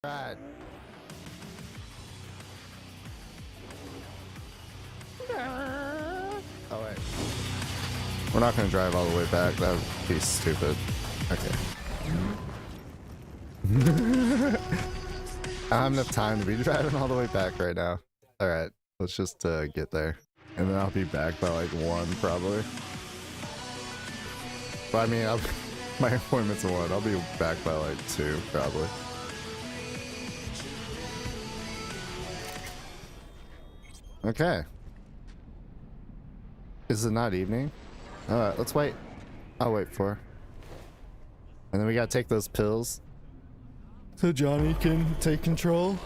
Right. Oh wait. We're not gonna drive all the way back. That would be stupid. Okay. I don't have enough time to be driving all the way back right now. Alright, let's just get there. And then I'll be back by like 1 probably. But I mean, my appointment's at 1. I'll be back by like 2 probably. Okay. Is it not evening? Alright, let's wait. I'll wait for her. And then we gotta take those pills so Johnny can take control.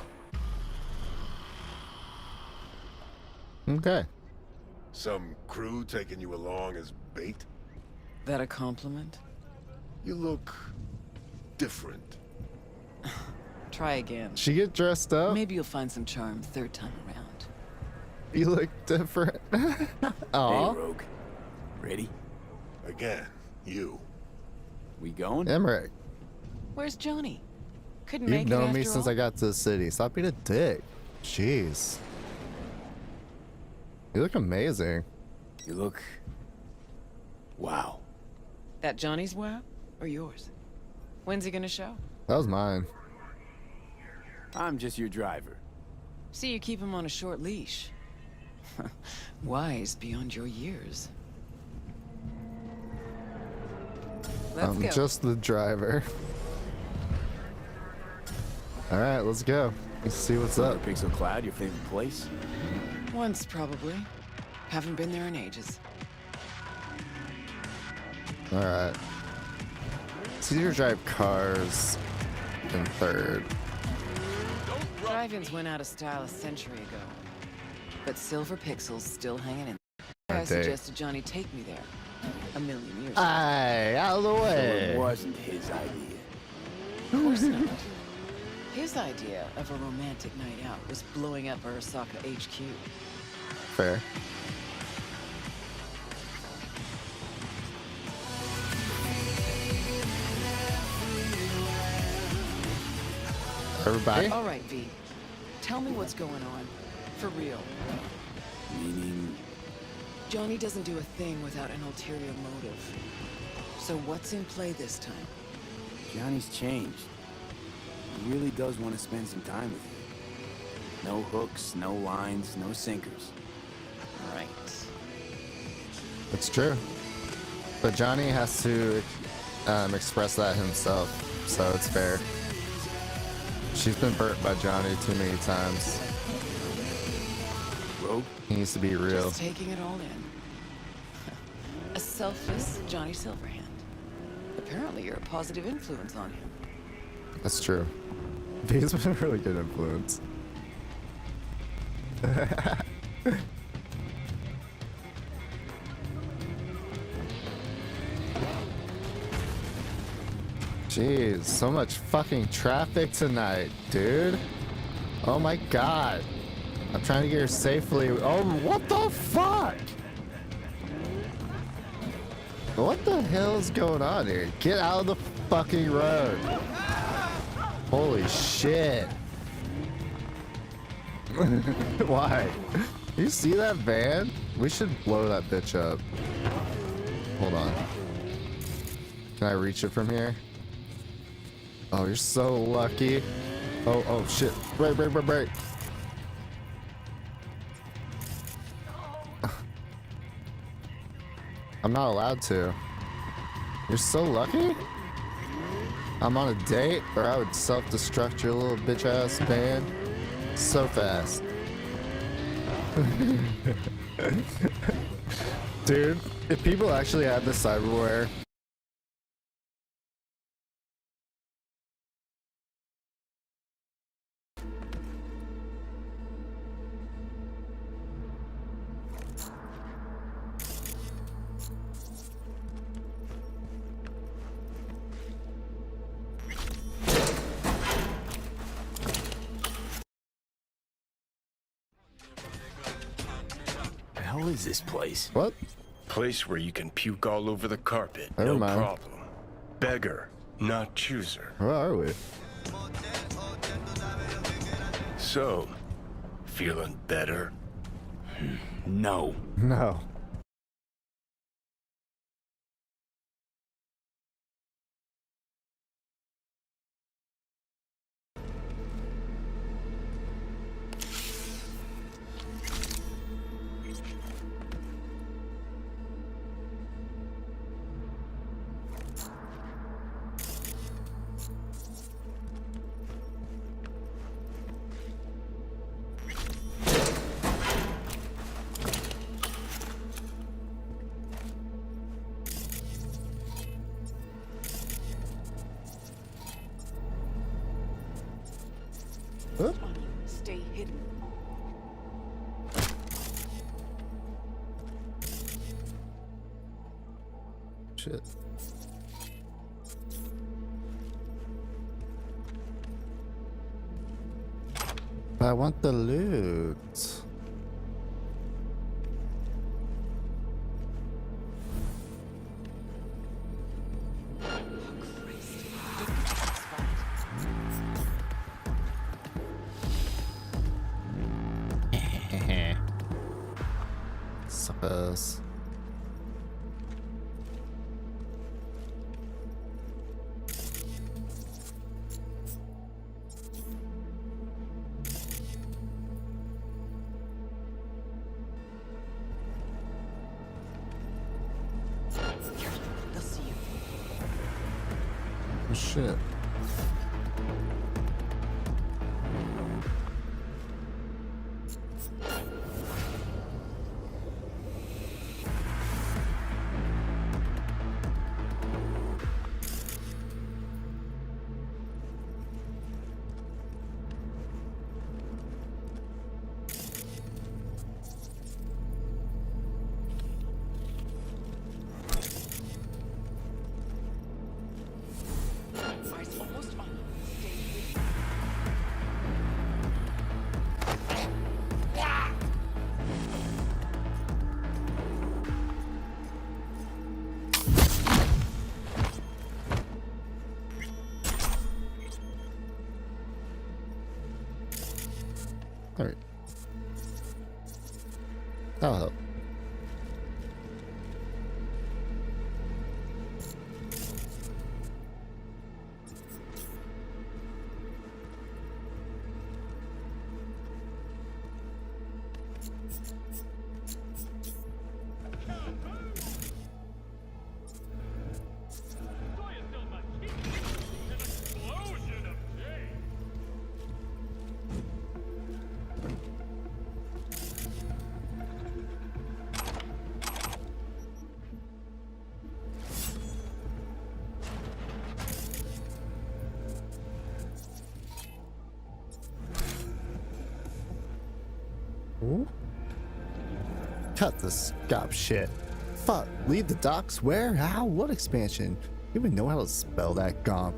Okay. Some crew taking you along as bait? That a compliment? You look different. Try again. She get dressed up? Maybe you'll find some charm third time around. You look different. Aw. Hey, Rogue. Ready? Again, you. We going? Emmerich, Where's Johnny? Couldn't you've make it known me after since all? I got to the city. Stop being a dick. Jeez. You look amazing. You look... Wow. That Johnny's wow? Or yours? When's he gonna show? That was mine. I'm just your driver. See, you keep him on a short leash. Wise beyond your years. Let's I'm go. just the driver. Alright, let's go. Let's see what's up. Pixel Cloud, your favorite place? Once, probably. Haven't been there in ages. Alright. It's easier to drive cars in third. Drive-ins went out of style a century ago. But silver pixels still hanging in. I Dang. suggested Johnny take me there. A million years ago. Aye, out of the So way. it wasn't his idea. Of course not. His idea of a romantic night out was blowing up Arasaka HQ. Fair. Everybody? All right, V. Tell me what's going on. For real. Meaning... Johnny doesn't do a thing without an ulterior motive. So what's in play this time? Johnny's changed. He really does want to spend some time with you. No hooks, no lines, no sinkers. Right. It's true. But Johnny has to express that himself, so it's fair. She's been burnt by Johnny too many times. Rogue? He needs to be real. Just taking it all in. A selfless Johnny Silverhand. Apparently you're a positive influence on him. That's true. He's been a really good influence. Jeez, so much fucking traffic tonight, dude. Oh my god. I'm trying to get here safely. Oh, what the fuck? What the hell is going on here? Get out of the fucking road. Holy shit. Why? You see that van? We should blow that bitch up. Hold on. Can I reach it from here? Oh, you're so lucky. Oh shit. Break. I'm not allowed to. You're so lucky? I'm on a date, or I would self-destruct your little bitch-ass van so fast. Dude, if people actually had the cyberware... The hell is this place? What? Place where you can puke all over the carpet. Never No mind. problem. Beggar, not chooser. Where are we? So, feeling better? No. No. Oop. On you. Stay hidden. Shit. But I want the loot. Suppose. They'll see you. Oh, shit. Eyes almost on you. Stay hidden. All right. That'll help. Ooh. Cut the scop shit. Fuck, leave the docks? Where? How? What expansion? You even know how to spell that gomp?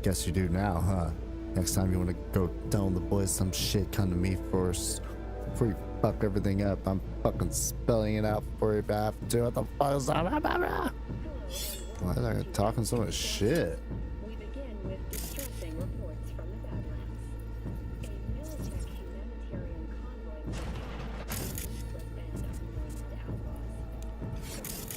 Guess you do now, huh? Next time you want to go tell the boys some shit, come to me first. Before you fuck everything up, I'm fucking spelling it out for you, but I have to do what the fuck is that? Why are they talking so much shit? We begin with distressing reports from the Badlands. A Militech humanitarian convoy was attacked by a ruthless band of anointed outlaws. Security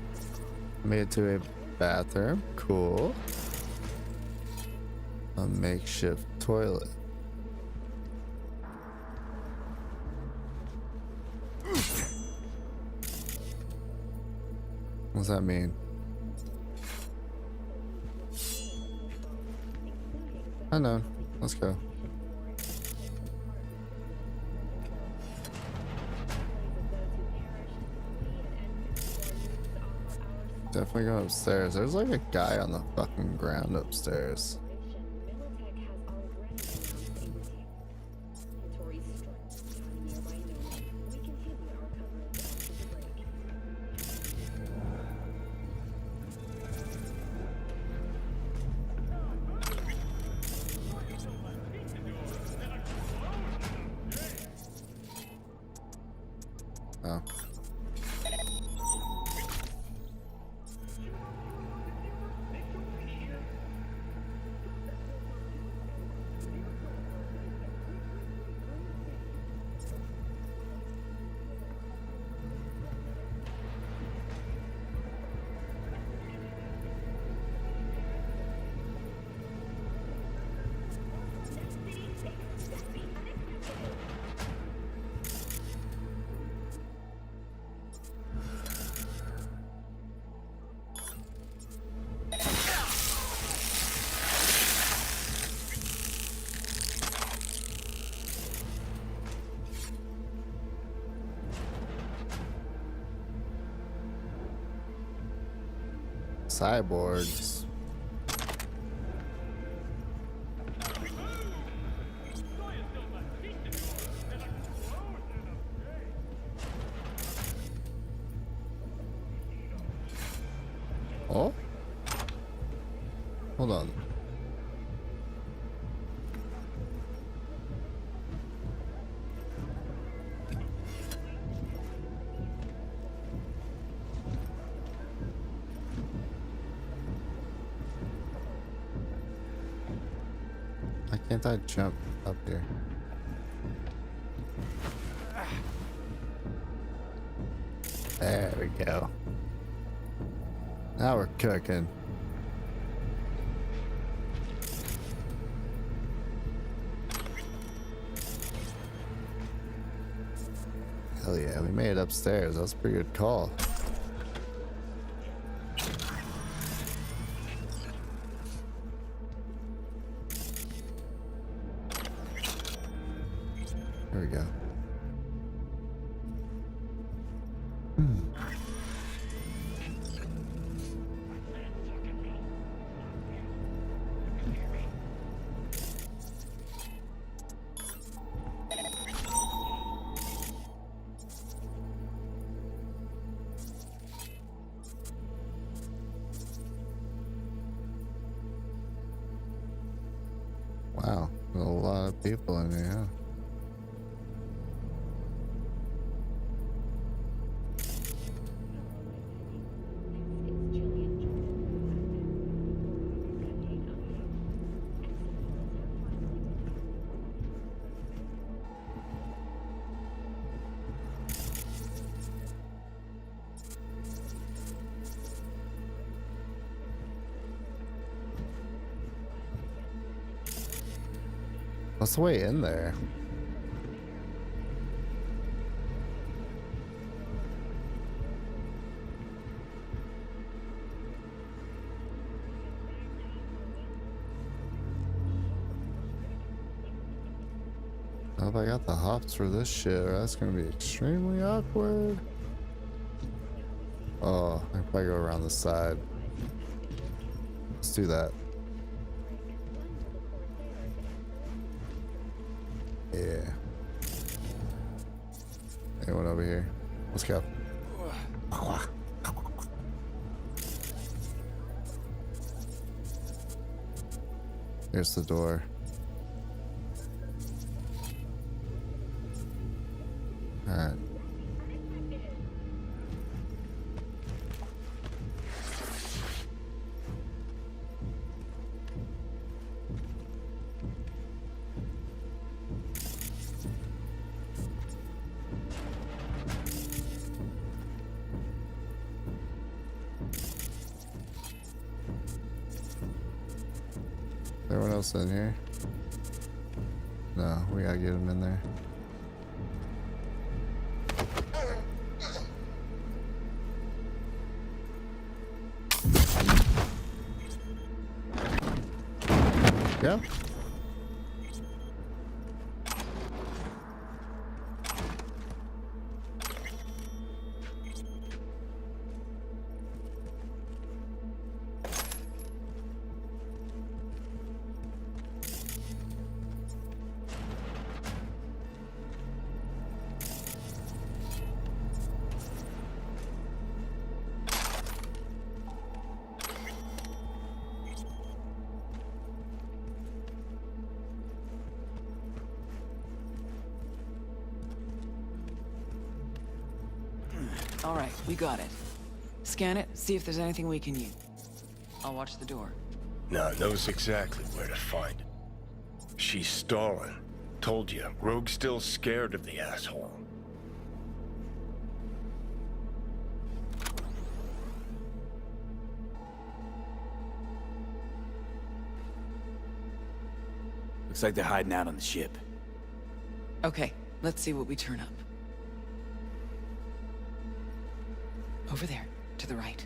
forces have Made it to a bathroom. Cool. A makeshift toilet. What does that mean? I know. Let's go. Definitely go upstairs. There's like a guy on the fucking ground upstairs. Militech has already announced a retaliatory strike on nearby Nome. We continue our coverage after the break. Oh. Cyborgs. Oh? Hold on. Why can't I jump up here? There we go. Now we're cooking. Hell yeah, we made it upstairs. That's a pretty good call. There we go. Wow, there's a lot of people in here, huh? What's the way in there? I hope I got the hops for this shit, or that's gonna be extremely awkward. Oh, I can probably go around the side. Let's do that. Yeah. Anyone over here? Let's go. Here's the door. Alright. Everyone else in here? No, we gotta get him in there. Yeah. All right, we got it. Scan it, see if there's anything we can use. I'll watch the door. Now knows exactly where to find it. She's stalling. Told you, Rogue's still scared of the asshole. Looks like they're hiding out on the ship. Okay, let's see what we turn up. Over there, to the right.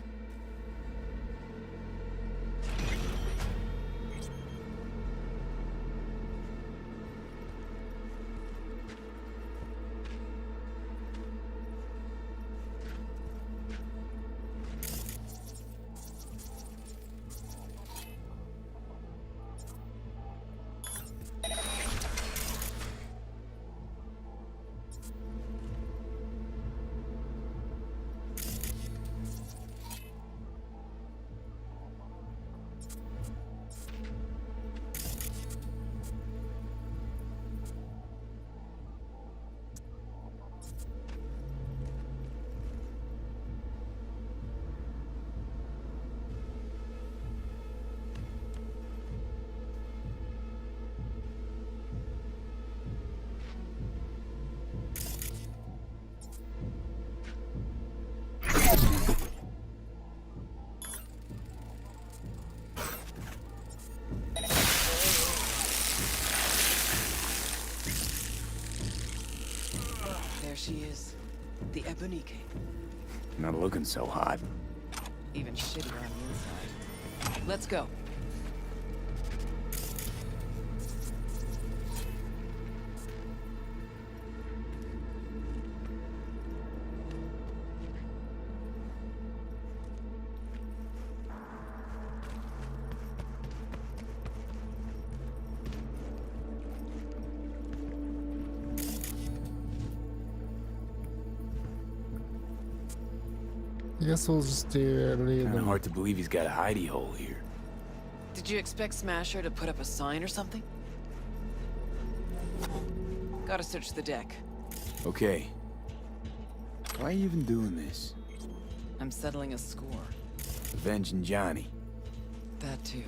she is. The Ebonique. Not looking so hot. Even shittier on the inside. Let's go. I guess we'll just do Kinda hard to believe he's got a hidey hole here. Did you expect Smasher to put up a sign or something? Gotta search the deck. Okay. Why are you even doing this? I'm settling a score. Avenging Johnny. That too.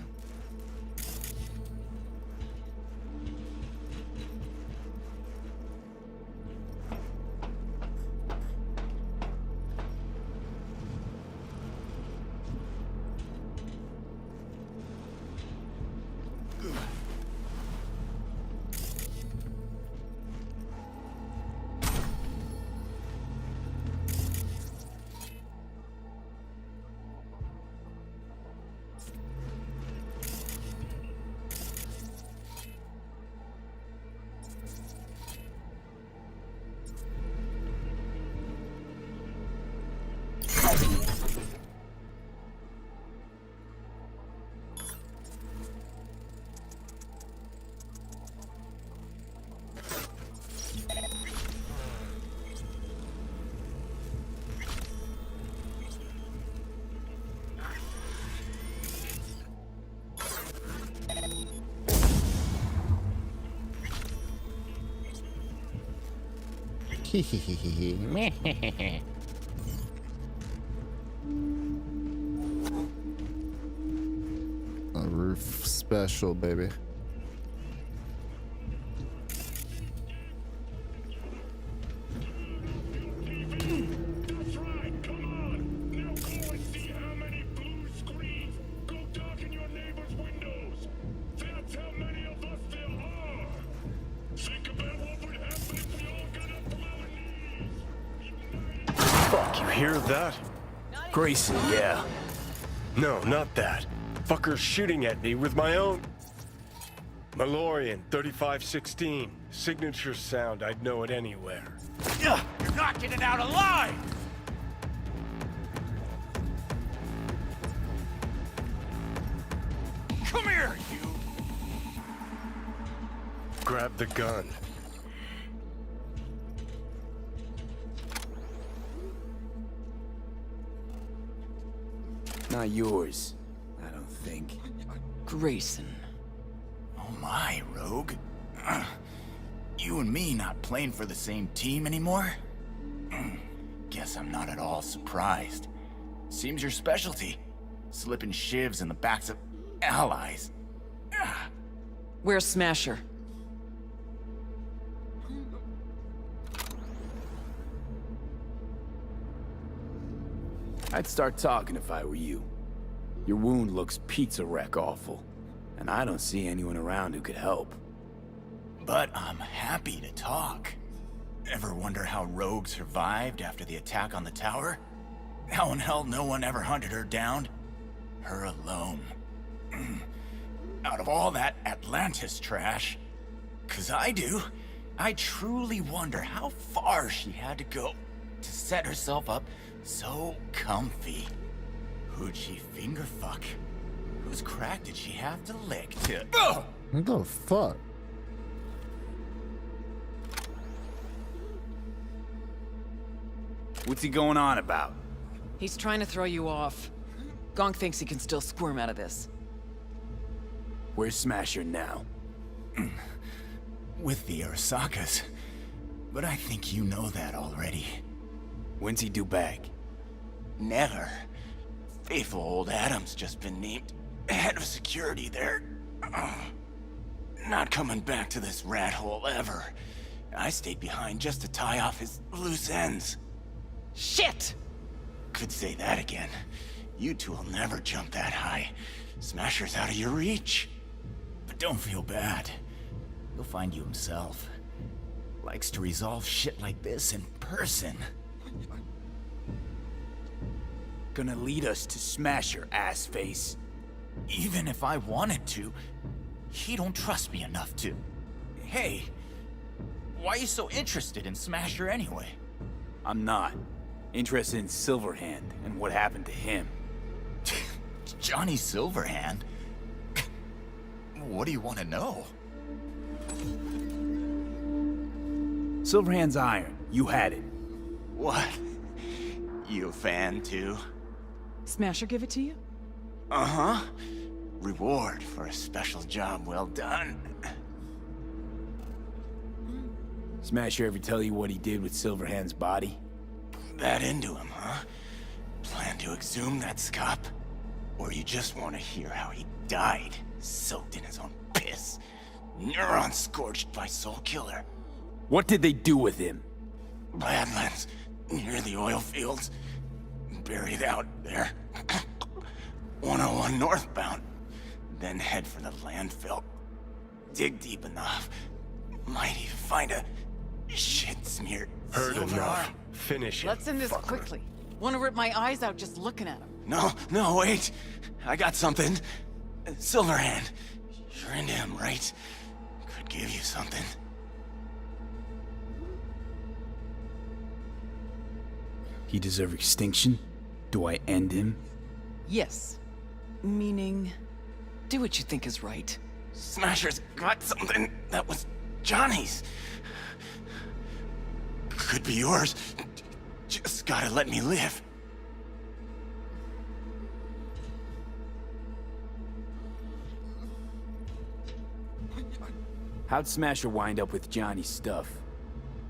A roof special, baby. That's right, come on! Now go and see how many blue screens go dark in your neighbor's windows! That's how many of us there are! Think about what would happen if we all got up from our knees! Fuck, you hear that? Grayson, yeah. No, not that. Fucker's shooting at me with my own... Malorian 3516. Signature sound, I'd know it anywhere. You're not getting out alive! Come here, you! Grab the gun. Not yours, I don't think. Grayson. Oh my, Rogue. You and me not playing for the same team anymore? Guess I'm not at all surprised. Seems your specialty. Slipping shivs in the backs of allies. Where's Smasher? I'd start talking if I were you. Your wound looks pizza wreck awful, and I don't see anyone around who could help. But I'm happy to talk. Ever wonder how Rogue survived after the attack on the tower? How in hell no one ever hunted her down? Her alone. Out of all that Atlantis trash, 'cause I do, I truly wonder how far she had to go to set herself up so comfy. Who'd she finger fuck? Whose crack did she have to lick to... What the fuck? What's he going on about? He's trying to throw you off. Gonk thinks he can still squirm out of this. Where's Smasher now? With the Arasakas. But I think you know that already. When's he due back? Never. Faithful old Adam's just been named head of security there. Not coming back to this rat hole ever. I stayed behind just to tie off his loose ends. Shit! Could say that again. You two will never jump that high. Smasher's out of your reach. But don't feel bad. He'll find you himself. Likes to resolve shit like this in person. Gonna lead us to Smasher, ass face. Even if I wanted to, he don't trust me enough to. Hey, why are you so interested in Smasher anyway? I'm not. Interested in Silverhand and what happened to him. Johnny Silverhand? What do you want to know? Silverhand's iron. You had it. What? You a fan too? Smasher give it to you? Uh-huh. Reward for a special job well done. Smasher ever tell you what he did with Silverhand's body? That into him, huh? Plan to exhume that scop? Or you just want to hear how he died, soaked in his own piss? Neurons scorched by Soul Killer. What did they do with him? Badlands, near the oil fields. Buried out there. 101 northbound. Then head for the landfill. Dig deep enough. Might even find a shit-smeared Heard silver enough. arm. Finish it. Let's end this fucker. quickly. Want to rip my eyes out just looking at him. No, wait. I got something. Silverhand. You're into him, right? Could give you something. He deserve extinction? Do I end him? Yes. Meaning, do what you think is right. Smasher's got something that was Johnny's. Could be yours. Just gotta let me live. How'd Smasher wind up with Johnny's stuff?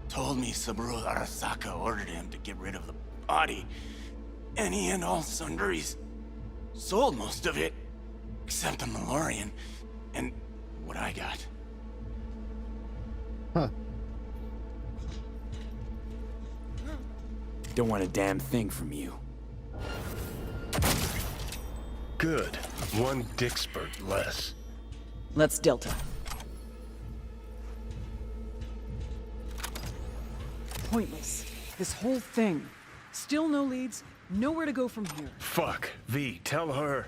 Told me Saburo Arasaka ordered him to get rid of the body. Any and all sundries. Sold most of it. Except the Malorian. And what I got. Huh. Don't want a damn thing from you. Good. One dick spurt less. Let's Delta. Pointless. This whole thing. Still no leads, nowhere to go from here. Fuck. V, tell her.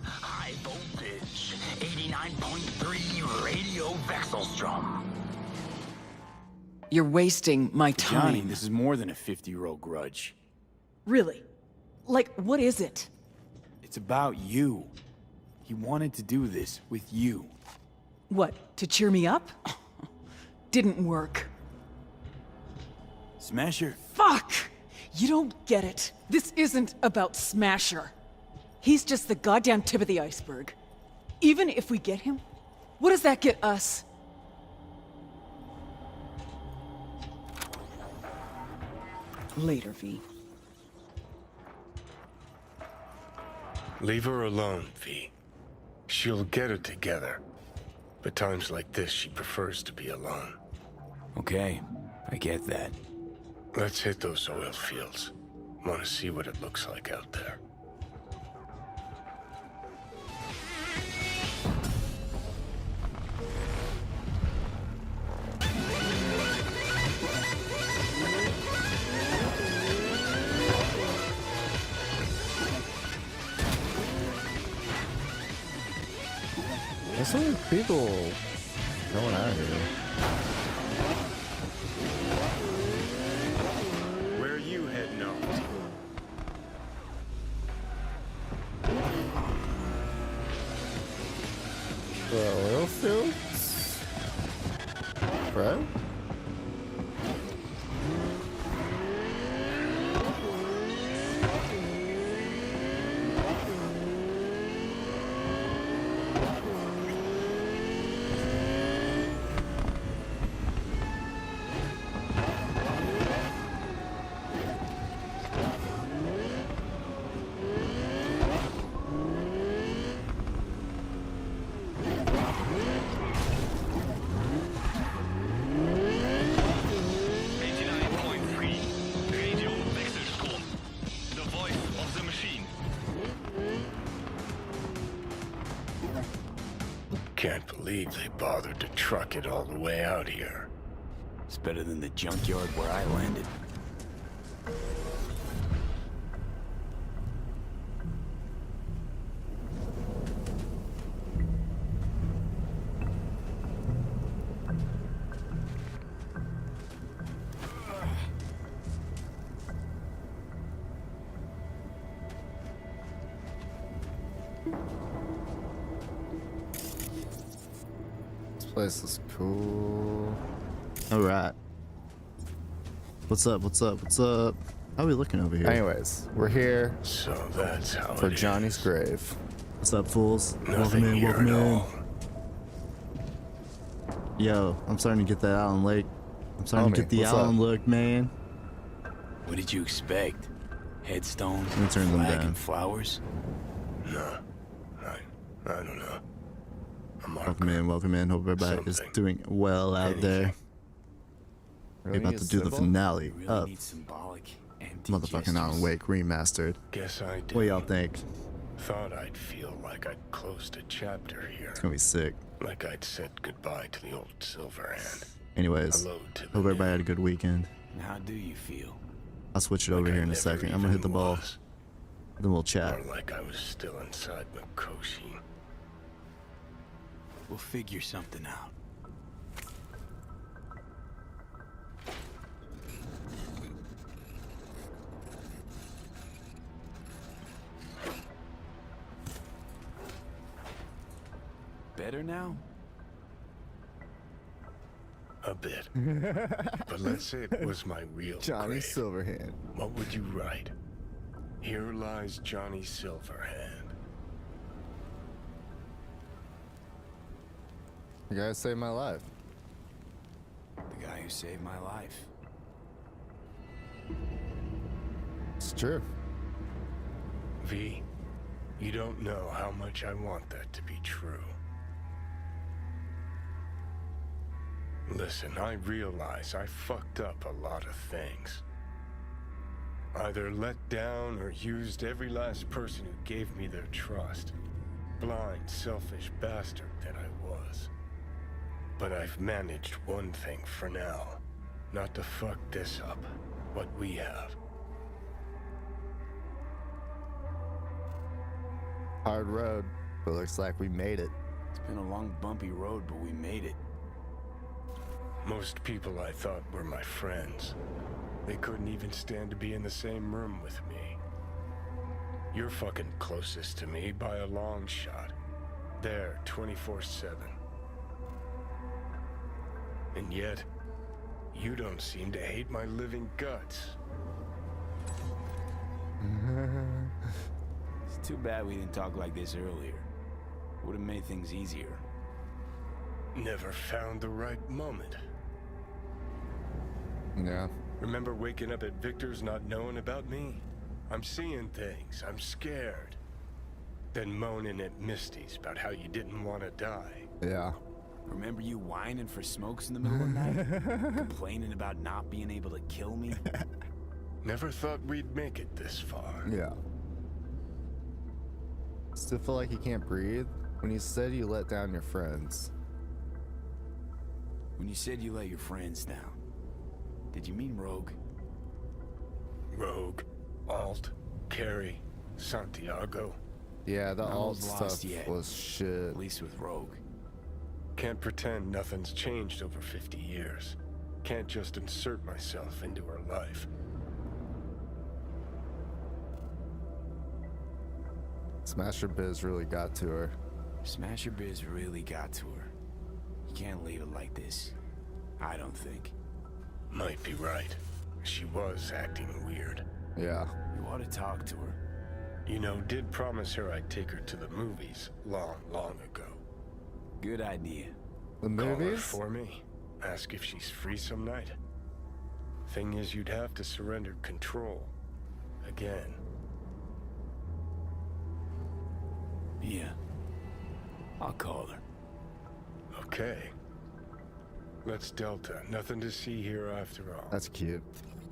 High voltage, 89.3 radio Vexelstrom. You're wasting my time. Johnny, this is more than a 50-year-old grudge. Really? Like, what is it? It's about you. He wanted to do this with you. What, to cheer me up? Didn't work. Smasher, Fuck! You don't get it. This isn't about Smasher. He's just the goddamn tip of the iceberg. Even if we get him, what does that get us? Later, V. Leave her alone, V. She'll get it together. But times like this, she prefers to be alone. okay, I get that. Let's hit those oil fields. Want to see what it looks like out there. There's so many people going out here. Where are you heading off to? The oil fields? Right? Can't believe they bothered to truck it all the way out here. It's better than the junkyard where I landed. This place is cool. All right. What's up? What's up? What's up? How are we looking over here? Anyways, we're here So that's how for it Johnny's is. grave. What's up, fools? Nothing Welcome in. here Welcome at in. all. Yo, I'm starting to get that Allen Lake. I'm starting to Homie, get the what's Allen up? look, man. What did you expect? Headstones, Let me turn them flag down. and flowers? No, I don't know. A marker. Welcome in. Welcome in. Hope everybody is Something. doing well out there. We're Really about need to a do the symbol? finale Really of need symbolic, empty motherfucking Alan gestures. Wake remastered. Guess I did. What y'all think? Thought I'd feel like I'd closed a chapter here. It's gonna be sick. Like I'd said goodbye to the old Silverhand. Anyways, Hello to the hope everybody new. had a good weekend. And how do you feel? I'll switch it Like over I here in a never second. I'm gonna hit the even ball. was. Then we'll chat. Or like I was still inside Mikoshi. We'll figure something out. Better now? A bit. But let's say it was my real Johnny grave. Silverhand. What would you write? Here lies Johnny Silverhand. You guys saved my life. The guy who saved my life. It's true. V, you don't know how much I want that to be true. Listen, I realize I fucked up a lot of things. Either let down or used every last person who gave me their trust. Blind, selfish bastard that I was. But I've managed one thing for now. Not to fuck this up. What we have. Hard road, but looks like we made it. It's been a long, bumpy road, but we made it. Most people I thought were my friends. They couldn't even stand to be in the same room with me. You're fucking closest to me by a long shot. There, 24/7. And yet, you don't seem to hate my living guts. It's too bad we didn't talk like this earlier. Would have made things easier. Never found the right moment. Yeah. Remember waking up at Victor's not knowing about me? I'm seeing things. I'm scared. Then moaning at Misty's about how you didn't want to die. Yeah. Remember you whining for smokes in the middle of the night? Complaining about not being able to kill me? Never thought we'd make it this far. Yeah. Still feel like you can't breathe when you said you let down your friends. When you said you let your friends down, did you mean Rogue? Rogue, Alt, Carrie, Santiago. Yeah, the No alt one's lost stuff yet. was shit. At least with Rogue. Can't pretend nothing's changed over 50 years. Can't just insert myself into her life. Smasher Biz really got to her. Smasher Biz really got to her. You can't leave it like this. I don't think. Might be right. She was acting weird. Yeah. You ought to talk to her. You know, did promise her I'd take her to the movies long, long ago. Good idea. The Call her movies? for me. Ask if she's free some night. Thing is, you'd have to surrender control. Again. Yeah. I'll call her. Okay. Let's Delta. Nothing to see here after all. That's cute.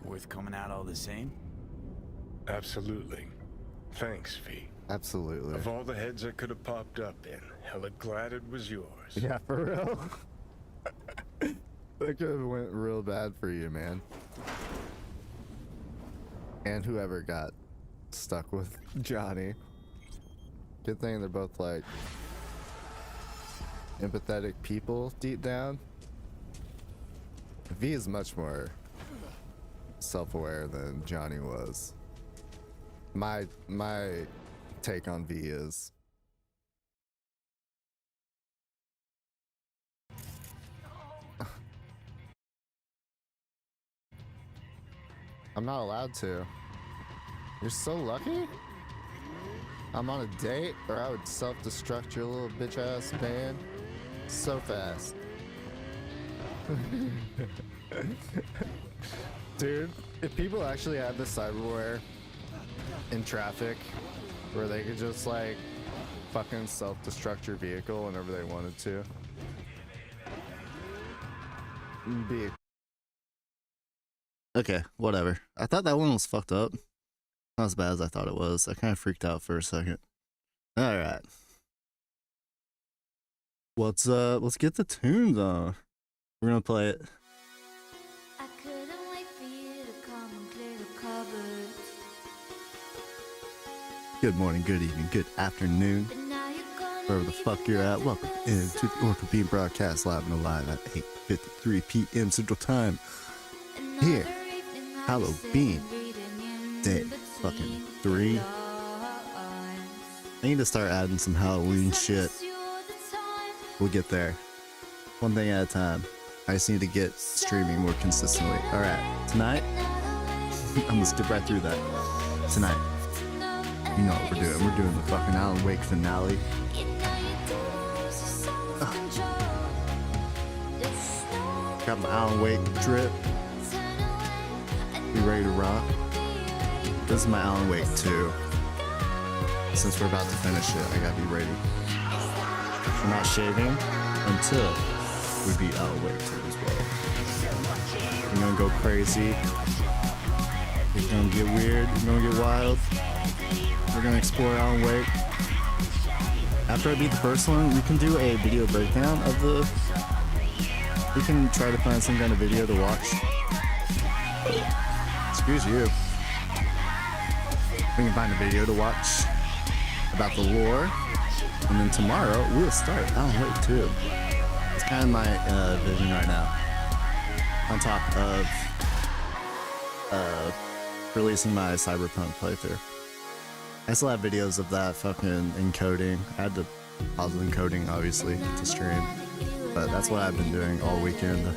Worth coming out all the same? Absolutely. Thanks, V. Absolutely. Of all the heads I could have popped up in, hella glad it was yours. Yeah, for real. That could have went real bad for you, man. And whoever got stuck with Johnny. Good thing they're both like empathetic people deep down. V is much more self-aware than Johnny was. My take on V is I'm not allowed to. You're so lucky? I'm on a date, or I would self-destruct your little bitch-ass man so fast. Dude, if people actually had the cyberware in traffic, where they could just like fucking self-destruct your vehicle whenever they wanted to, it'd be Okay, whatever. I thought that one was fucked up. Not as bad as I thought it was. I kind of freaked out for a second. Alright. Let's get the tunes on. We're gonna play it. I couldn't wait for you to come and clear the cupboard. Good morning, good evening, good afternoon. But now you're gonna Wherever the leave fuck you're at, welcome into the OrricleBean broadcast live and alive at 8:53 p.m. Central Time. Here, HALLOWBEAN, day fucking 3. I need to start adding some Halloween shit. We'll get there. One thing at a time. I just need to get streaming more consistently. Alright, tonight, I'm gonna skip right through that. Tonight, you know what we're doing. We're doing the fucking Alan Wake finale. Got my Alan Wake drip. Be ready to rock. This is my Alan Wake 2. Since we're about to finish it, I gotta be ready. We're not shaving until we beat Alan Wake 2 as well. We're gonna go crazy. It's gonna get weird. It's gonna get wild. We're gonna explore Alan Wake. After I beat the first one, we can do a video breakdown of the... We can try to find some kind of video to watch. Excuse you. We can find a video to watch about the lore. And then tomorrow, we'll start Alan Wake 2. It's kind of my vision right now. On top of releasing my Cyberpunk playthrough. I still have videos of that fucking encoding. I had to pause the encoding, obviously, to stream. But that's what I've been doing all weekend.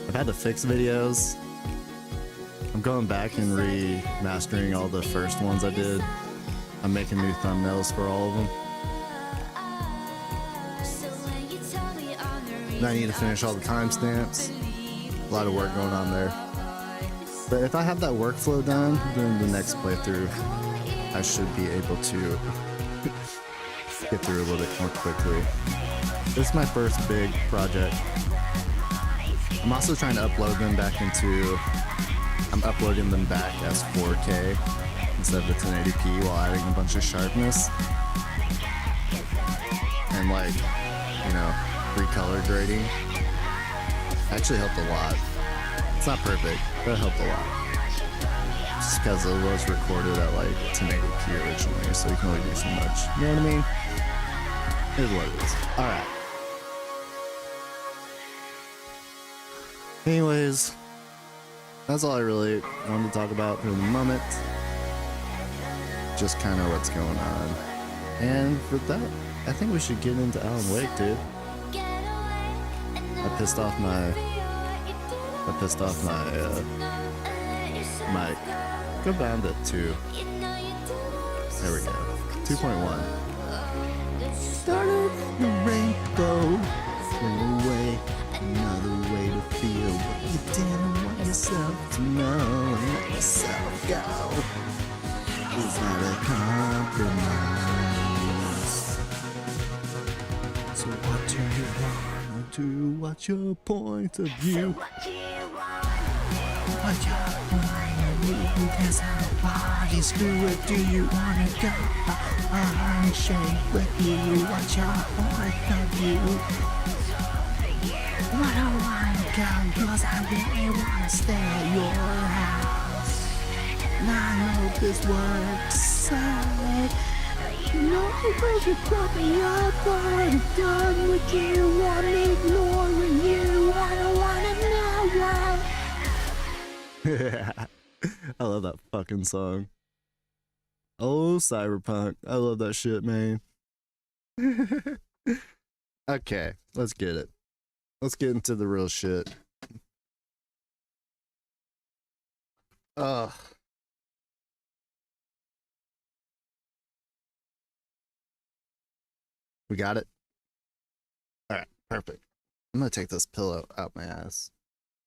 I've had to fix videos. I'm going back and remastering all the first ones I did. I'm making new thumbnails for all of them. And I need to finish all the timestamps. A lot of work going on there. But if I have that workflow done, then the next playthrough, I should be able to get through a little bit more quickly. This is my first big project. I'm also trying to upload them back into... I'm uploading them back as 4K instead of the 1080p while adding a bunch of sharpness. And like, you know, recolor grading. Actually helped a lot. It's not perfect, but it helped a lot. Just because it was recorded at like 1080p originally, so you can only do so much. You know what I mean? It is what it is. Alright. Anyways, that's all I really wanted to talk about for the moment. Just kind of what's going on. And for that, I think we should get into Alan Wake, dude. I pissed off my mic. Go down to 2. There we go. 2.1. Started the rainbow. Bring away another way to feel what you didn't want yourself to know. Let yourself go. It's not a compromise. So what do you want to do? What's your point of view? What you want? That's how body screw it. Do you wanna go? A handshake with you. What's your point of view? What I wanna go, 'cause I really wanna stay at your house. And I hope this works out. No, because you brought me up, but I'm done with you. I'm ignoring you. I don't wanna know why. I love that fucking song. Oh, Cyberpunk. I love that shit, man. Okay, let's get it. Let's get into the real shit. Ugh. We got it? Alright, perfect. I'm gonna take this pillow out my ass.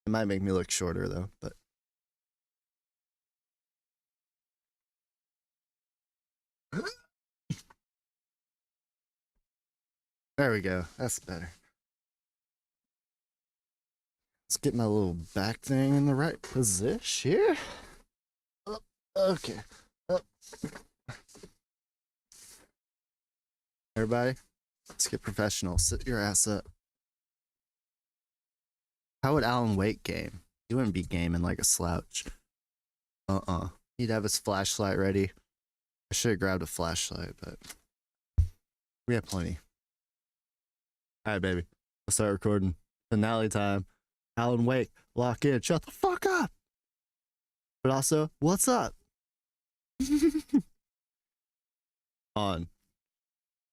It might make me look shorter though, but there we go. That's better. Let's get my little back thing in the right position here. Oh, okay. Oh. Everybody, let's get professional. Sit your ass up. How would Alan Wake game? He wouldn't be gaming like a slouch. He'd have his flashlight ready. I should have grabbed a flashlight, but we have plenty. Alright, baby. Let's start recording. Finale time. Alan Wake, lock in. Shut the fuck up. But also, what's up? On.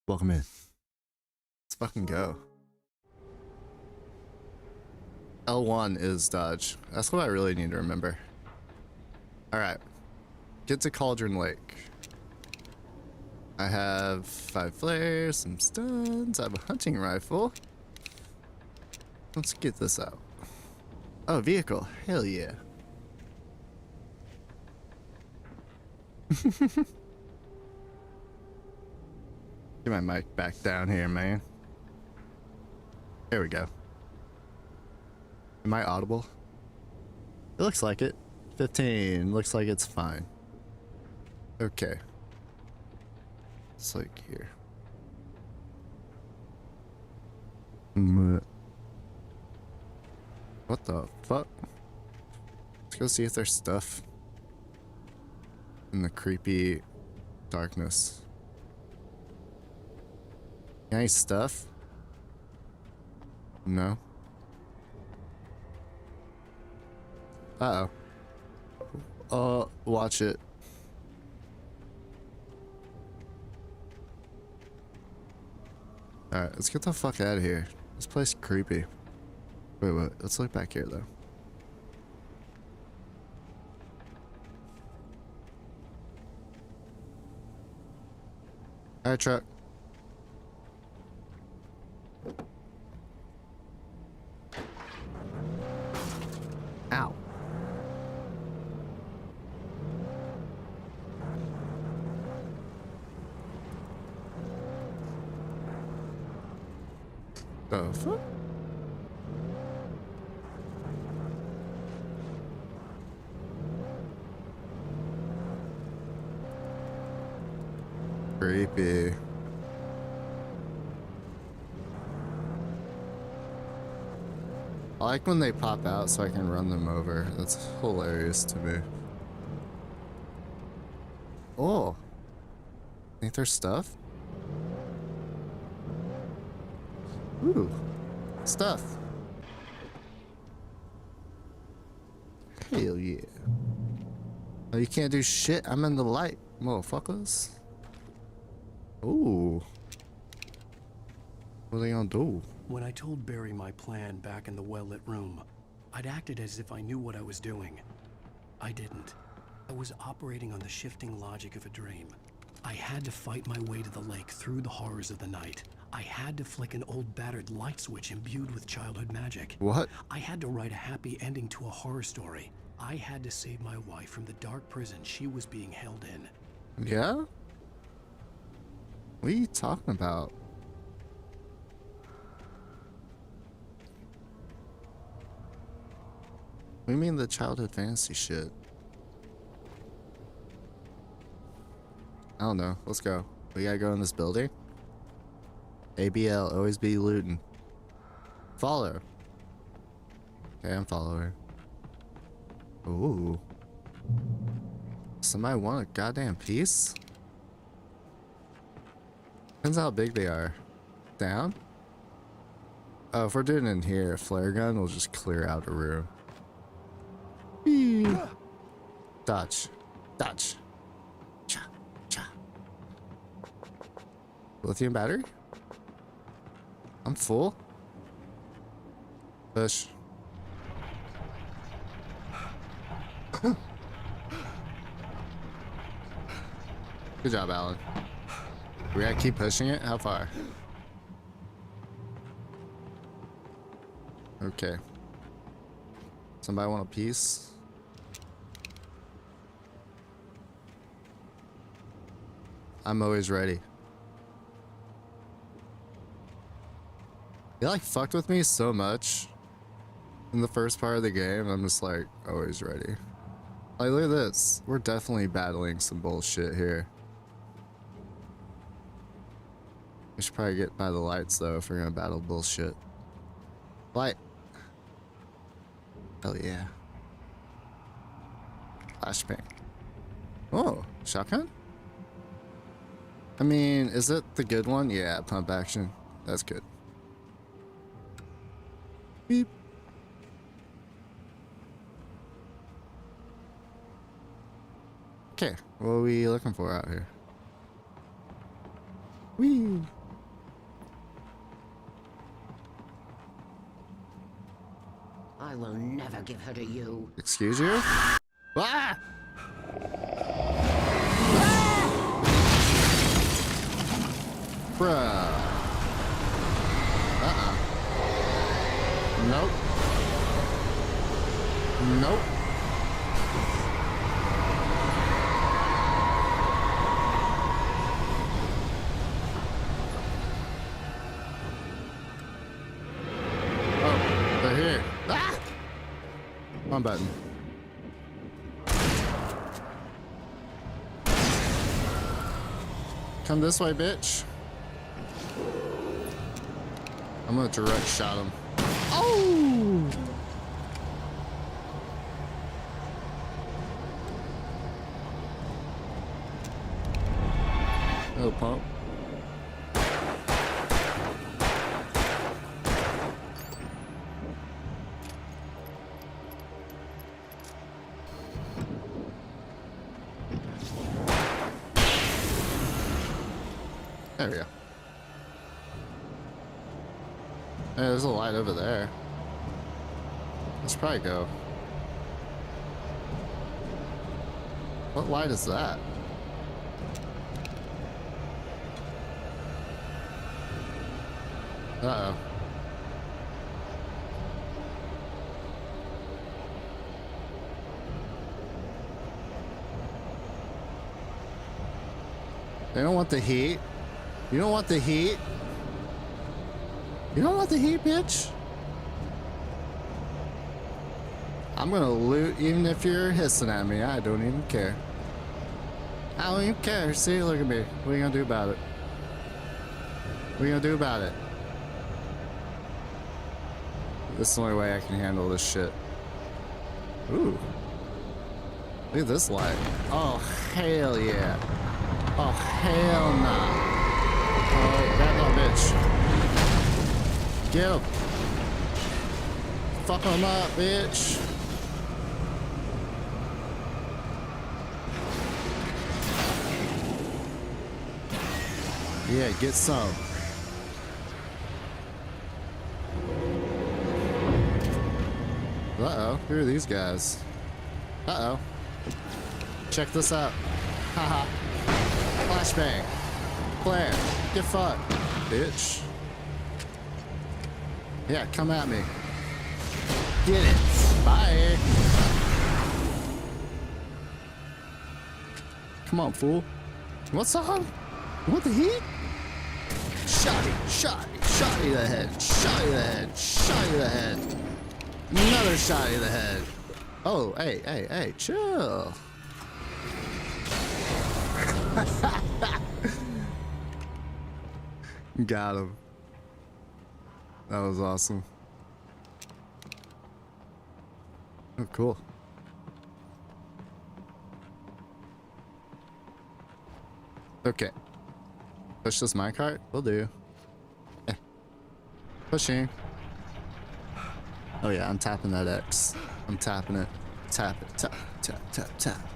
Welcome in. Let's fucking go. L1 is dodge. That's what I really need to remember. Alright. Get to Cauldron Lake. I have 5 flares, some stuns, I have a hunting rifle. Let's get this out. Oh, vehicle. Hell yeah. Get my mic back down here, man. There we go. Am I audible? It looks like it. 15. Looks like it's fine. Okay. It's like here. What the fuck? Let's go see if there's stuff in the creepy darkness. Any stuff? No. Uh-oh. Watch it. Alright, let's get the fuck out of here. This place is creepy. Wait, let's look back here though. Alright, truck. Ow. The fuck? Creepy. I like when they pop out so I can run them over. That's hilarious to me. Oh. Think there's stuff? Ooh. Stuff. Hell yeah. Oh, you can't do shit. I'm in the light, motherfuckers. Ooh. What are they gonna do? When I told Barry my plan back in the well-lit room, I'd acted as if I knew what I was doing. I didn't. I was operating on the shifting logic of a dream. I had to fight my way to the lake through the horrors of the night. I had to flick an old battered light switch imbued with childhood magic. What? I had to write a happy ending to a horror story. I had to save my wife from the dark prison she was being held in. Yeah? What are you talking about? What do you mean the childhood fantasy shit? I don't know. Let's go. We gotta go in this building. ABL, always be looting. Follow. Okay, I'm following. Ooh. Somebody want a goddamn piece? Depends how big they are. Down? Oh, if we're doing it in here, a flare gun will just clear out a room. Whee. Dodge. Dodge. Cha. Cha. Lithium battery? I'm full. Push. Good job, Alan. We gotta keep pushing it? How far? Okay. Somebody want a piece? I'm always ready. They like fucked with me so much in the first part of the game. I'm just like always ready. Like, look at this. We're definitely battling some bullshit here. We should probably get by the lights though if we're gonna battle bullshit. Light. Hell yeah. Flashbang. Oh, shotgun? I mean, is it the good one? Yeah, pump action. That's good. Beep. Okay, what are we looking for out here? Whee! I will never give her to you. Excuse you? Ah! Bruh. Nope. Nope. Oh, they're here. Ah! Wrong button. Come this way, bitch. I'm gonna direct shot him. Oh! Oh, pump. There we go. Hey, there's a light over there. Let's probably go. What light is that? Uh-oh. They don't want the heat. You don't want the heat. You don't want the heat, bitch. I'm gonna loot even if you're hissing at me. I don't even care. I don't even care. See, look at me. What are you gonna do about it? What are you gonna do about it? This is the only way I can handle this shit. Ooh. Look at this light. Oh, hell yeah. Oh, hell nah. Oh, grab that bitch. Get him. Fuck him up, bitch. Yeah, get some. Uh-oh, who are these guys? Uh-oh. Check this out. Haha. Flashbang. Flare. Get fucked, bitch. Yeah, come at me. Get it. Bye. Come on, fool. What's up? You want the heat? Shotty, shotty, shotty the head. Shotty the head. Shotty the head. Another shotty the head. Oh, hey, hey, hey, chill. Got him. That was awesome. Oh, cool. Okay. Push this minecart? Will do. Eh. Pushing. Oh yeah, I'm tapping that X. I'm tapping it. Tap it. Tap, tap, tap, tap.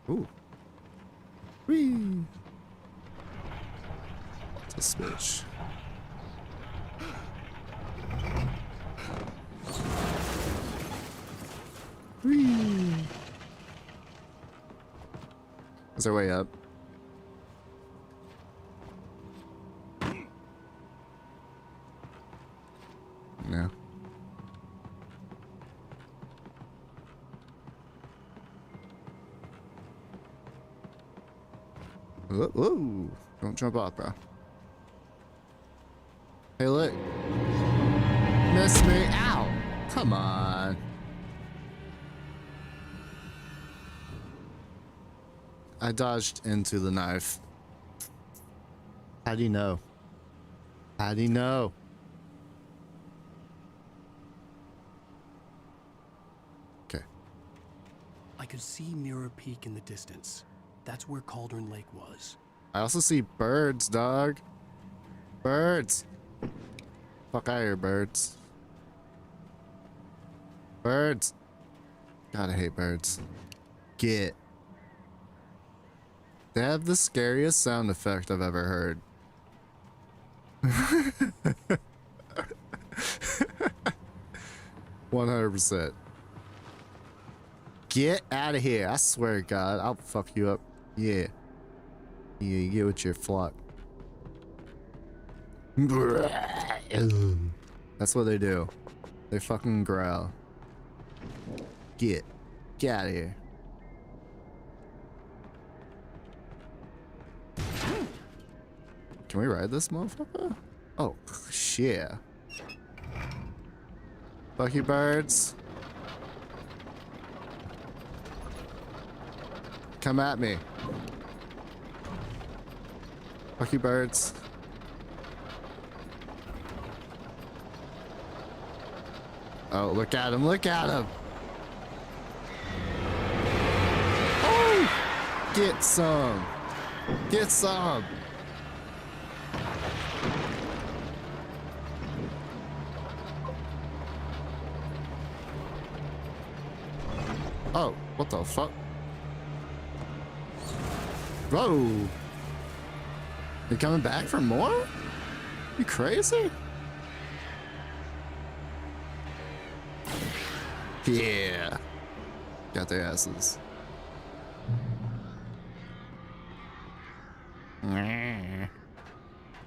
Ooh. Whee! What's this bitch? Whee! Is there a way up? No. Whoa, whoa. Don't jump off, bro. Hey, look. Miss me. Ow. Come on. I dodged into the knife. How do you know? How do you know? Okay. I could see Mirror Peak in the distance. That's where Cauldron Lake was. I also see birds, dog. Birds. Fuck out of here, birds. Birds. God, I hate birds. Get. They have the scariest sound effect I've ever heard. 100%. Get out of here. I swear to God, I'll fuck you up. Yeah. Yeah, you get with your flock. That's what they do. They fucking growl. Get out of here. Can we ride this motherfucker? Oh, shit. Fuck you, birds. Come at me. Fuck you, birds. Oh, look at him, look at him. Oh! Get some. Get some. Oh, what the fuck? Whoa! You coming back for more? You crazy? Yeah. Got their asses.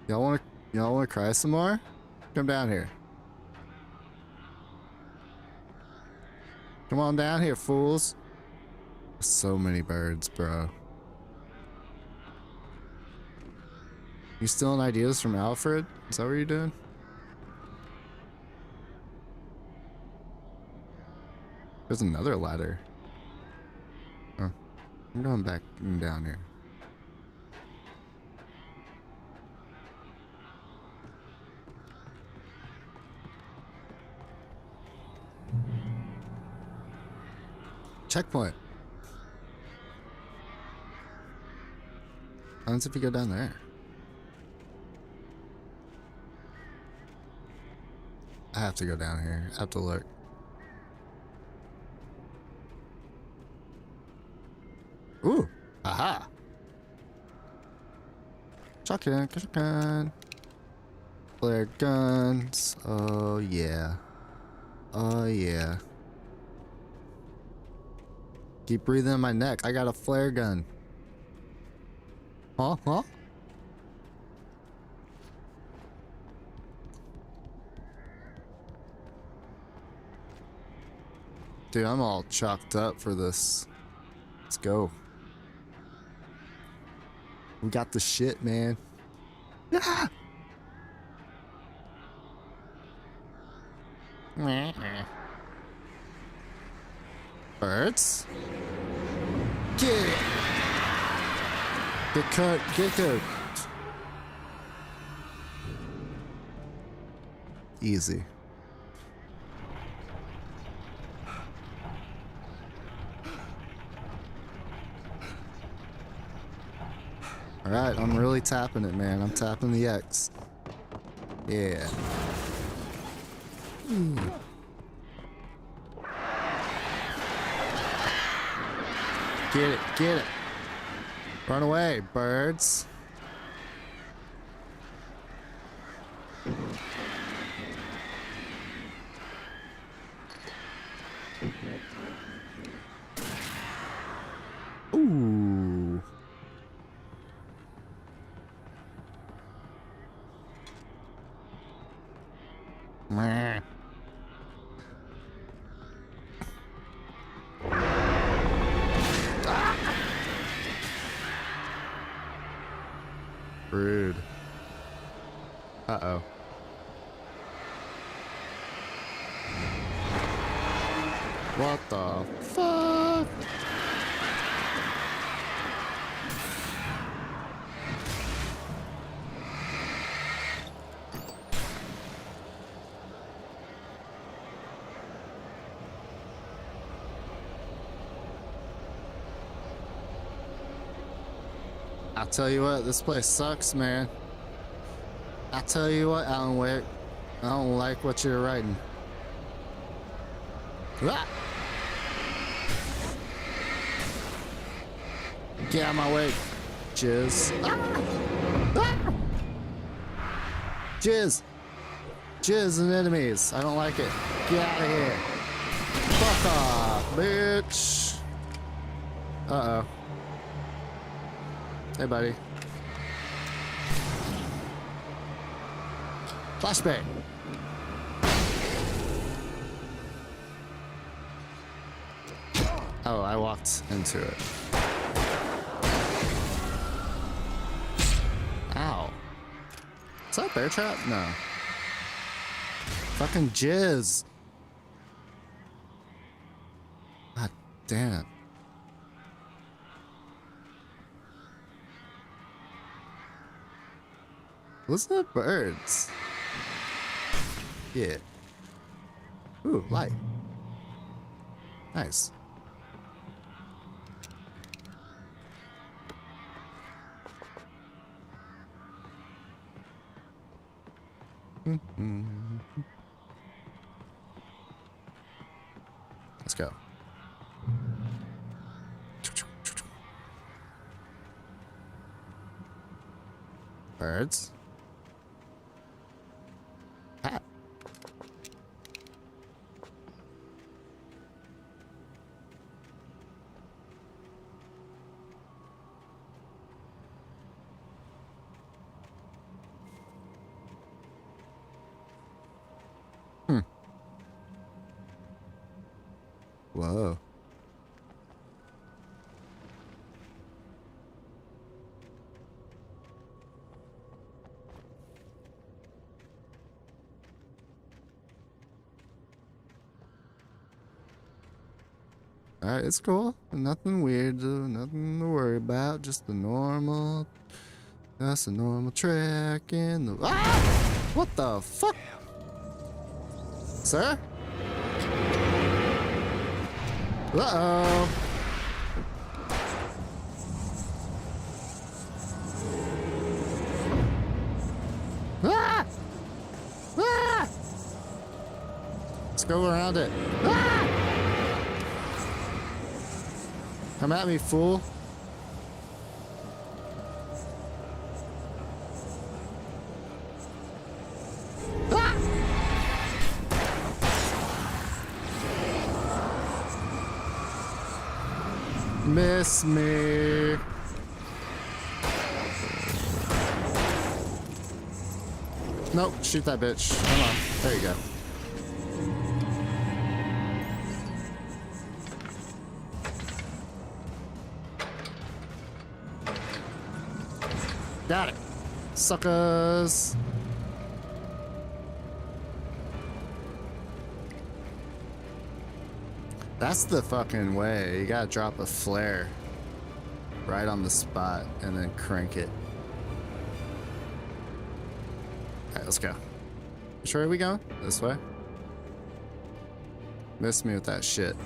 Y'all wanna cry some more? Come down here. Come on down here, fools. So many birds, bro. You stealing ideas from Alfred? Is that what you're doing? There's another ladder. Oh, I'm going back down here. Checkpoint. What happens if you go down there? I have to go down here. I have to look. Ooh. Aha. Shotgun. Flare guns. Oh, yeah. Oh, yeah. Keep breathing in my neck. I got a flare gun. Huh? Dude, I'm all chalked up for this. Let's go. We got the shit, man. Ah! Birds? Get it! Get cut, get cut. Easy. Alright, I'm really tapping it, man. I'm tapping the X. Yeah. Get it, get it. Run away, birds. Ooh. Meh. Rude. Uh-oh. What the fuck? I'll tell you what, this place sucks, man. I'll tell you what, Alan Wake, I don't like what you're writing. Ah! Get out of my way, Jizz. Ah! Ah! Jizz! Jizz and enemies. I don't like it. Get out of here. Fuck off, bitch. Uh-oh. Hey, buddy. Flashbang. Oh, I walked into it. Ow. Is that a bear trap? No. Fucking jizz. God damn it. Listen to birds. Yeah. Ooh, light. Nice. Let's go. Birds. Ah. Whoa. Alright, it's cool. Nothing weird, nothing to worry about. Just the normal. That's a normal track in the. Ah! What the fuck? Sir? Uh-oh. Ah! Ah! Let's go around it. Ah! Come at me, fool. Ah! Miss me. Nope, shoot that bitch. Come on. There you go. Got it. Suckers. That's the fucking way. You gotta drop a flare right on the spot and then crank it. Alright, let's go. Which way are we going? This way? Miss me with that shit.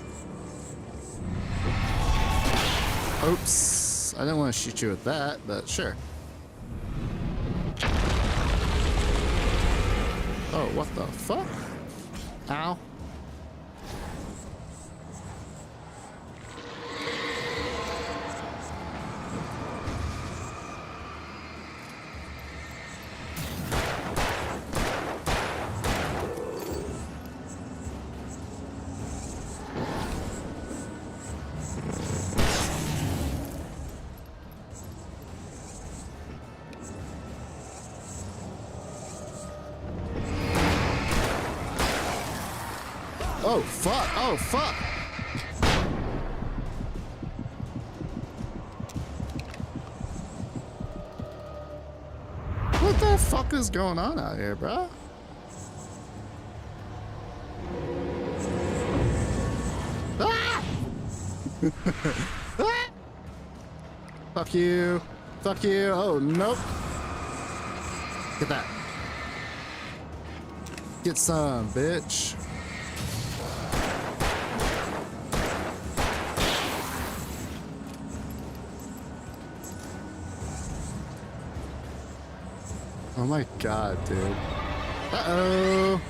Oops. I didn't want to shoot you with that, but sure. Oh, what the fuck? Ow. Oh fuck! Oh fuck! What the fuck is going on out here, bro? Ah! Ah! Fuck you! Fuck you! Oh nope! Get that! Get some, bitch! Oh my god, dude. Uh-oh.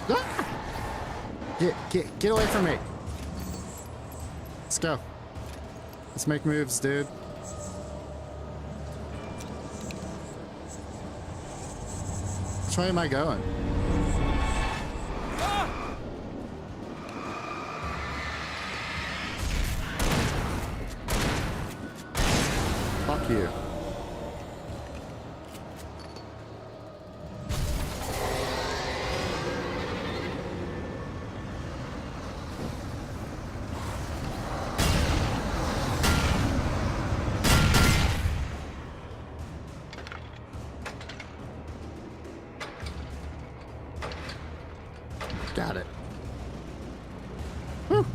Ah! Get away from me. Let's go. Let's make moves, dude. Which way am I going? Fuck you. Got it. Whew.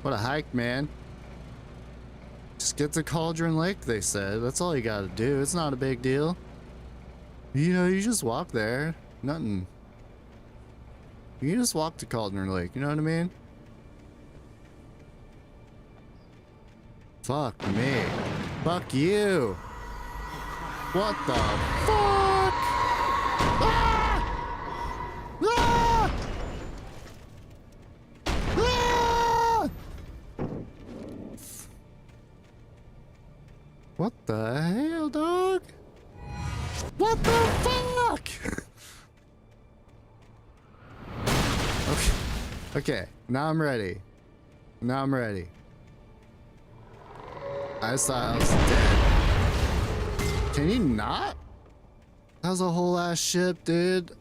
What a hike, man. Just get to Cauldron Lake, they said. That's all you gotta do. It's not a big deal. You know, you just walk there. Nothing. You can just walk to Cauldron Lake, you know what I mean? Fuck me. Fuck you. What the fuck? Ah! Ah! Ah! What the hell, dog? What the fuck? Okay. Okay, now I'm ready. Now I'm ready. I just thought I was dead. Can you not? That was a whole ass ship, dude.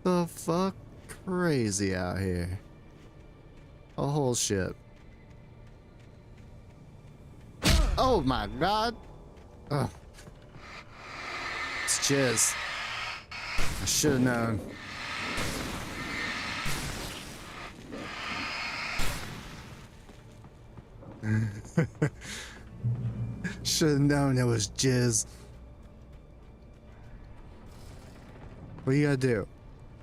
The fuck? Crazy out here. A whole ship. Oh my god. Ugh. It's jizz. I should have known. Should have known it was jizz. What you gotta do?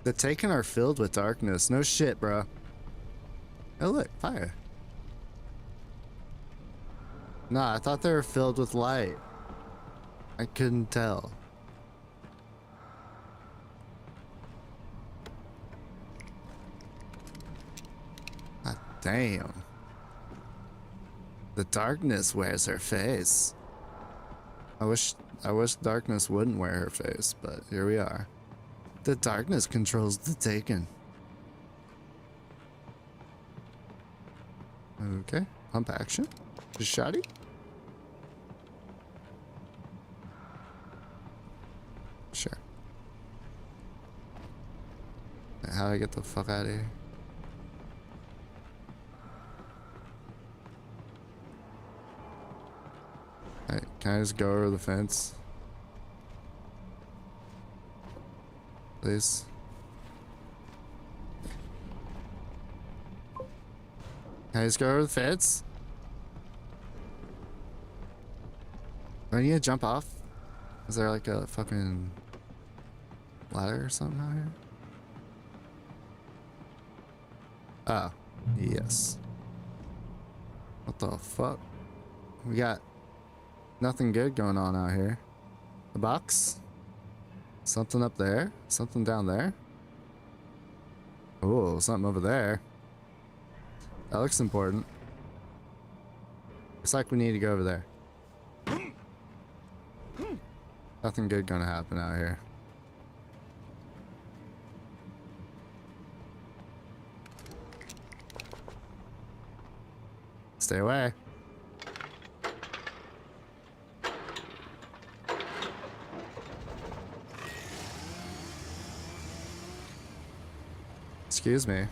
The Taken are filled with darkness. No shit, bro. Oh look, fire. Nah, I thought they were filled with light. I couldn't tell. God damn. The darkness wears her face. I wish darkness wouldn't wear her face, but here we are. The darkness controls the Taken. Okay, pump action. Just shotty. Sure. How do I get the fuck out of here? Alright, can I just go over the fence? Please. Can I just go over the fence? Do I need to jump off? Is there like a fucking ladder or something out here? Oh, yes. What the fuck? We got nothing good going on out here. The box? Something up there? Something down there? Oh, something over there. That looks important. Looks like we need to go over there. Nothing good gonna happen out here. Stay away. Excuse me.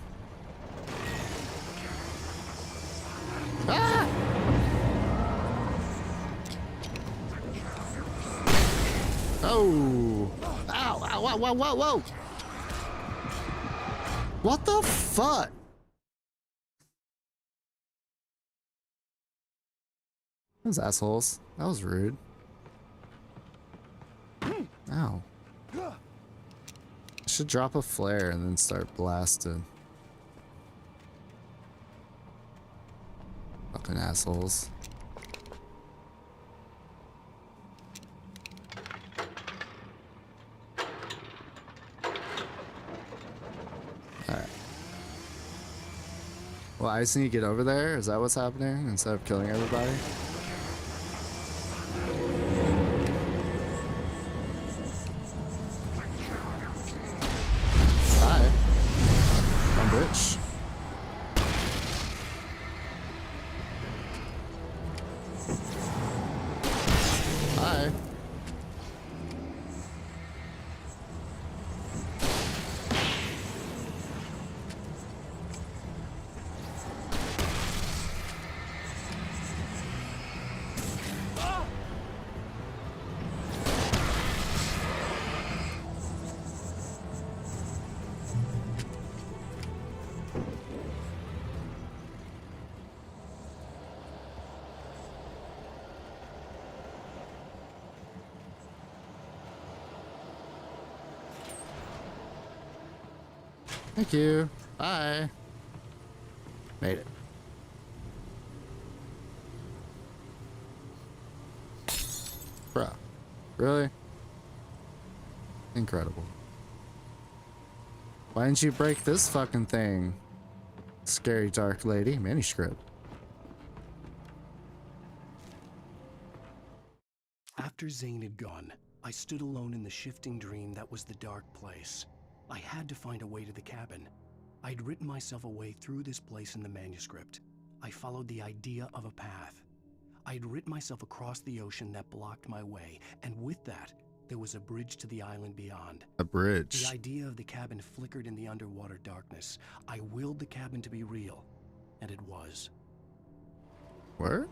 Ah! Oh! Ow! Ow! Whoa! Whoa! Whoa! Whoa! What the fuck? Those assholes. That was rude. Ow. I should drop a flare and then start blasting. Fucking assholes. Alright. Well, I just need to get over there? Is that what's happening? Instead of killing everybody? Hi. I'm rich. Hi. Thank you. Bye. Made it. Bruh. Really? Incredible. Why didn't you break this fucking thing? Scary dark lady. Manuscript. After Zane had gone, I stood alone in the shifting dream that was the dark place. I had to find a way to the cabin. I'd written myself a way through this place in the manuscript. I followed the idea of a path. I'd written myself across the ocean that blocked my way, and with that, there was a bridge to the island beyond. A bridge. The idea of the cabin flickered in the underwater darkness. I willed the cabin to be real, and it was. Where?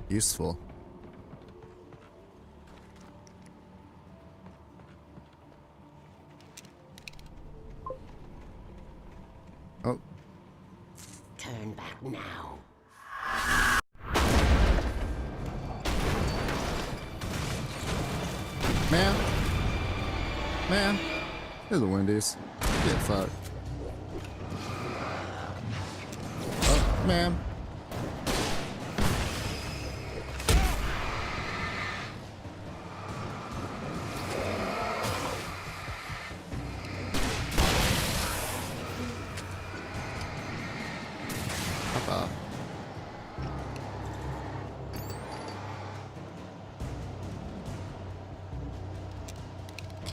Useful. Oh. Turn back now. Man. Man. Here's the Wendy's. Get fucked. Oh, man.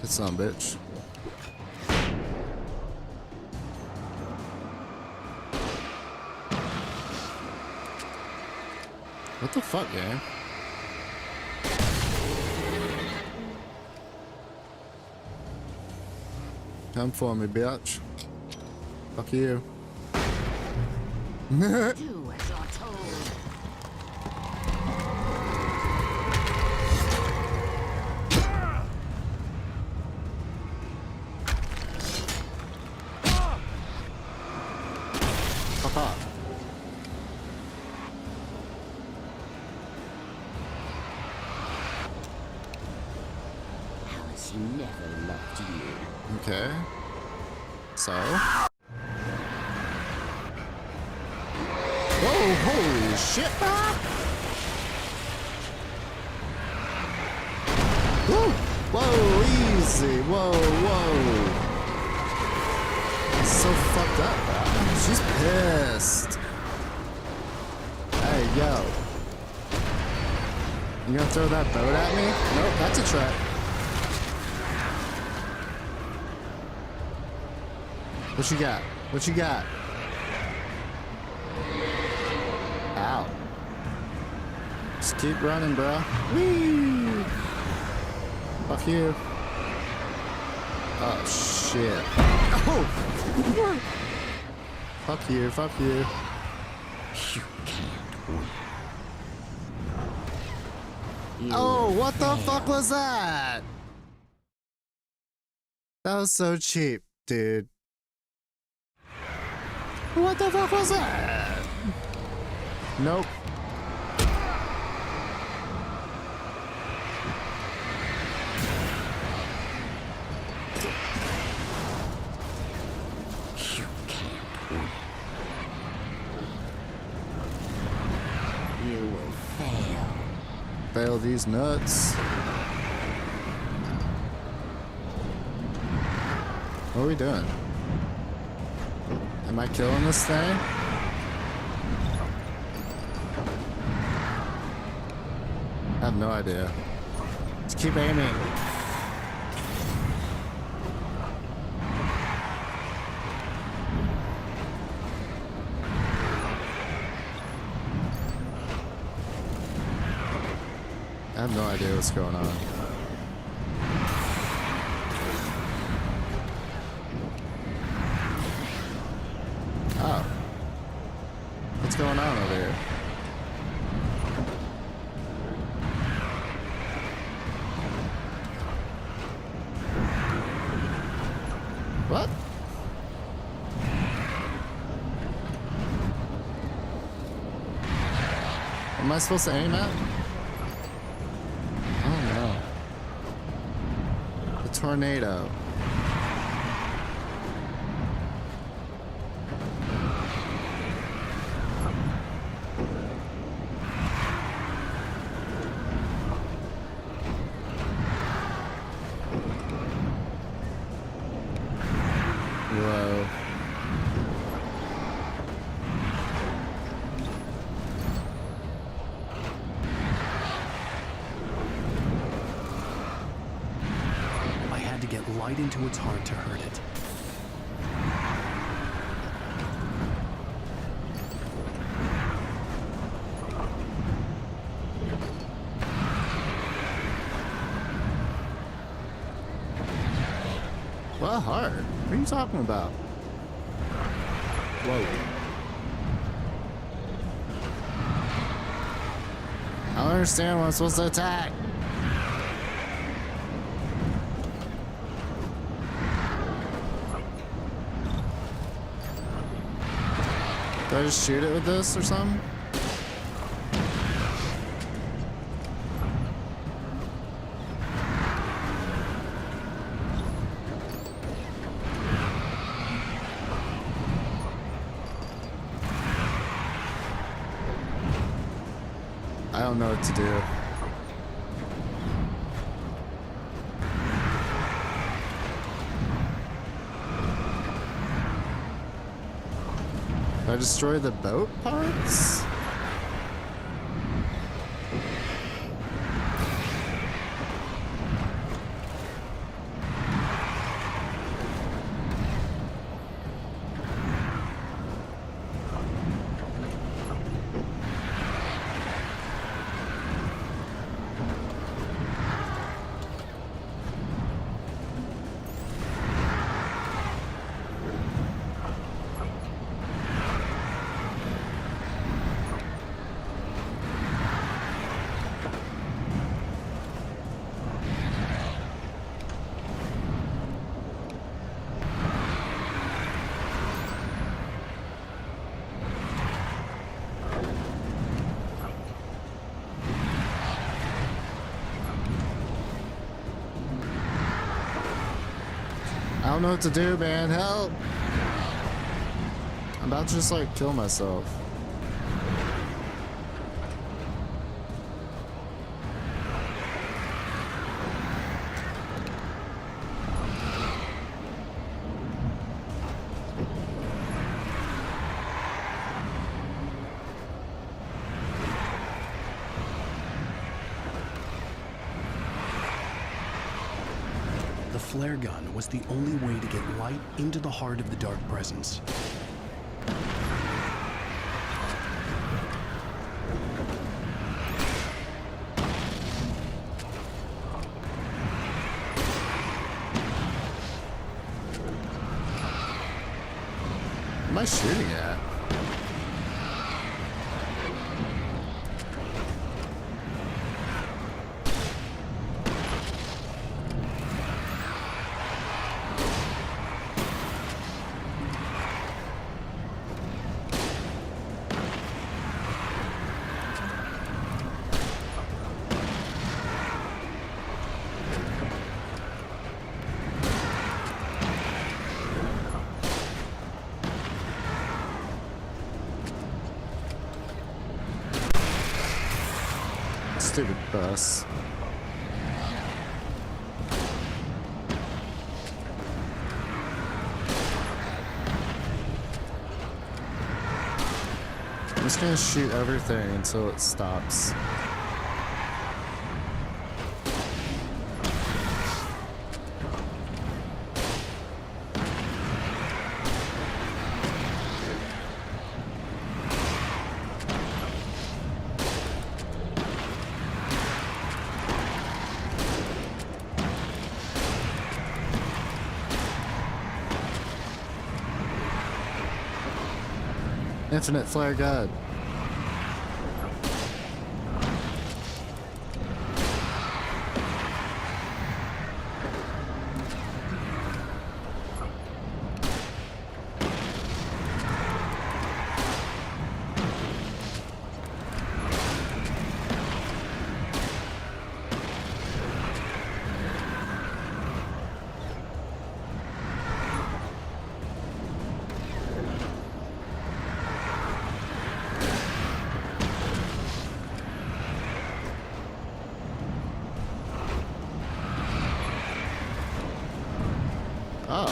It's some bitch. What the fuck, game? Come for me, bitch. Fuck you. Do as you're told. Fuck off. Alice never loved you. Okay. So. Whoa, holy shit, man! Woo! Whoa, easy. Whoa, whoa. That's so fucked up, bro. She's pissed. Hey, yo. You gonna throw that boat at me? Nope, that's a trap. What you got? What you got? Ow. Just keep running, bro. Whee! Fuck you. Oh, shit. Oh! Fuck you, fuck you. You can't win. Oh, what the fuck was that? That was so cheap, dude. What the fuck was that? Nope. You can't win. You will fail. Fail these nuts. What are we doing? Am I killing this thing? I have no idea. Just keep aiming. I have no idea what's going on. Oh. What's going on over here? What? Am I supposed to aim at? Oh no. The tornado. Whoa. I had to get light into its heart to hurt it. What heart? What are you talking about? Whoa. I don't understand what I'm supposed to attack. Do I just shoot it with this or something? I don't know what to do. Did I destroy the boat parts? I don't know what to do, man. Help! I'm about to just like kill myself. The flare gun was the only way to get light into the heart of the dark presence. What am I shooting at? Stupid bus. I'm just gonna shoot everything until it stops. Infinite flare gun. Oh.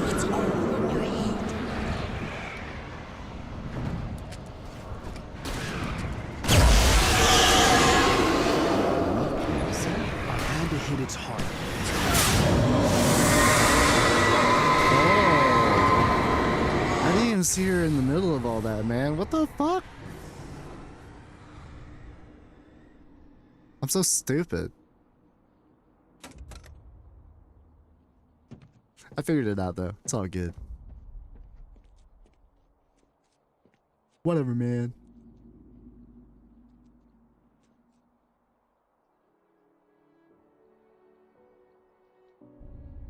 It's all in your head. I had to hit its heart. I didn't even see her in the middle of all that, man. What the fuck? I'm so stupid. I figured it out though. It's all good. Whatever, man.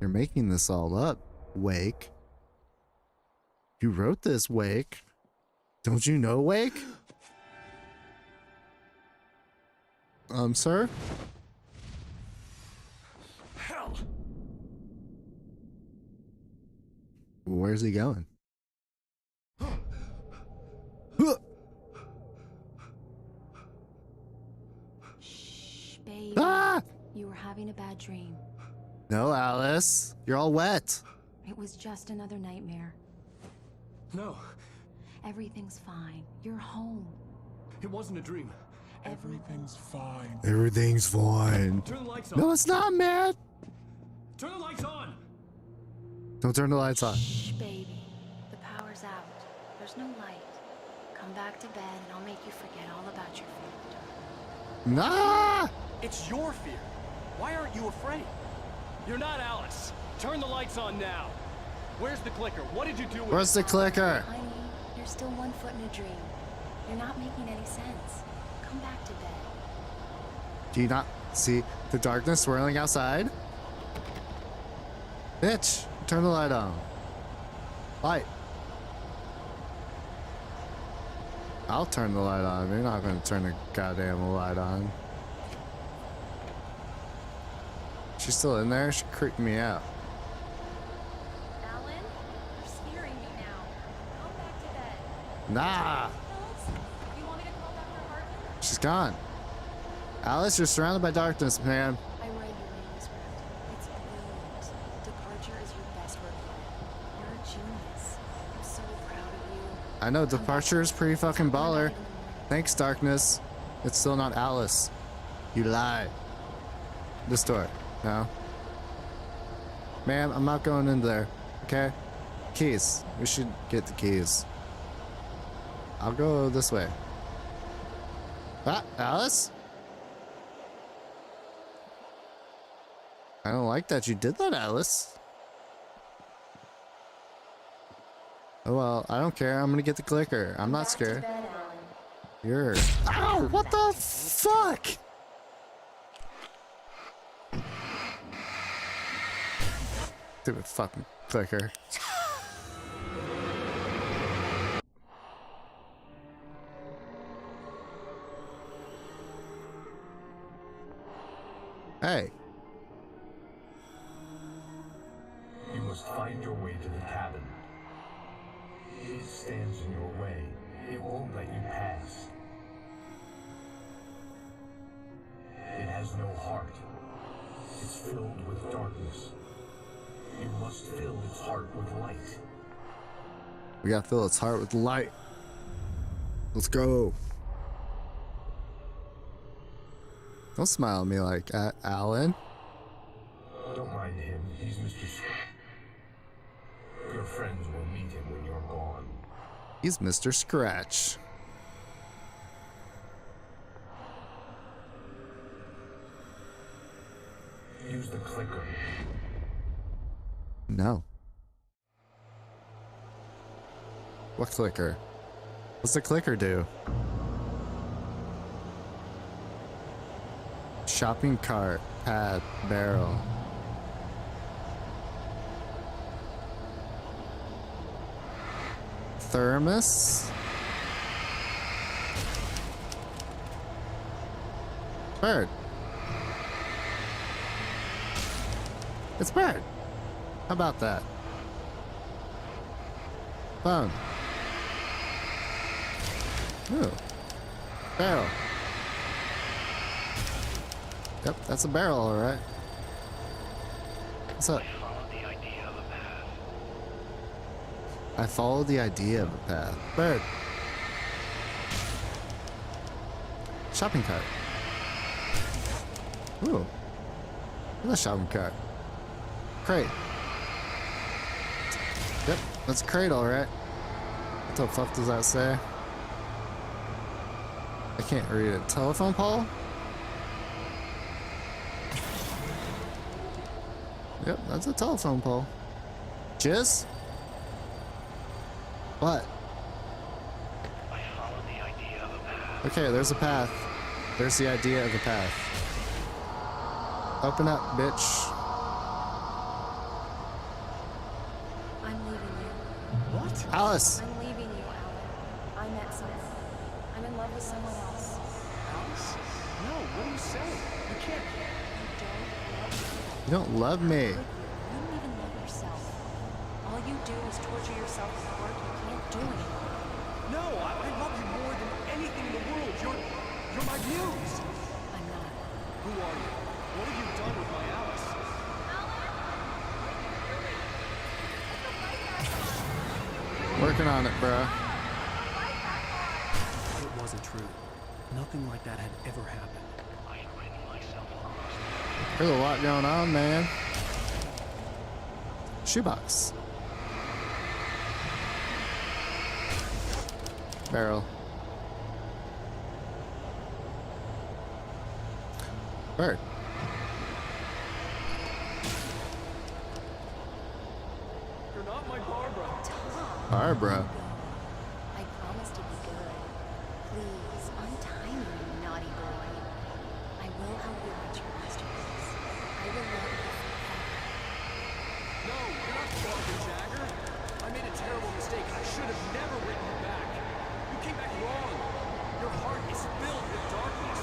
You're making this all up, Wake. You wrote this, Wake. Don't you know, Wake? Sir? Hell! Where's he going? Shh, baby. Ah! You were having a bad dream. No, Alice. You're all wet. It was just another nightmare. No, Everything's fine. You're home. it wasn't a dream. Everything's fine. Everything's fine. Turn the lights on. No, it's not, man. Turn the lights on. Don't turn the lights on. Shh, baby. The power's out. There's no light. Come back to bed and I'll make you forget all about your fear. Nah! It's your fear. Why aren't you afraid? You're not Alice. Turn the lights on now. Where's the clicker? What did you do with it? Where's the clicker? Honey, you're still 1 foot in a dream. You're not making any sense. Come back to bed. Do you not see the darkness swirling outside? Bitch, turn the light on. Light. I'll turn the light on. You're not gonna turn the goddamn light on. She's still in there? She creeped me out. Alan, you're scaring me now. Come back to bed. Nah! You want me to call Dr. Hartman? She's gone. Alice, you're surrounded by darkness, man. I read your manuscript. It's brilliant. Departure is your best work yet. You're a genius. I'm so proud of you. I know, Departure is pretty fucking baller. Thanks, darkness. It's still not Alice. You lie. This door. No. Ma'am, I'm not going in there. Okay? Keys. We should get the keys. I'll go this way. Ah, Alice? I don't like that you did that, Alice. Oh well, I don't care. I'm gonna get the clicker. I'm not scared. You're... Ow! What the fuck? Stupid fucking clicker. Hey. You must find your way to the cabin. It stands in your way. It won't let you pass. It has no heart. It's filled with darkness. You must fill its heart with light. We gotta fill its heart with light. Let's go. Don't smile at me like that, Alan. Don't mind him. He's Mr. Your friends will meet him when you're gone. He's Mr. Scratch. Use the clicker. No. What clicker? What's the clicker do? Shopping cart, pad, barrel. Thermos? Bird. It's bird. How about that? Phone. Ooh. Barrel. Yep, that's a barrel, alright. What's up? I followed the idea of a path. Bird. Shopping cart. Ooh. What's a shopping cart? Crate. Yep, that's a crate, alright. What the fuck does that say? I can't read it. Telephone pole? Yep, that's a telephone pole. Jizz? What? Okay, there's a path. There's the idea of the path. Open up, bitch. I'm leaving you. What? Alice! I'm leaving you, Alan. I met someone. I'm in love with someone else. Alice? No, what are you saying? You can't. You don't love me. You don't even love yourself. All you do is torture yourself with work you can't do anymore. No, I love you more than anything in the world. You're my muse. I'm not. Who are you? What have you done with my Alice? Working on it, bruh. It wasn't true. Nothing like that had ever happened. There's a lot going on, man. Shoebox. Barrel. Bird. You're not my Barbara. Barbara. I promise to be good. Please, untie me, you naughty boy. I will help you reach your masterpiece. I will love you forever. No, you're not Barbara Jagger. I made a terrible mistake. I should have never written you back. You came back wrong. Your heart is filled with darkness.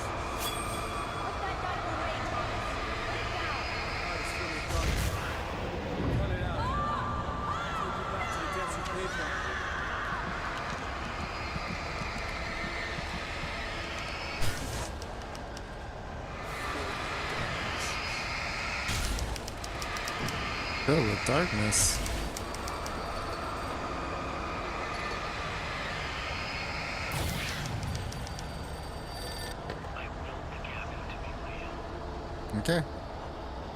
Put that gun away, Thomas. Put it down. Filled with darkness. Okay.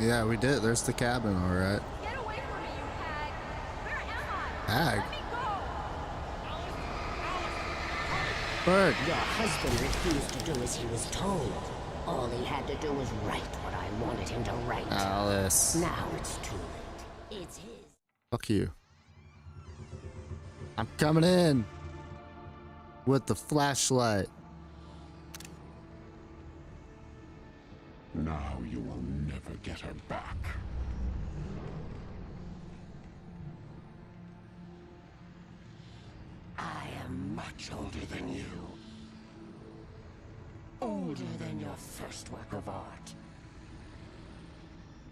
Yeah, we did. There's the cabin, alright. Get away from me, you hag! Where am I? Hag? Let me go! Bird! Your husband refused to do as he was told. All he had to do was write what I wanted him to write. Alice. Now it's too late. It's his. Fuck you. I'm coming in. With the flashlight. Now you will never get her back. I am much older than you. Older than your first work of art.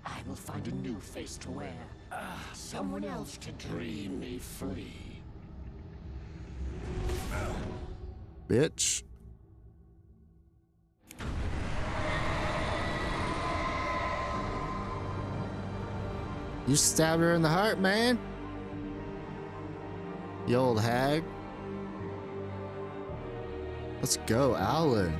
I will find a new face to wear. Someone else to dream me free. Bitch. You stabbed her in the heart, man. You old hag. Let's go, Alan.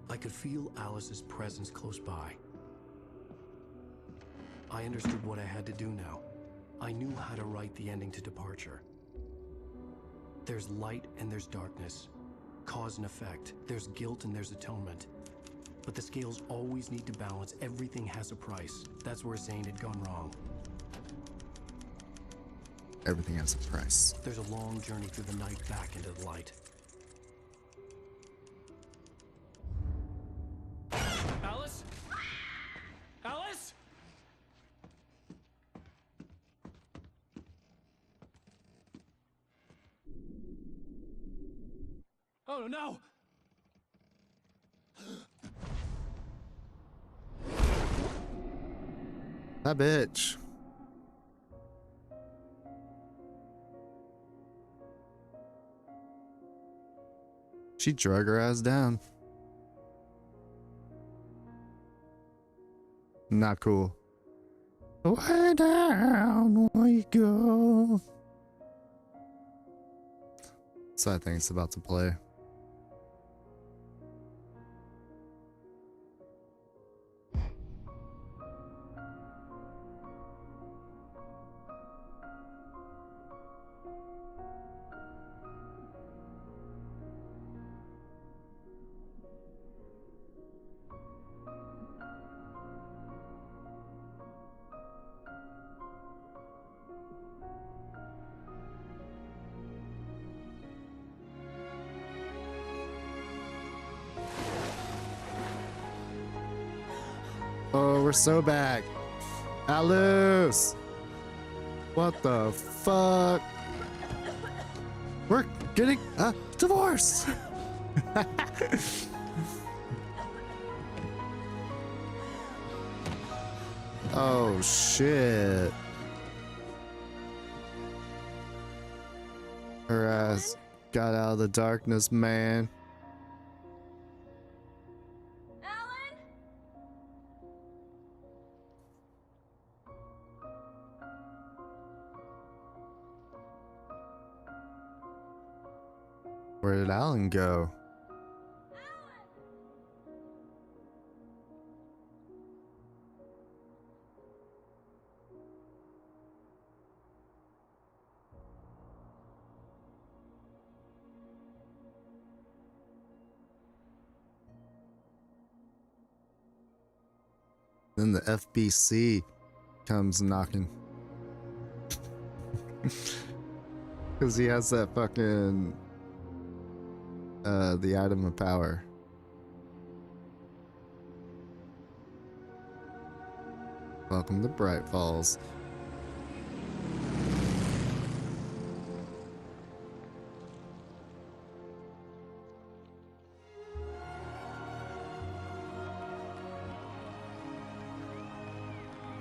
I could feel Alice's presence close by. I understood what I had to do now. I knew how to write the ending to Departure. There's light and there's darkness. Cause and effect. There's guilt and there's atonement. But the scales always need to balance. Everything has a price. That's where Zane had gone wrong. Everything has a price. There's a long journey through the night back into the light. Alice? Alice? Oh no! That bitch. She drug her ass down. Not cool. Way down we go. So I think it's about to play. Oh, we're so back. Alice! What the fuck? We're getting a divorce! Oh, shit. Her ass got out of the darkness, man. Where did Alan go? Then the FBC comes knocking. Because he has that fucking the item of power. Welcome to Bright Falls.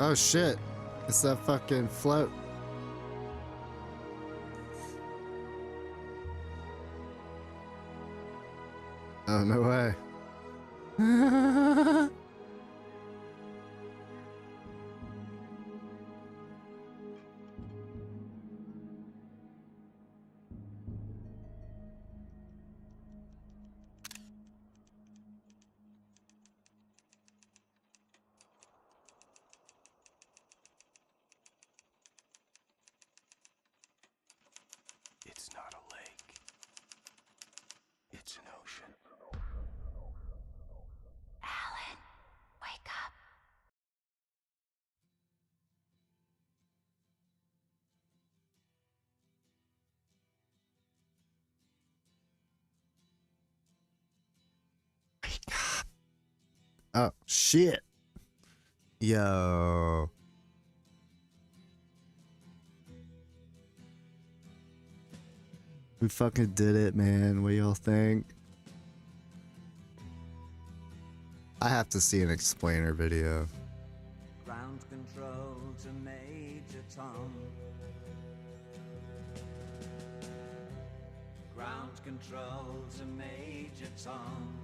Oh shit. It's that fucking float. Oh, no way. It's not a lake. It's an ocean. Alan, wake up. Oh, shit. Yo. We fucking did it, man. What do y'all think? I have to see an explainer video. Ground control to Major Tom. Ground control to Major Tom.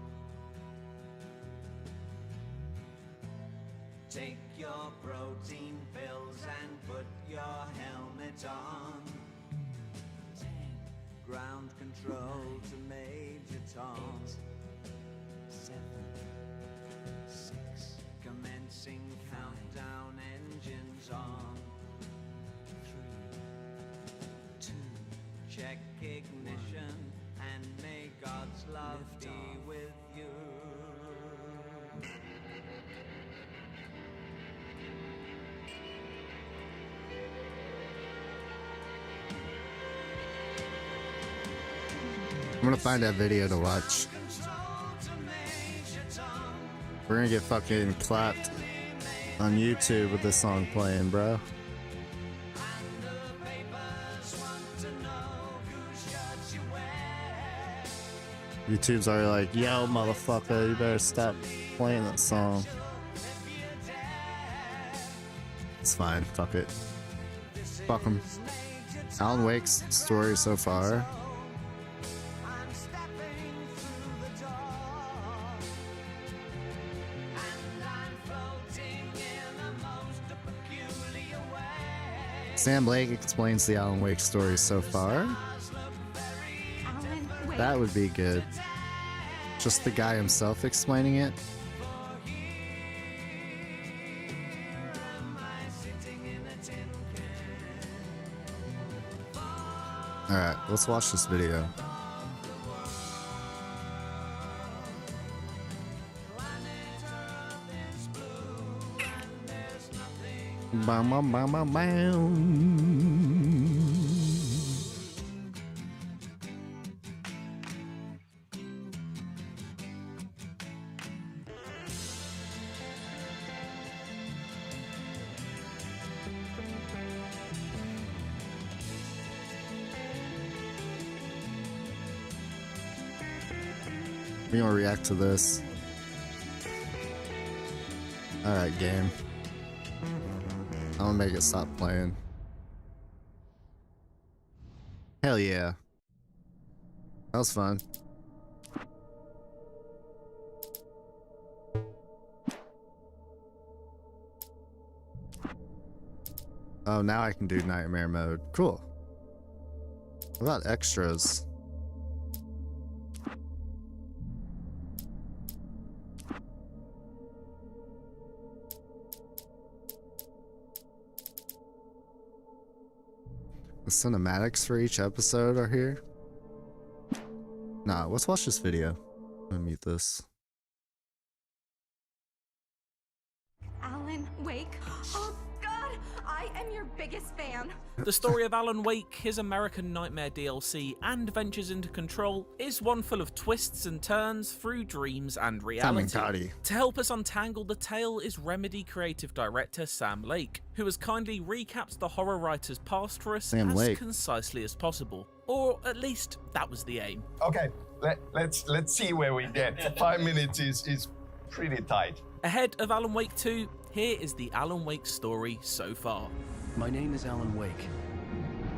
Take your protein pills and put your helmet on. 10. Ground control to Major Tom. 7. 6. Commencing countdown, engines on. 3. 2. Check ignition and may God's love be with you. I'm gonna find that video to watch. We're gonna get fucking clapped on YouTube with this song playing, bro. YouTube's already like, yo, motherfucker, you better stop playing that song. It's fine, fuck it. Fuck 'em. Alan Wake's story so far. Sam Lake explains the Alan Wake story so far. That would be good. Just the guy himself explaining it. Alright, let's watch this video. Bam, bam, bam, bam, bam. We gonna react to this. Alright, game. I'm gonna make it stop playing. Hell yeah. That was fun. Oh, now I can do nightmare mode. Cool. What about extras? The cinematics for each episode are here. Nah, let's watch this video. Let me mute this. Alan Wake. Oh God, I am your biggest fan. The story of Alan Wake, his American Nightmare DLC, and Ventures into Control is one full of twists and turns through dreams and reality. To help us untangle the tale is Remedy creative director Sam Lake, who has kindly recapped the horror writer's past for us as concisely as possible. Or at least that was the aim. Okay, let's see where we get. 5 minutes is pretty tight. Ahead of Alan Wake 2, Here is the Alan Wake story so far. My name is Alan Wake.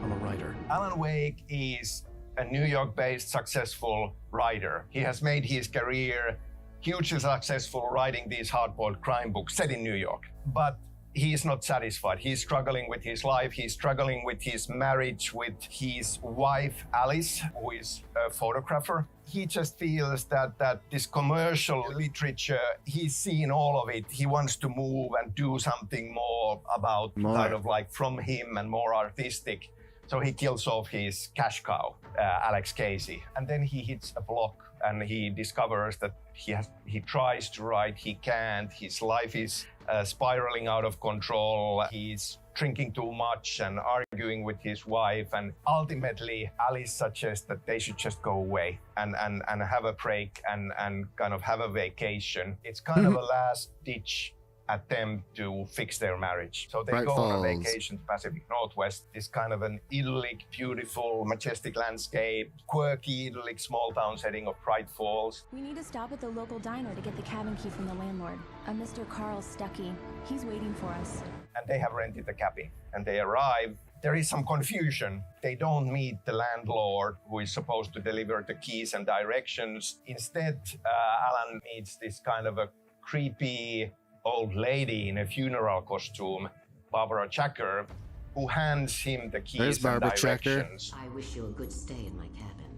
I'm a writer. Alan Wake is a New York-based successful writer. He has made his career hugely successful writing these hard-boiled crime books set in New York. But he is not satisfied. He's struggling with his life. He's struggling with his marriage with his wife, Alice, who is a photographer. He just feels that this commercial literature, he's seen all of it. He wants to move and do something more about kind of like from him and more artistic. So he kills off his cash cow, Alex Casey. And then he hits a block and he discovers that he tries to write, he can't. His life is spiraling out of control. He's drinking too much and arguing with his wife. And ultimately, Alice suggests that they should just go away and have a break and kind of have a vacation. It's kind of a last-ditch attempt to fix their marriage. So they go on a vacation to Pacific Northwest, this kind of an idyllic, beautiful, majestic landscape, quirky, idyllic small town setting of Bright Falls. We need to stop at the local diner to get the cabin key from the landlord, a Mr. Carl Stuckey. He's waiting for us. And they have rented the cabin. And they arrive. There is some confusion. They don't meet the landlord who is supposed to deliver the keys and directions. Instead, Alan meets this kind of a creepy old lady in a funeral costume, Barbara Chacker, who hands him the keys and directions. I wish you a good stay in my cabin.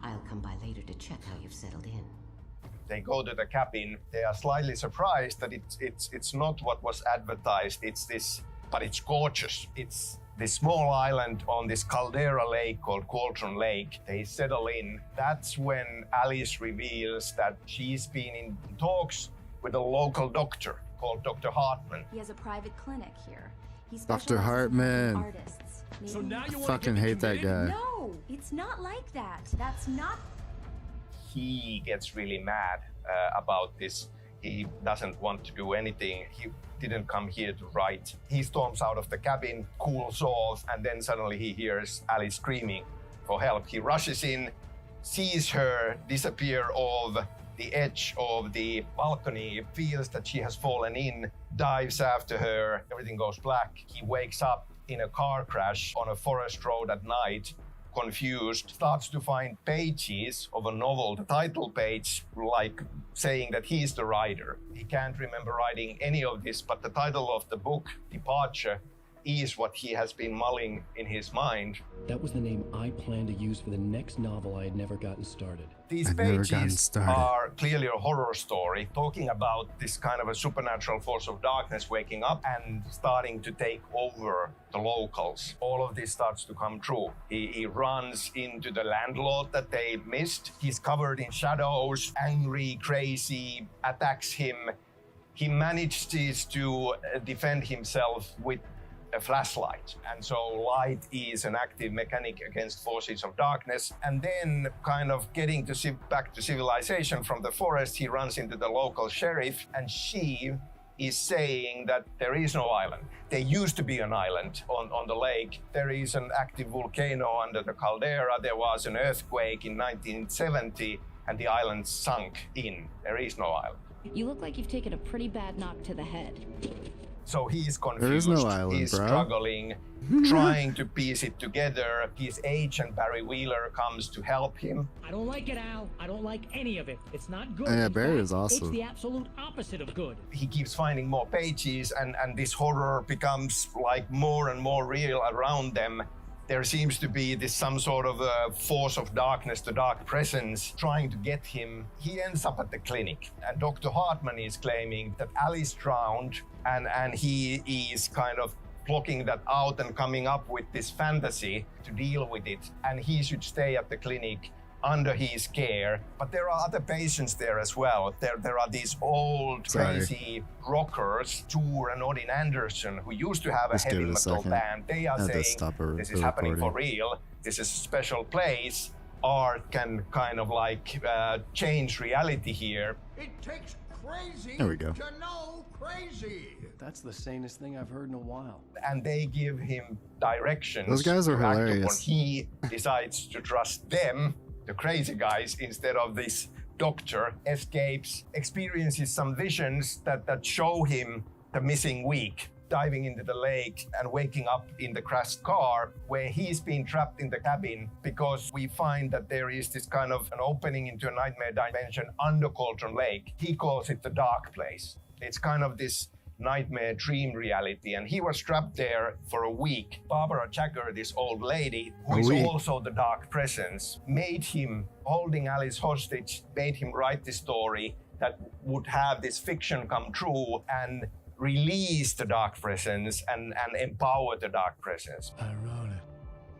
I'll come by later to check how you've settled in. They go to the cabin. They are slightly surprised that it's not what was advertised. It's this, but it's gorgeous. It's this small island on this caldera lake called Cauldron Lake. They settle in. That's when Alice reveals that she's been in talks with a local doctor called Dr. Hartman. He has a private clinic here. He's Dr. Hartman. Artists. So now you fucking hate that guy. No, it's not like that. That's not. He gets really mad about this. He doesn't want to do anything. He didn't come here to write. He storms out of the cabin, cools off, and then suddenly he hears Alice screaming for help. He rushes in, sees her disappear off the edge of the balcony, feels that she has fallen in, dives after her, everything goes black. He wakes up in a car crash on a forest road at night, confused, starts to find pages of a novel, the title page, like saying that he's the writer. He can't remember writing any of this, but the title of the book, Departure, is what he has been mulling in his mind. That was the name I planned to use for the next novel I had never gotten started. These pages are clearly a horror story, talking about this kind of a supernatural force of darkness waking up and starting to take over the locals. All of this starts to come true. He runs into the landlord that they missed. He's covered in shadows, angry, crazy, attacks him. He manages to defend himself with a flashlight. And so light is an active mechanic against forces of darkness. And then kind of getting back to civilization from the forest, he runs into the local sheriff, and she is saying that there is no island. There used to be an island on the lake. There is an active volcano under the caldera. There was an earthquake in 1970 and the island sunk in. There is no island. You look like you've taken a pretty bad knock to the head. So he's confused, there is no island, he's bro. Struggling, trying to piece it together. His agent, Barry Wheeler, comes to help him. I don't like it, Al. I don't like any of it. It's not good. Yeah, In Barry fact, is awesome. It's the absolute opposite of good. He keeps finding more pages, and this horror becomes like more and more real around them. There seems to be some sort of a force of darkness, the dark presence, trying to get him. He ends up at the clinic, and Dr. Hartman is claiming that Alice drowned, and he is kind of blocking that out and coming up with this fantasy to deal with it, and he should stay at the clinic under his care. But there are other patients there as well. There are these old crazy rockers, Tor and Odin Anderson, who used to have a heavy metal band. They are saying this is happening for real. This is a special place. Art can kind of like change reality here. It takes crazy there we go. to know crazy. That's the sanest thing I've heard in a while. And they give him directions. Those guys are hilarious. He decides to trust them, the crazy guys, instead of this doctor. Escapes, experiences some visions that show him the missing week, diving into the lake and waking up in the crashed car where he's been trapped in the cabin because we find that there is this kind of an opening into a nightmare dimension under Cauldron Lake. He calls it the dark place. It's kind of this nightmare dream reality, and he was trapped there for a week. Barbara Jagger, this old lady, who is also the dark presence, made him, holding Alice hostage, made him write this story that would have this fiction come true and release the dark presence and empower the dark presence. I wrote it.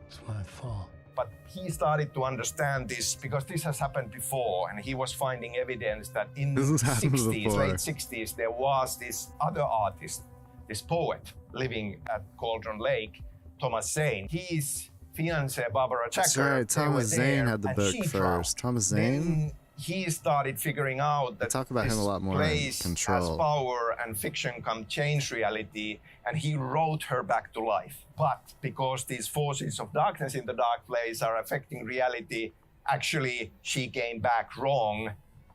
It's my fault. But he started to understand this because this has happened before, and he was finding evidence that in the 60s, late 60s, there was this other artist, this poet living at Cauldron Lake, Thomas Zane. His fiancée, Barbara Jagger, That's right, Thomas Zane had the book first. Thomas Zane? He started figuring out that talk about him a lot more in Control. As power and fiction come change reality, and he wrote her back to life. But because these forces of darkness in the dark place are affecting reality, actually she came back wrong.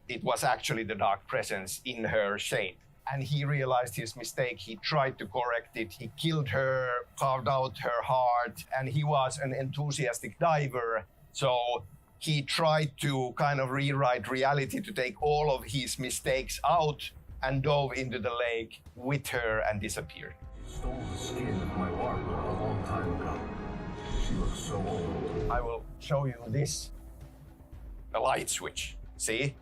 It was actually the dark presence in her shape. And he realized his mistake. He tried to correct it. He killed her, carved out her heart, and he was an enthusiastic diver. So he tried to kind of rewrite reality to take all of his mistakes out and dove into the lake with her and disappeared. She stole the skin of my work a long time ago. She looks so old. I will show you this. A light switch. See?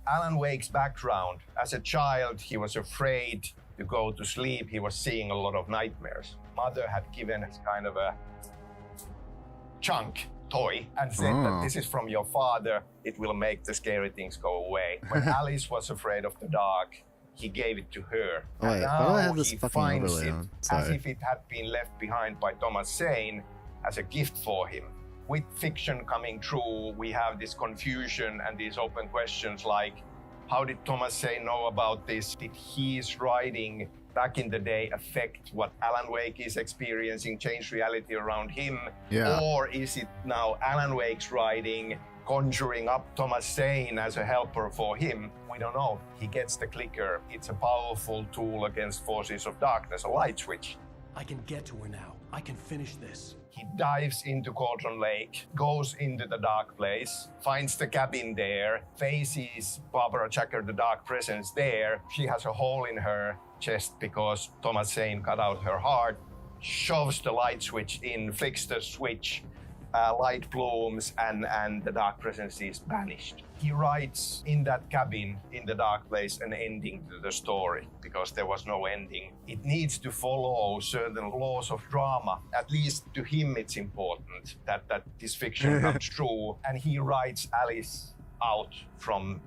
Alan Wake's background. As a child, he was afraid to go to sleep. He was seeing a lot of nightmares. Mother had given us kind of a chunk toy and said that this is from your father, it will make the scary things go away. When Alice was afraid of the dark, he gave it to her. Oh, wait, and why do I now have this he fucking finds overlay it on? as Sorry. if it had been left behind by Thomas Zane as a gift for him. With fiction coming true, we have this confusion and these open questions like, how did Thomas Zane know about this? Did his writing back in the day affect what Alan Wake is experiencing, change reality around him? Yeah. Or is it now Alan Wake's writing conjuring up Thomas Zane as a helper for him? We don't know. He gets the clicker. It's a powerful tool against forces of darkness, a light switch. I can get to her now. I can finish this. He dives into Cauldron Lake, goes into the dark place, finds the cabin there, faces Barbara Jagger, the dark presence there. She has a hole in her chest because Thomas Zane cut out her heart, shoves the light switch in, flicks the switch, light blooms, and the dark presence is banished. He writes in that cabin, in the dark place, an ending to the story because there was no ending. It needs to follow certain laws of drama. At least to him it's important that this fiction comes true. And he writes Alice out from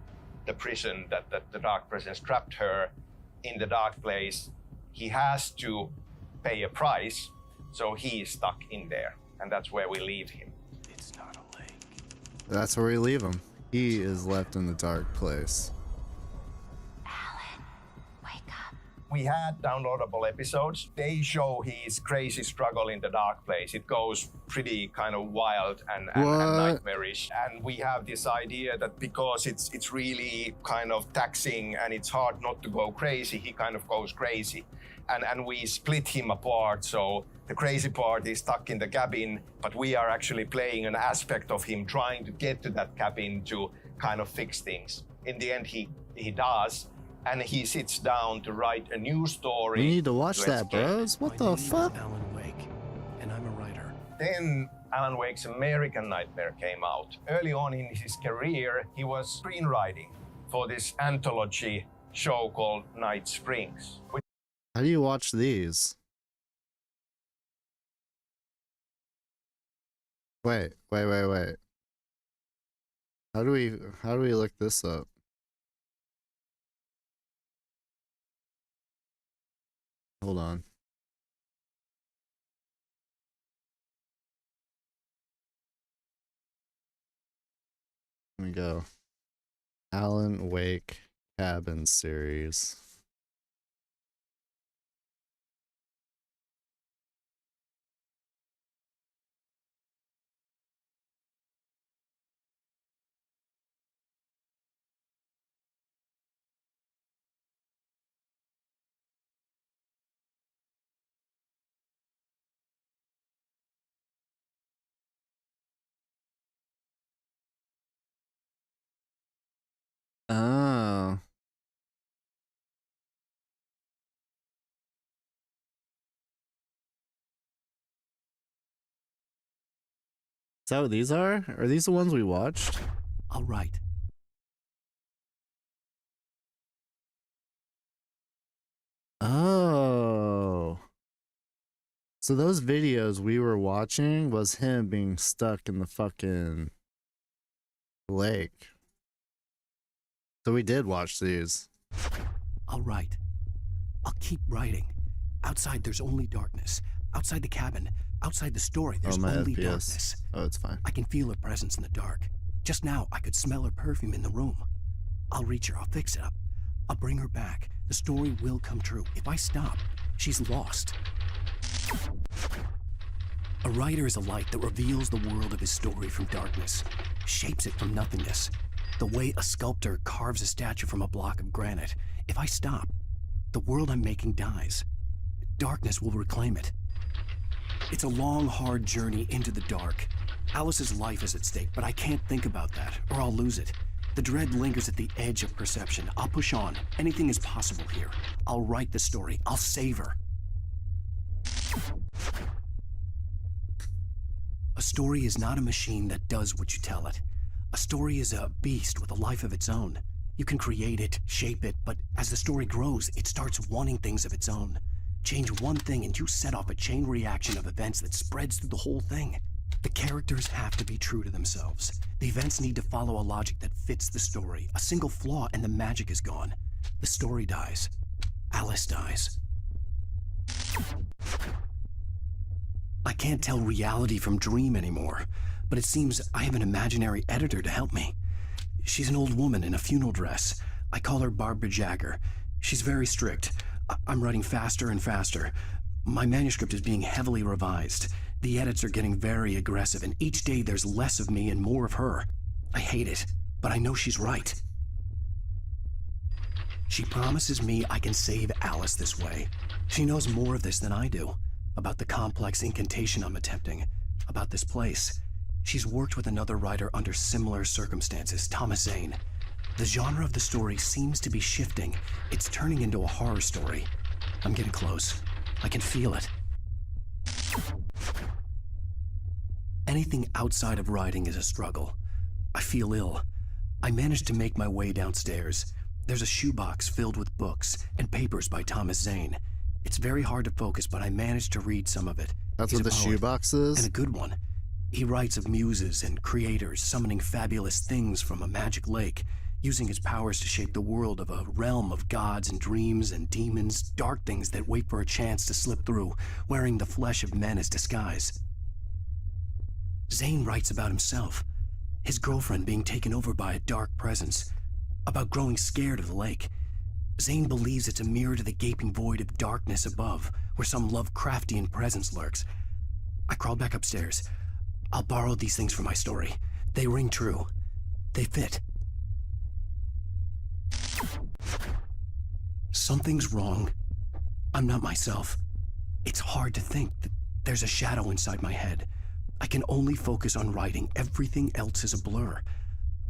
the prison that the dark presence trapped her in the dark place. He has to pay a price, so he is stuck in there. And that's where we leave him. It's not a lake. That's where we leave him. He is left in the dark place. We had downloadable episodes. They show his crazy struggle in the dark place. It goes pretty kind of wild and nightmarish. And we have this idea that because it's really kind of taxing and it's hard not to go crazy, he kind of goes crazy. And we split him apart. So the crazy part is stuck in the cabin, but we are actually playing an aspect of him trying to get to that cabin to kind of fix things. In the end, he does. And he sits down to write a new story. We need to watch that, bros. What the fuck? Alan Wake, and I'm a writer. Then Alan Wake's American Nightmare came out. Early on in his career, he was screenwriting for this anthology show called Night Springs. How do you watch these? Wait. How do we look this up? Hold on. Let me go. Alan Wake Cabin series. Oh. Is that what these are? Are these the ones we watched? I'll write. Oh. So those videos we were watching was him being stuck in the fucking lake. So we did watch these. I'll write. I'll keep writing. Outside there's only darkness. Outside the cabin, outside the story, there's only darkness. Oh, it's fine. I can feel her presence in the dark. Just now, I could smell her perfume in the room. I'll reach her. I'll fix it up. I'll bring her back. The story will come true. If I stop, she's lost. A writer is a light that reveals the world of his story from darkness, shapes it from nothingness. The way a sculptor carves a statue from a block of granite. If I stop, the world I'm making dies. Darkness will reclaim it. It's a long, hard journey into the dark. Alice's life is at stake, but I can't think about that, or I'll lose it. The dread lingers at the edge of perception. I'll push on. Anything is possible here. I'll write the story. I'll save her. A story is not a machine that does what you tell it. A story is a beast with a life of its own. You can create it, shape it, but as the story grows, it starts wanting things of its own. Change one thing and you set off a chain reaction of events that spreads through the whole thing. The characters have to be true to themselves. The events need to follow a logic that fits the story. A single flaw and the magic is gone. The story dies. Alice dies. I can't tell reality from dream anymore, but it seems I have an imaginary editor to help me. She's an old woman in a funeral dress. I call her Barbara Jagger. She's very strict. I'm writing faster and faster. My manuscript is being heavily revised. The edits are getting very aggressive, and each day there's less of me and more of her. I hate it, but I know she's right. She promises me I can save Alice this way. She knows more of this than I do. About the complex incantation I'm attempting. About this place. She's worked with another writer under similar circumstances, Thomas Zane. The genre of the story seems to be shifting. It's turning into a horror story. I'm getting close. I can feel it. Anything outside of writing is a struggle. I feel ill. I managed to make my way downstairs. There's a shoebox filled with books and papers by Thomas Zane. It's very hard to focus, but I managed to read some of it. That's what the shoebox is? And a good one. He writes of muses and creators summoning fabulous things from a magic lake, using his powers to shape the world of a realm of gods and dreams and demons, dark things that wait for a chance to slip through, wearing the flesh of men as disguise. Zane writes about himself, his girlfriend being taken over by a dark presence, about growing scared of the lake. Zane believes it's a mirror to the gaping void of darkness above, where some Lovecraftian presence lurks. I crawled back upstairs. I'll borrow these things for my story. They ring true. They fit. Something's wrong. I'm not myself. It's hard to think that there's a shadow inside my head. I can only focus on writing. Everything else is a blur.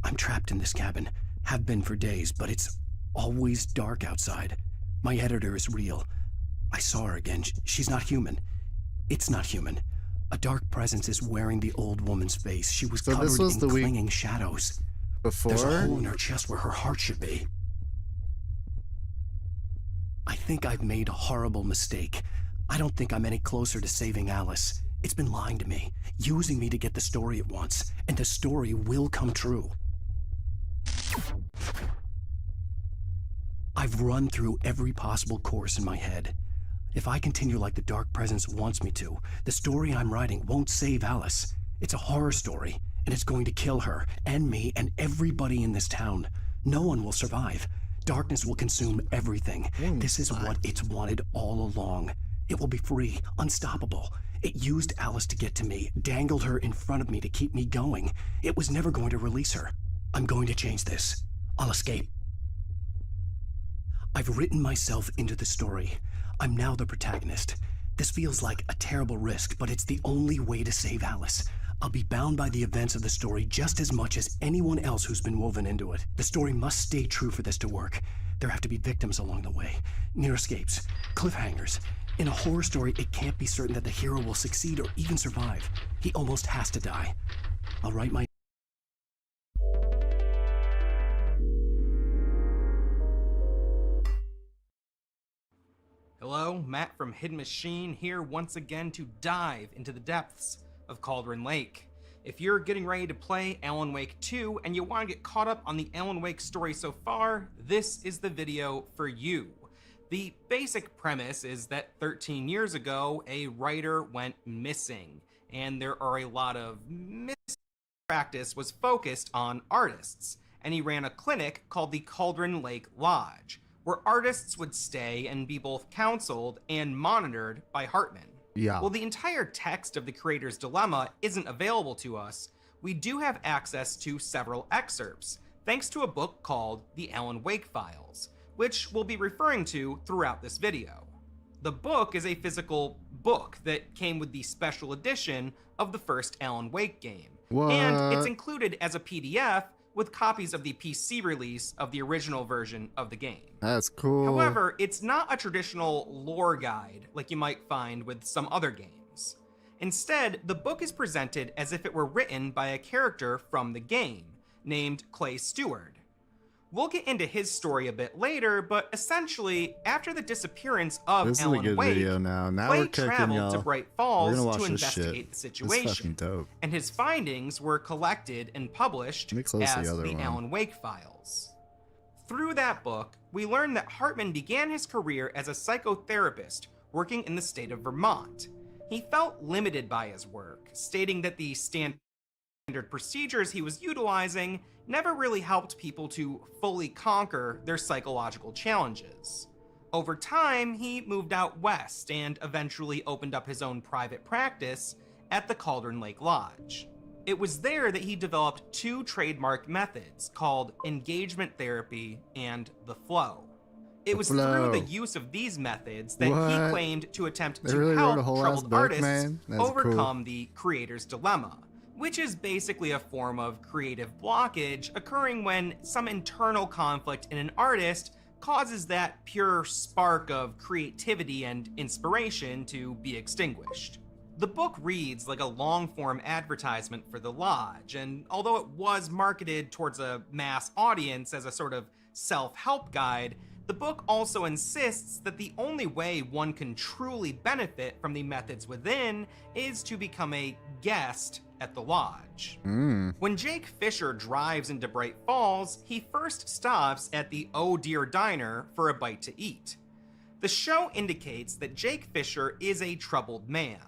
I'm trapped in this cabin. Have been for days, but it's always dark outside. My editor is real. I saw her again. She's not human. It's not human. A dark presence is wearing the old woman's face. She was covered in clinging shadows. Before? There's a hole in her chest where her heart should be. I think I've made a horrible mistake. I don't think I'm any closer to saving Alice. It's been lying to me, using me to get the story it wants, and the story will come true. I've run through every possible course in my head. If I continue like the dark presence wants me to, the story I'm writing won't save Alice. It's a horror story, and it's going to kill her, and me, and everybody in this town. No one will survive. Darkness will consume everything. This is what it's wanted all along. It will be free, unstoppable. It used Alice to get to me, dangled her in front of me to keep me going. It was never going to release her. I'm going to change this. I'll escape. I've written myself into the story. I'm now the protagonist. This feels like a terrible risk, but it's the only way to save Alice. I'll be bound by the events of the story just as much as anyone else who's been woven into it. The story must stay true for this to work. There have to be victims along the way, near escapes, cliffhangers. In a horror story, it can't be certain that the hero will succeed or even survive. He almost has to die. I'll write my... Hello, Matt from Hidden Machine here once again to dive into the depths of Cauldron Lake. If you're getting ready to play Alan Wake 2 and you want to get caught up on the Alan Wake story so far, this is the video for you. The basic premise is that 13 years ago, a writer went missing, and there are a lot of practice was focused on artists, and he ran a clinic called the Cauldron Lake Lodge, where artists would stay and be both counseled and monitored by Hartman. Yeah. While the entire text of the creator's dilemma isn't available to us, we do have access to several excerpts, thanks to a book called The Alan Wake Files, which we'll be referring to throughout this video. The book is a physical book that came with the special edition of the first Alan Wake game. What? And it's included as a PDF with copies of the PC release of the original version of the game. That's cool. However, it's not a traditional lore guide like you might find with some other games. Instead, the book is presented as if it were written by a character from the game, named Clay Stewart. We'll get into his story a bit later, but essentially, after the disappearance of This is a Alan good Wake, video now. Now Clay we're cooking, traveled y'all. to Bright We're Falls gonna watch to this investigate shit. the situation, It's fucking dope. and his findings were collected and published Let me close as the other the one. Alan Wake Files. Through that book, we learn that Hartman began his career as a psychotherapist working in the state of Vermont. He felt limited by his work, stating that the standard procedures he was utilizing never really helped people to fully conquer their psychological challenges. Over time, he moved out west and eventually opened up his own private practice at the Cauldron Lake Lodge. It was there that he developed two trademark methods called engagement therapy and the flow. It was through the use of these methods that he claimed to attempt They to really wrote a help whole ass troubled book, artists man? That's overcome the creator's dilemma, which is basically a form of creative blockage occurring when some internal conflict in an artist causes that pure spark of creativity and inspiration to be extinguished. The book reads like a long-form advertisement for the lodge, and although it was marketed towards a mass audience as a sort of self-help guide, the book also insists that the only way one can truly benefit from the methods within is to become a guest at the lodge. When Jake Fisher drives into Bright Falls, he first stops at the Oh Dear Diner for a bite to eat. The show indicates that Jake Fisher is a troubled man.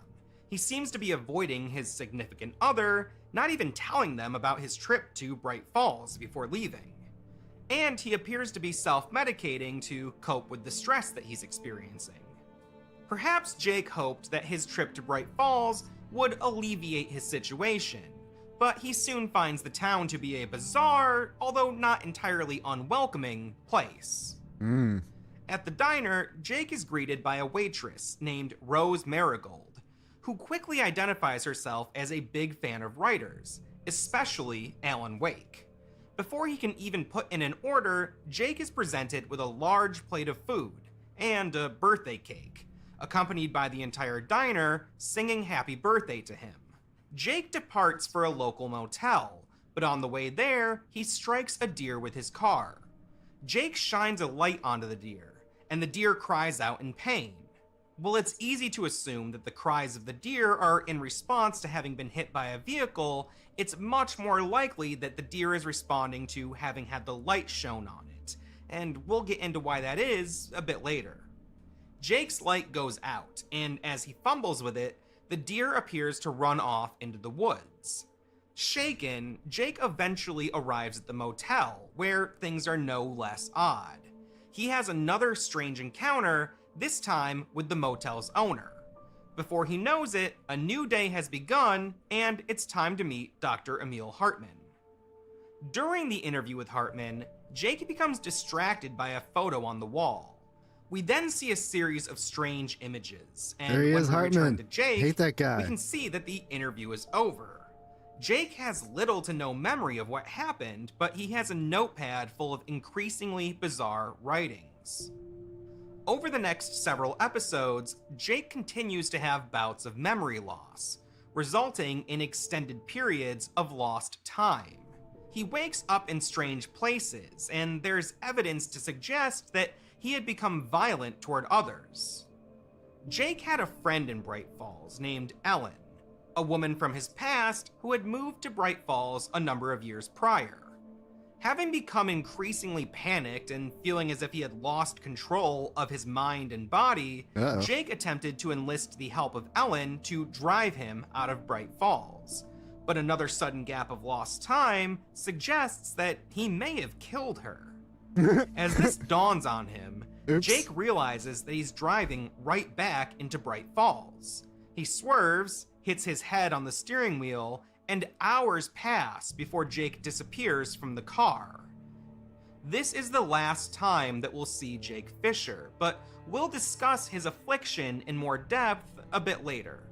He seems to be avoiding his significant other, not even telling them about his trip to Bright Falls before leaving. And he appears to be self-medicating to cope with the stress that he's experiencing. Perhaps Jake hoped that his trip to Bright Falls would alleviate his situation, but he soon finds the town to be a bizarre, although not entirely unwelcoming, place. At the diner, Jake is greeted by a waitress named Rose Marigold, who quickly identifies herself as a big fan of writers, especially Alan Wake. Before he can even put in an order, Jake is presented with a large plate of food and a birthday cake, accompanied by the entire diner singing happy birthday to him. Jake departs for a local motel, but on the way there, he strikes a deer with his car. Jake shines a light onto the deer, and the deer cries out in pain. Well, it's easy to assume that the cries of the deer are in response to having been hit by a vehicle. It's much more likely that the deer is responding to having had the light shone on it, and we'll get into why that is a bit later. Jake's light goes out, and as he fumbles with it, the deer appears to run off into the woods. Shaken, Jake eventually arrives at the motel, where things are no less odd. He has another strange encounter, this time with the motel's owner. Before he knows it, a new day has begun, and it's time to meet Dr. Emil Hartman. During the interview with Hartman, Jake becomes distracted by a photo on the wall. We then see a series of strange images, and There he when is, we return Hartman. to Jake, Hate that guy. we can see that the interview is over. Jake has little to no memory of what happened, but he has a notepad full of increasingly bizarre writings. Over the next several episodes, Jake continues to have bouts of memory loss, resulting in extended periods of lost time. He wakes up in strange places, and there's evidence to suggest that he had become violent toward others. Jake had a friend in Bright Falls named Ellen, a woman from his past who had moved to Bright Falls a number of years prior. Having become increasingly panicked and feeling as if he had lost control of his mind and body, Jake attempted to enlist the help of Ellen to drive him out of Bright Falls. But another sudden gap of lost time suggests that he may have killed her. As this dawns on him, Jake realizes that he's driving right back into Bright Falls. He swerves, hits his head on the steering wheel, and hours pass before Jake disappears from the car. This is the last time that we'll see Jake Fisher, but we'll discuss his affliction in more depth a bit later.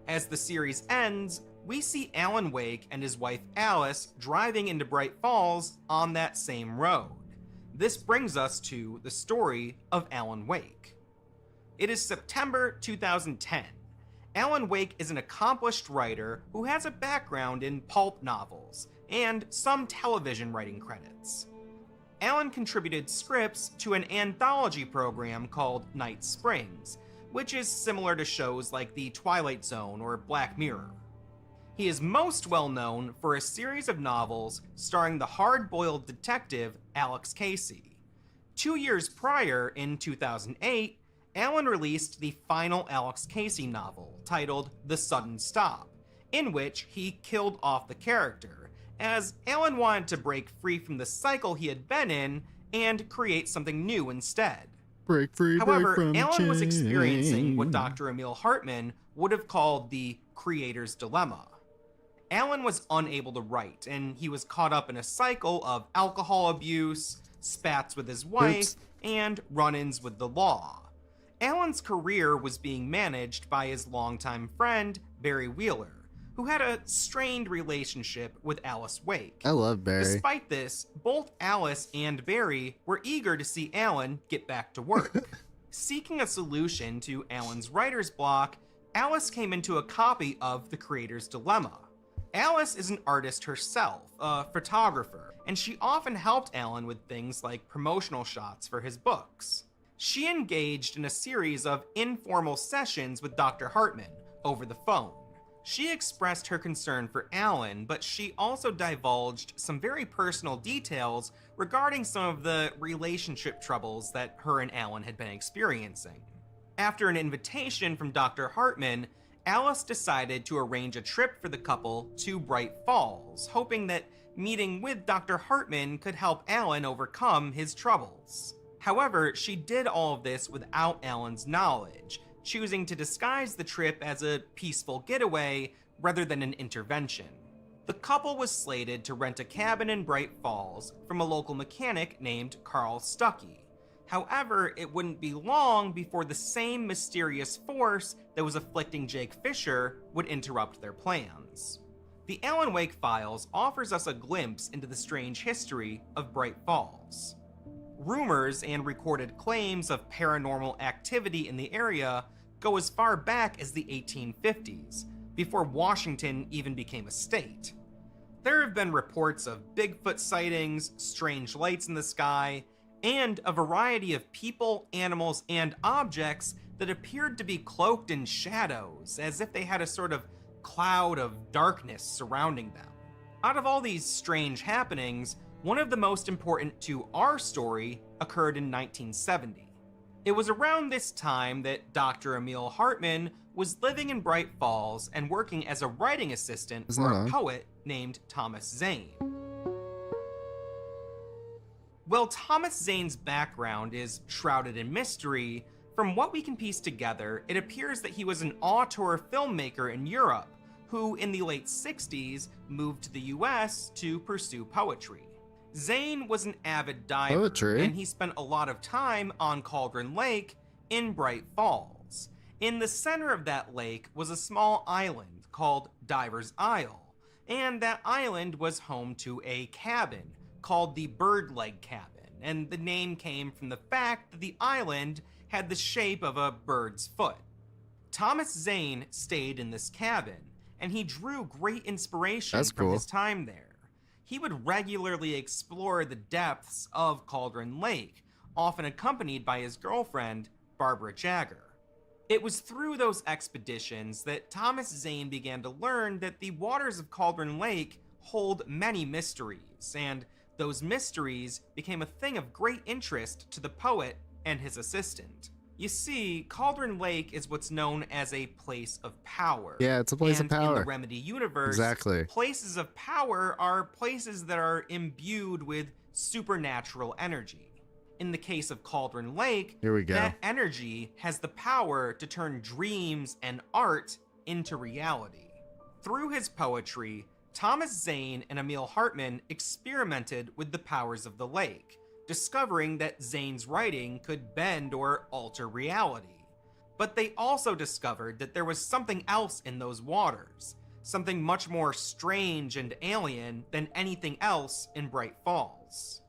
As the series ends, we see Alan Wake and his wife Alice driving into Bright Falls on that same road. This brings us to the story of Alan Wake. It is September 2010. Alan Wake is an accomplished writer who has a background in pulp novels and some television writing credits. Alan contributed scripts to an anthology program called Night Springs, which is similar to shows like The Twilight Zone or Black Mirror. He is most well known for a series of novels starring the hard-boiled detective Alex Casey. 2 years prior, in 2008, Alan released the final Alex Casey novel, titled The Sudden Stop, in which he killed off the character, as Alan wanted to break free from the cycle he had been in and create something new instead. Break free, However, break from Alan was chain. experiencing what Dr. Emil Hartman would have called the creator's dilemma. Alan was unable to write, and he was caught up in a cycle of alcohol abuse, spats with his wife, and run-ins with the law. Alan's career was being managed by his longtime friend, Barry Wheeler, who had a strained relationship with Alice Wake. I love Barry. Despite this, both Alice and Barry were eager to see Alan get back to work. Seeking a solution to Alan's writer's block, Alice came into a copy of The Creator's Dilemma. Alice is an artist herself, a photographer, and she often helped Alan with things like promotional shots for his books. She engaged in a series of informal sessions with Dr. Hartman over the phone. She expressed her concern for Alan, but she also divulged some very personal details regarding some of the relationship troubles that her and Alan had been experiencing. After an invitation from Dr. Hartman, Alice decided to arrange a trip for the couple to Bright Falls, hoping that meeting with Dr. Hartman could help Alan overcome his troubles. However, she did all of this without Alan's knowledge, choosing to disguise the trip as a peaceful getaway rather than an intervention. The couple was slated to rent a cabin in Bright Falls from a local mechanic named Carl Stuckey. However, it wouldn't be long before the same mysterious force that was afflicting Jake Fisher would interrupt their plans. The Alan Wake Files offers us a glimpse into the strange history of Bright Falls. Rumors and recorded claims of paranormal activity in the area go as far back as the 1850s, before Washington even became a state. There have been reports of Bigfoot sightings, strange lights in the sky, and a variety of people, animals, and objects that appeared to be cloaked in shadows, as if they had a sort of cloud of darkness surrounding them. Out of all these strange happenings, one of the most important to our story occurred in 1970. It was around this time that Dr. Emil Hartman was living in Bright Falls and working as a writing assistant for a poet named Thomas Zane. While Thomas Zane's background is shrouded in mystery, from what we can piece together, it appears that he was an auteur filmmaker in Europe who, in the late 60s, moved to the US to pursue poetry. Zane was an avid diver, and he spent a lot of time on Cauldron Lake in Bright Falls. In the center of that lake was a small island called Diver's Isle, and that island was home to a cabin called the Bird Leg Cabin, and the name came from the fact that the island had the shape of a bird's foot. Thomas Zane stayed in this cabin, and he drew great inspiration from his time there. He would regularly explore the depths of Cauldron Lake, often accompanied by his girlfriend, Barbara Jagger. It was through those expeditions that Thomas Zane began to learn that the waters of Cauldron Lake hold many mysteries, and those mysteries became a thing of great interest to the poet and his assistant. You see, Cauldron Lake is what's known as a place of power. Yeah, it's a place of power. In the Remedy universe, places of power are places that are imbued with supernatural energy. In the case of Cauldron Lake, that energy has the power to turn dreams and art into reality. Through his poetry, Thomas Zane and Emil Hartman experimented with the powers of the lake, discovering that Zane's writing could bend or alter reality. But they also discovered that there was something else in those waters, something much more strange and alien than anything else in Bright Falls.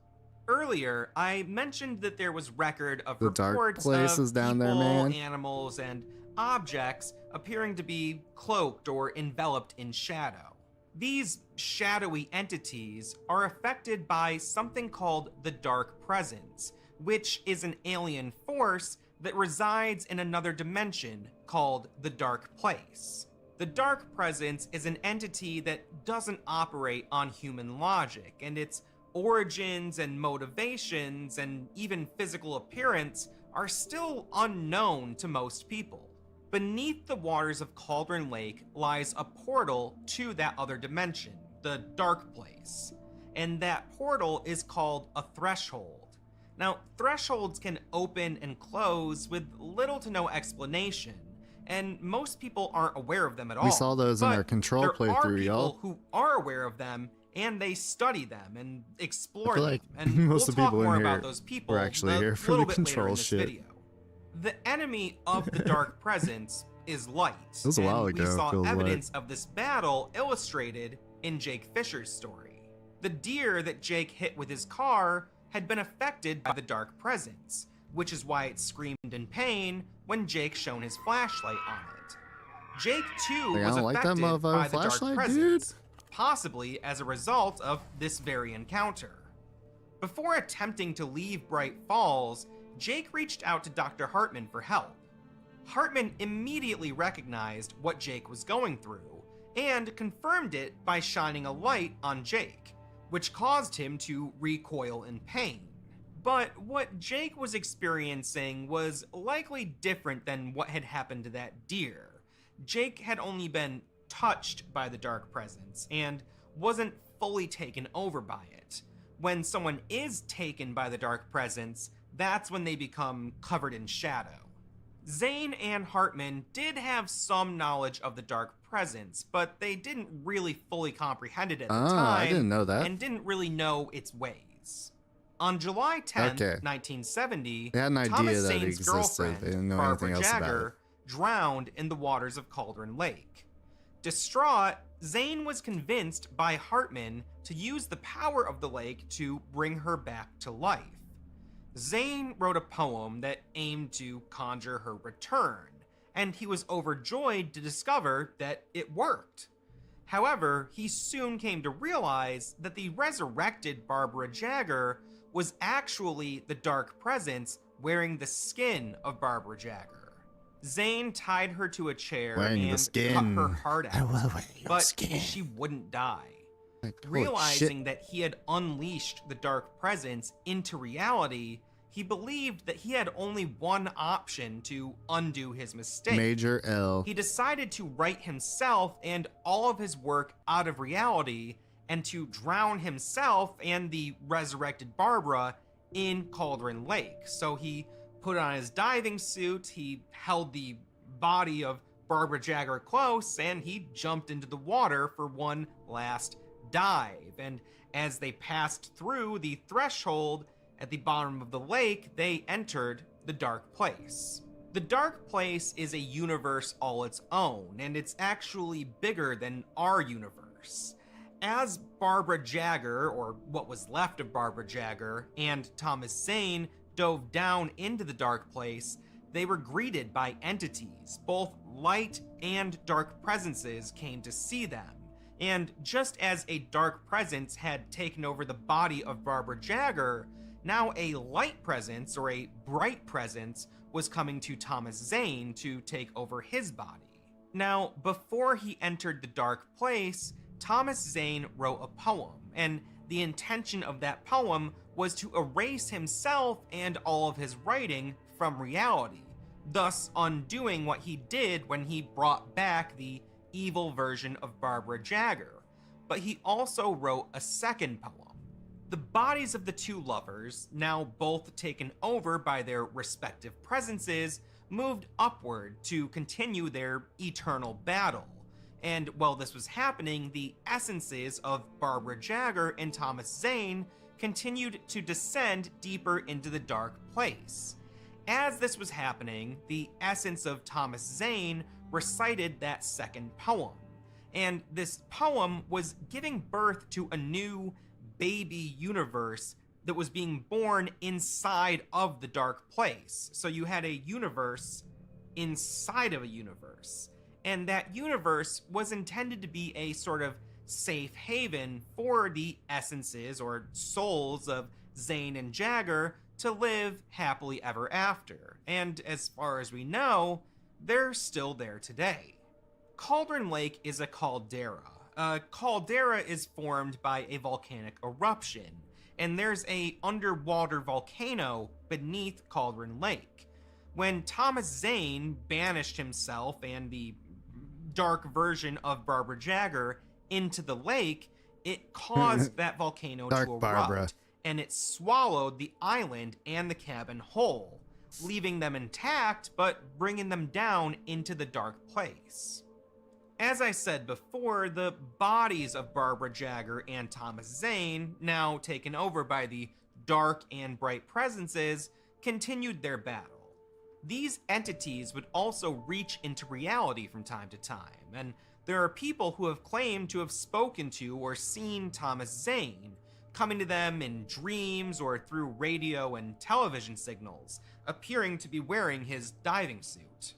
Earlier, I mentioned that there was record of reports of down people, there, man. animals, and objects appearing to be cloaked or enveloped in shadow. These shadowy entities are affected by something called the Dark Presence, which is an alien force that resides in another dimension called the Dark Place. The Dark Presence is an entity that doesn't operate on human logic, and its origins and motivations and even physical appearance are still unknown to most people. Beneath the waters of Cauldron Lake lies a portal to that other dimension, the Dark Place, and that portal is called a threshold. Now, thresholds can open and close with little to no explanation, and most people aren't aware of them at all. We saw those in our control playthrough, y'all. Who are aware of them, and they study them and explore like them, and most we'll of the talk people in more here about those people were actually a here for little the bit later in control this shit. video. The enemy of the Dark Presence is light. That was a while and ago, we saw feels evidence of this battle illustrated in Jake Fisher's story. The deer that Jake hit with his car had been affected by the Dark Presence, which is why it screamed in pain when Jake shone his flashlight on it. Jake too was affected by the Dark Presence, possibly as a result of this very encounter. Before attempting to leave Bright Falls, Jake reached out to Dr. Hartman for help. Hartman immediately recognized what Jake was going through and confirmed it by shining a light on Jake, which caused him to recoil in pain. But what Jake was experiencing was likely different than what had happened to that deer. Jake had only been touched by the Dark Presence and wasn't fully taken over by it. When someone is taken by the Dark Presence, that's when they become covered in shadow. Zane and Hartman did have some knowledge of the Dark Presence, but they didn't really fully comprehend it at the time. I didn't know that. And didn't really know its ways. On July 10th, 1970, they had an idea Thomas that it Zane's existed. girlfriend, They didn't know Barbara anything else about Jagger, it. drowned in the waters of Cauldron Lake. Distraught, Zane was convinced by Hartman to use the power of the lake to bring her back to life. Zane wrote a poem that aimed to conjure her return, and he was overjoyed to discover that it worked. However, he soon came to realize that the resurrected Barbara Jagger was actually the Dark Presence wearing the skin of Barbara Jagger. Zane tied her to a chair and cut her heart out, but she wouldn't die. Realizing that he had unleashed the Dark Presence into reality, he believed that he had only one option to undo his mistake. Major L. He decided to write himself and all of his work out of reality and to drown himself and the resurrected Barbara in Cauldron Lake. So he put on his diving suit, he held the body of Barbara Jagger close, and he jumped into the water for one last dive. And as they passed through the threshold at the bottom of the lake, they entered the Dark Place. The Dark Place is a universe all its own, and it's actually bigger than our universe. As Barbara Jagger, or what was left of Barbara Jagger, and Thomas Zane dove down into the dark place, they were greeted by entities. Both light and dark presences came to see them. And just as a dark presence had taken over the body of Barbara Jagger, now a light presence, or a bright presence, was coming to Thomas Zane to take over his body. Now, before he entered the dark place, Thomas Zane wrote a poem, and the intention of that poem was to erase himself and all of his writing from reality, thus undoing what he did when he brought back the evil version of Barbara Jagger. But he also wrote a second poem. The bodies of the two lovers, now both taken over by their respective presences, moved upward to continue their eternal battle. And while this was happening, the essences of Barbara Jagger and Thomas Zane continued to descend deeper into the dark place. As this was happening, the essence of Thomas Zane recited that second poem. And this poem was giving birth to a new baby universe that was being born inside of the dark place. So you had a universe inside of a universe. And that universe was intended to be a sort of safe haven for the essences or souls of Zane and Jagger to live happily ever after. And as far as we know, they're still there today. Cauldron Lake is a caldera. A caldera is formed by a volcanic eruption, and there's a underwater volcano beneath Cauldron Lake. When Thomas Zane banished himself and the dark version of Barbara Jagger into the lake, it caused that volcano to erupt, Barbara. and it swallowed the island and the cabin whole, leaving them intact but bringing them down into the dark place. As I said before, the bodies of Barbara Jagger and Thomas Zane, now taken over by the dark and bright presences, continued their battle. These entities would also reach into reality from time to time, and there are people who have claimed to have spoken to or seen Thomas Zane, coming to them in dreams or through radio and television signals, appearing to be wearing his diving suit.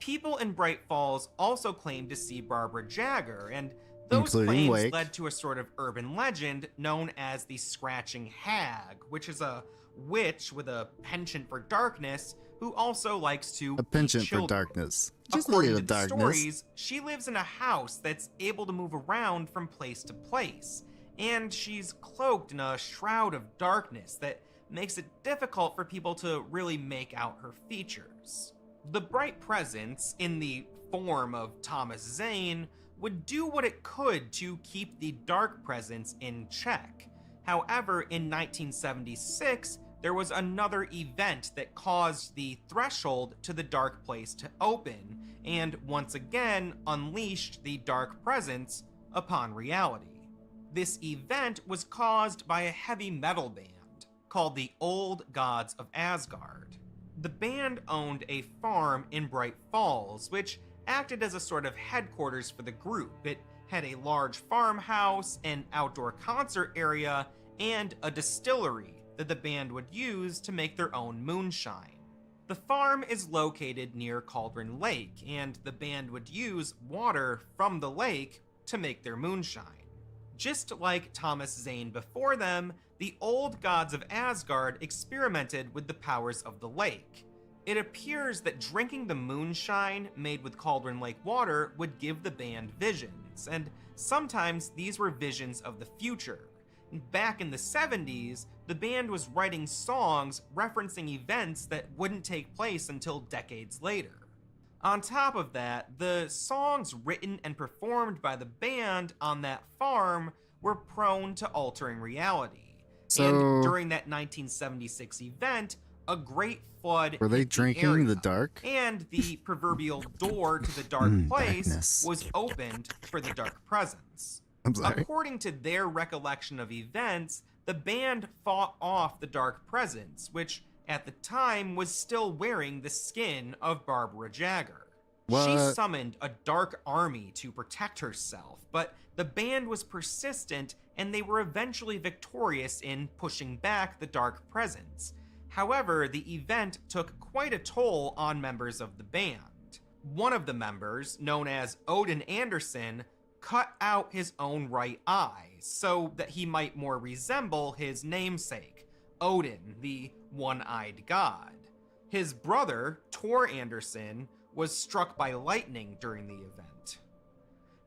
People in Bright Falls also claimed to see Barbara Jagger, and those Including claims Wake. led to a sort of urban legend known as the Scratching Hag, which is a witch with a penchant for darkness who also likes to A penchant eat for children. darkness. Just a According little to the darkness. stories, she lives in a house that's able to move around from place to place, and she's cloaked in a shroud of darkness that makes it difficult for people to really make out her features. The bright presence, in the form of Thomas Zane, would do what it could to keep the dark presence in check. However, in 1976, there was another event that caused the threshold to the dark place to open, and once again unleashed the dark presence upon reality. This event was caused by a heavy metal band called the Old Gods of Asgard. The band owned a farm in Bright Falls, which acted as a sort of headquarters for the group. It had a large farmhouse, an outdoor concert area, and a distillery that the band would use to make their own moonshine. The farm is located near Cauldron Lake, and the band would use water from the lake to make their moonshine. Just like Thomas Zane before them, the Old Gods of Asgard experimented with the powers of the lake. It appears that drinking the moonshine made with Cauldron Lake water would give the band visions, and sometimes these were visions of the future. Back in the 70s, the band was writing songs referencing events that wouldn't take place until decades later. On top of that, the songs written and performed by the band on that farm were prone to altering reality. And during that 1976 event, a great flood Were they hit drinking area, the dark? and the proverbial door to the dark place darkness. was opened for the dark presence. I'm sorry. According to their recollection of events, the band fought off the dark presence, which at the time was still wearing the skin of Barbara Jagger. She summoned a dark army to protect herself, but the band was persistent and they were eventually victorious in pushing back the dark presence. However, the event took quite a toll on members of the band. One of the members, known as Odin Anderson, cut out his own right eye so that he might more resemble his namesake, Odin, the one-eyed god. His brother, Tor Anderson, was struck by lightning during the event.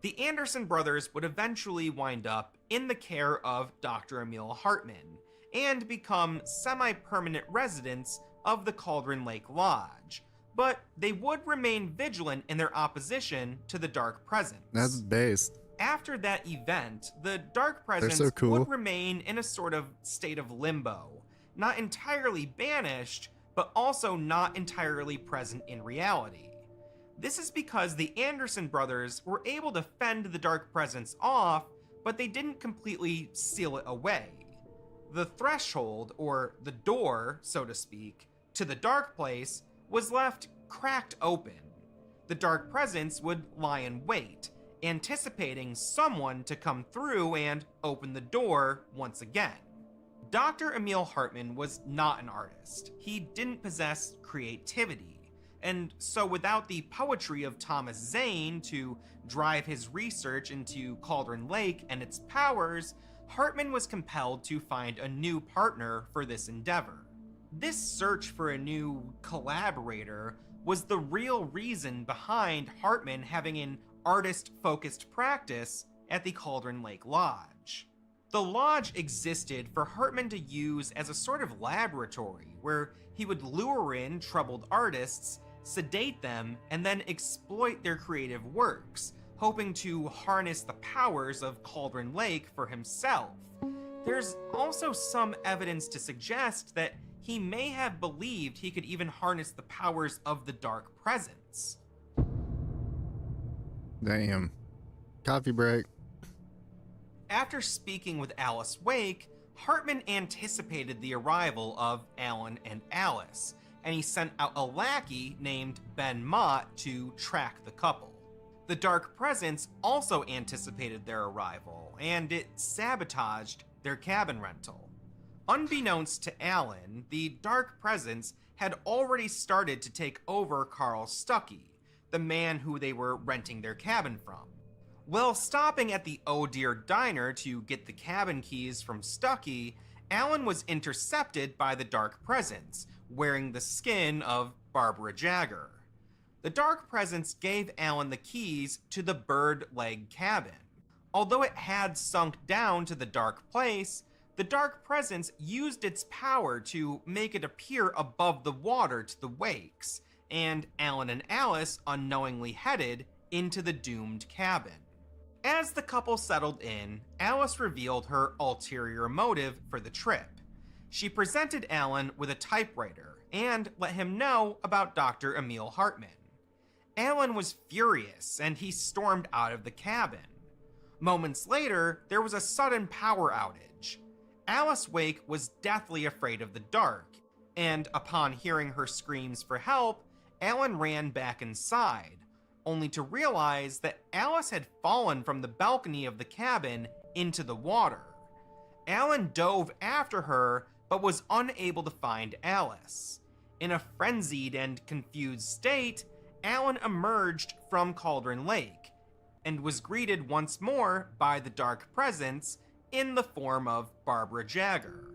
The Anderson brothers would eventually wind up in the care of Dr. Emil Hartman and become semi-permanent residents of the Cauldron Lake Lodge, but they would remain vigilant in their opposition to the Dark Presence. That's based. After that event, the Dark Presence would remain in a sort of state of limbo, not entirely banished, but also not entirely present in reality. This is because the Anderson brothers were able to fend the Dark Presence off, but they didn't completely seal it away. The threshold, or the door, so to speak, to the Dark Place was left cracked open. The Dark Presence would lie in wait, anticipating someone to come through and open the door once again. Dr. Emil Hartman was not an artist. He didn't possess creativity. And so without the poetry of Thomas Zane to drive his research into Cauldron Lake and its powers, Hartman was compelled to find a new partner for this endeavor. This search for a new collaborator was the real reason behind Hartman having an artist-focused practice at the Cauldron Lake Lodge. The lodge existed for Hartman to use as a sort of laboratory where he would lure in troubled artists, sedate them, and then exploit their creative works, hoping to harness the powers of Cauldron Lake for himself. There's also some evidence to suggest that he may have believed he could even harness the powers of the Dark Presence. Damn. Coffee break. After speaking with Alice Wake, Hartman anticipated the arrival of Alan and Alice, and he sent out a lackey named Ben Mott to track the couple. The Dark Presence also anticipated their arrival, and it sabotaged their cabin rental. Unbeknownst to Alan, the Dark Presence had already started to take over Carl Stuckey, the man who they were renting their cabin from. While stopping at the Oh Dear Diner to get the cabin keys from Stuckey, Alan was intercepted by the Dark Presence, wearing the skin of Barbara Jagger. The Dark Presence gave Alan the keys to the Bird Leg cabin. Although it had sunk down to the Dark Place, the Dark Presence used its power to make it appear above the water to the wakes, and Alan and Alice unknowingly headed into the doomed cabin. As the couple settled in, Alice revealed her ulterior motive for the trip. She presented Alan with a typewriter and let him know about Dr. Emil Hartman. Alan was furious and he stormed out of the cabin. Moments later, there was a sudden power outage. Alice Wake was deathly afraid of the dark, and upon hearing her screams for help, Alan ran back inside, only to realize that Alice had fallen from the balcony of the cabin into the water. Alan dove after her, but was unable to find Alice. In a frenzied and confused state, Alan emerged from Cauldron Lake, and was greeted once more by the Dark Presence in the form of Barbara Jagger.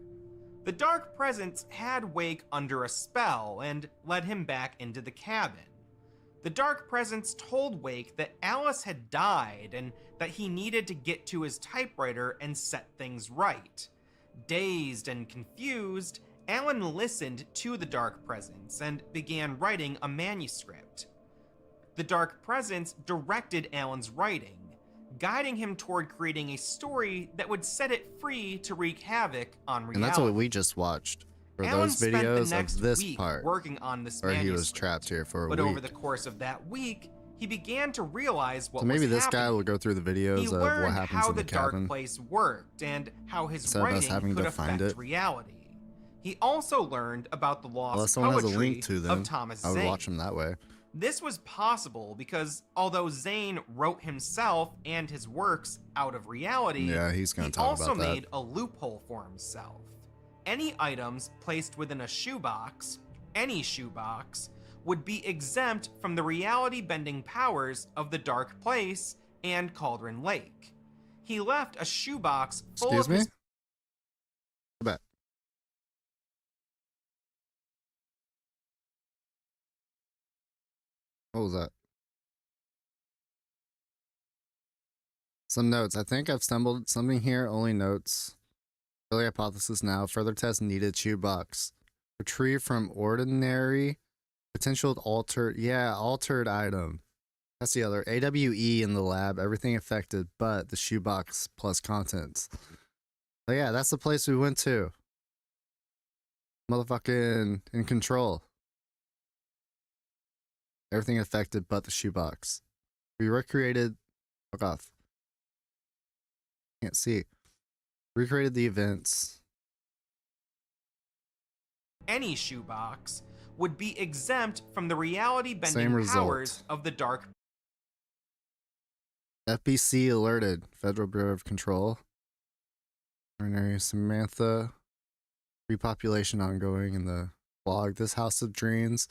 The Dark Presence had Wake under a spell and led him back into the cabin. The Dark Presence told Wake that Alice had died and that he needed to get to his typewriter and set things right. Dazed and confused, Alan listened to the Dark Presence and began writing a manuscript. The Dark Presence directed Alan's writing, guiding him toward creating a story that would set it free to wreak havoc on reality. And that's what we just watched for Alan those videos spent the of this week part, working on this where he was manuscript, trapped here for a but week. over the course of that week, he began to realize what So maybe was this happening. guy will go through the videos He of learned what happens how in the the cabin. Dark Place worked and how his Instead of us writing having could to find affect it. reality. He also learned about the Well, if lost someone has a poetry link to of them, Thomas I would Zane. watch them that way. This was possible because although Zane wrote himself and his works out of reality, Yeah, he's gonna talk also about that. made a loophole for himself. Any items placed within a shoebox, any shoebox, would be exempt from the reality-bending powers of the Dark Place and Cauldron Lake. He left a shoebox full Excuse of me? his... Go back. What was that? Some notes. I think I've stumbled something here. Only notes. Early hypothesis now. Further test needed. Shoebox. Retrieve from ordinary. Potential altered. Yeah, altered item. That's the other. AWE in the lab. Everything affected but the shoebox plus contents. But yeah, that's the place we went to. Motherfucking in control. Everything affected but the shoebox. We recreated. Fuck off. Can't see. Recreated the events. Any shoebox would be exempt from the Same reality-bending result. powers of the Dark... FBC alerted. Federal Bureau of Control. Mercenary Samantha. Repopulation ongoing in the blog. This House of Dreams.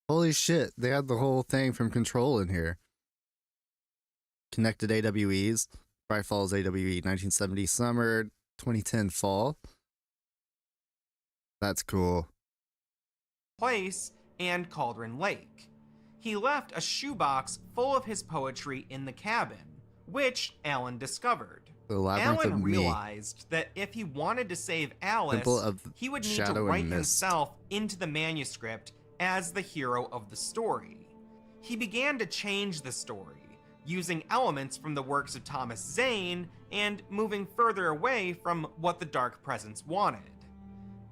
Holy shit, they had the whole thing from Control in here. Connected AWEs. Bright Falls AWE 1970 summer, 2010 fall. That's cool. Place and Cauldron Lake. He left a shoebox full of his poetry in the cabin, which Alan discovered. The Labyrinth Alan of Me. realized that if he wanted to save Alice, Temple of he would need to Shadow and write Mist. himself into the manuscript as the hero of the story. He began to change the story, using elements from the works of Thomas Zane and moving further away from what the Dark Presence wanted.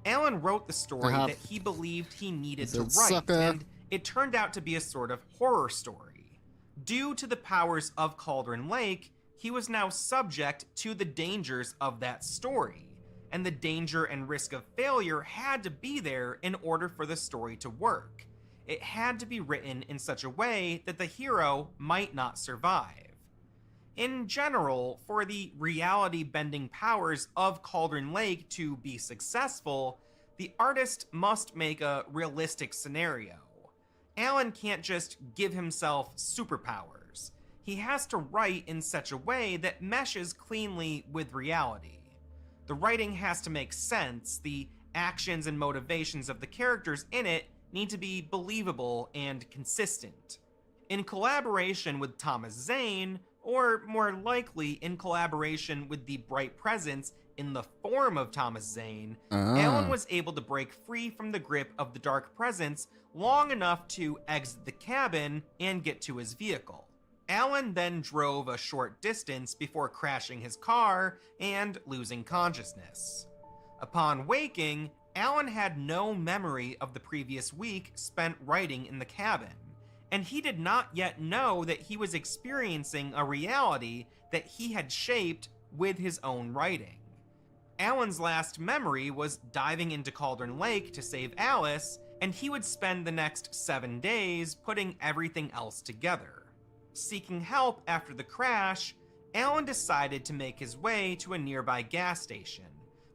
Alan wrote the story that he believed he needed to write, Sucker. and it turned out to be a sort of horror story. Due to the powers of Cauldron Lake, he was now subject to the dangers of that story, and the danger and risk of failure had to be there in order for the story to work. It had to be written in such a way that the hero might not survive. In general, for the reality-bending powers of Cauldron Lake to be successful, the artist must make a realistic scenario. Alan can't just give himself superpowers. He has to write in such a way that meshes cleanly with reality. The writing has to make sense, the actions and motivations of the characters in it need to be believable and consistent. In collaboration with Thomas Zane, or more likely in collaboration with the Bright Presence in the form of Thomas Zane, Alan was able to break free from the grip of the Dark Presence long enough to exit the cabin and get to his vehicle. Alan then drove a short distance before crashing his car and losing consciousness. Upon waking, Alan had no memory of the previous week spent writing in the cabin, and he did not yet know that he was experiencing a reality that he had shaped with his own writing. Alan's last memory was diving into Cauldron Lake to save Alice, and he would spend the next 7 days putting everything else together. Seeking help after the crash, Alan decided to make his way to a nearby gas station,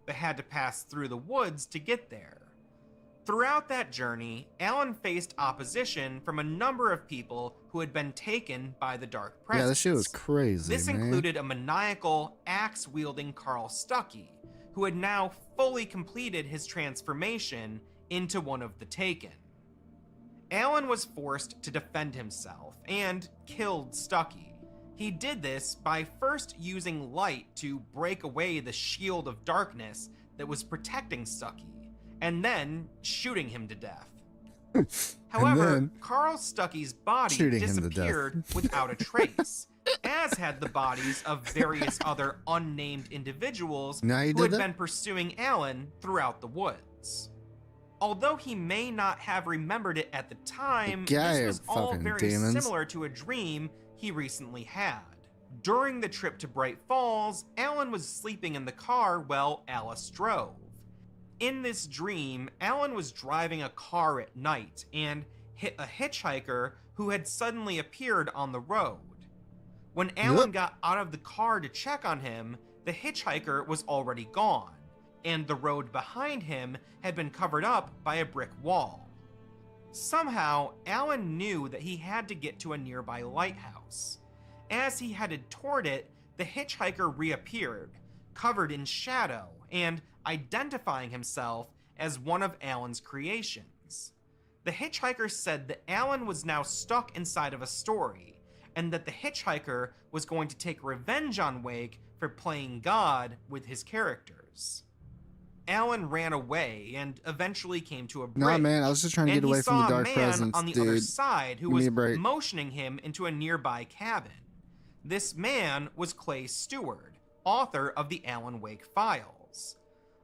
but had to pass through the woods to get there. Throughout that journey, Alan faced opposition from a number of people who had been taken by the Dark Presence. Yeah, this shit was crazy, This man. included a maniacal, axe-wielding Carl Stuckey, who had now fully completed his transformation into one of the Taken. Alan was forced to defend himself and killed Stuckey. He did this by first using light to break away the shield of darkness that was protecting Stuckey, and then shooting him to death. However, Carl Stuckey's body disappeared without a trace, as had the bodies of various other unnamed individuals who had been pursuing Alan throughout the woods. Although he may not have remembered it at the time, this was all very similar to a dream he recently had. During the trip to Bright Falls, Alan was sleeping in the car while Alice drove. In this dream, Alan was driving a car at night and hit a hitchhiker who had suddenly appeared on the road. When Alan got out of the car to check on him, the hitchhiker was already gone, and the road behind him had been covered up by a brick wall. Somehow, Alan knew that he had to get to a nearby lighthouse. As he headed toward it, the hitchhiker reappeared, covered in shadow, and identifying himself as one of Alan's creations. The hitchhiker said that Alan was now stuck inside of a story, and that the hitchhiker was going to take revenge on Wake for playing God with his characters. Alan ran away and eventually came to a bridge. Nah, man, I was just trying to get away from the dark presence, and he saw a man on the other side who Give me was a break. motioning him into a nearby cabin. This man was Clay Stewart, author of the Alan Wake files.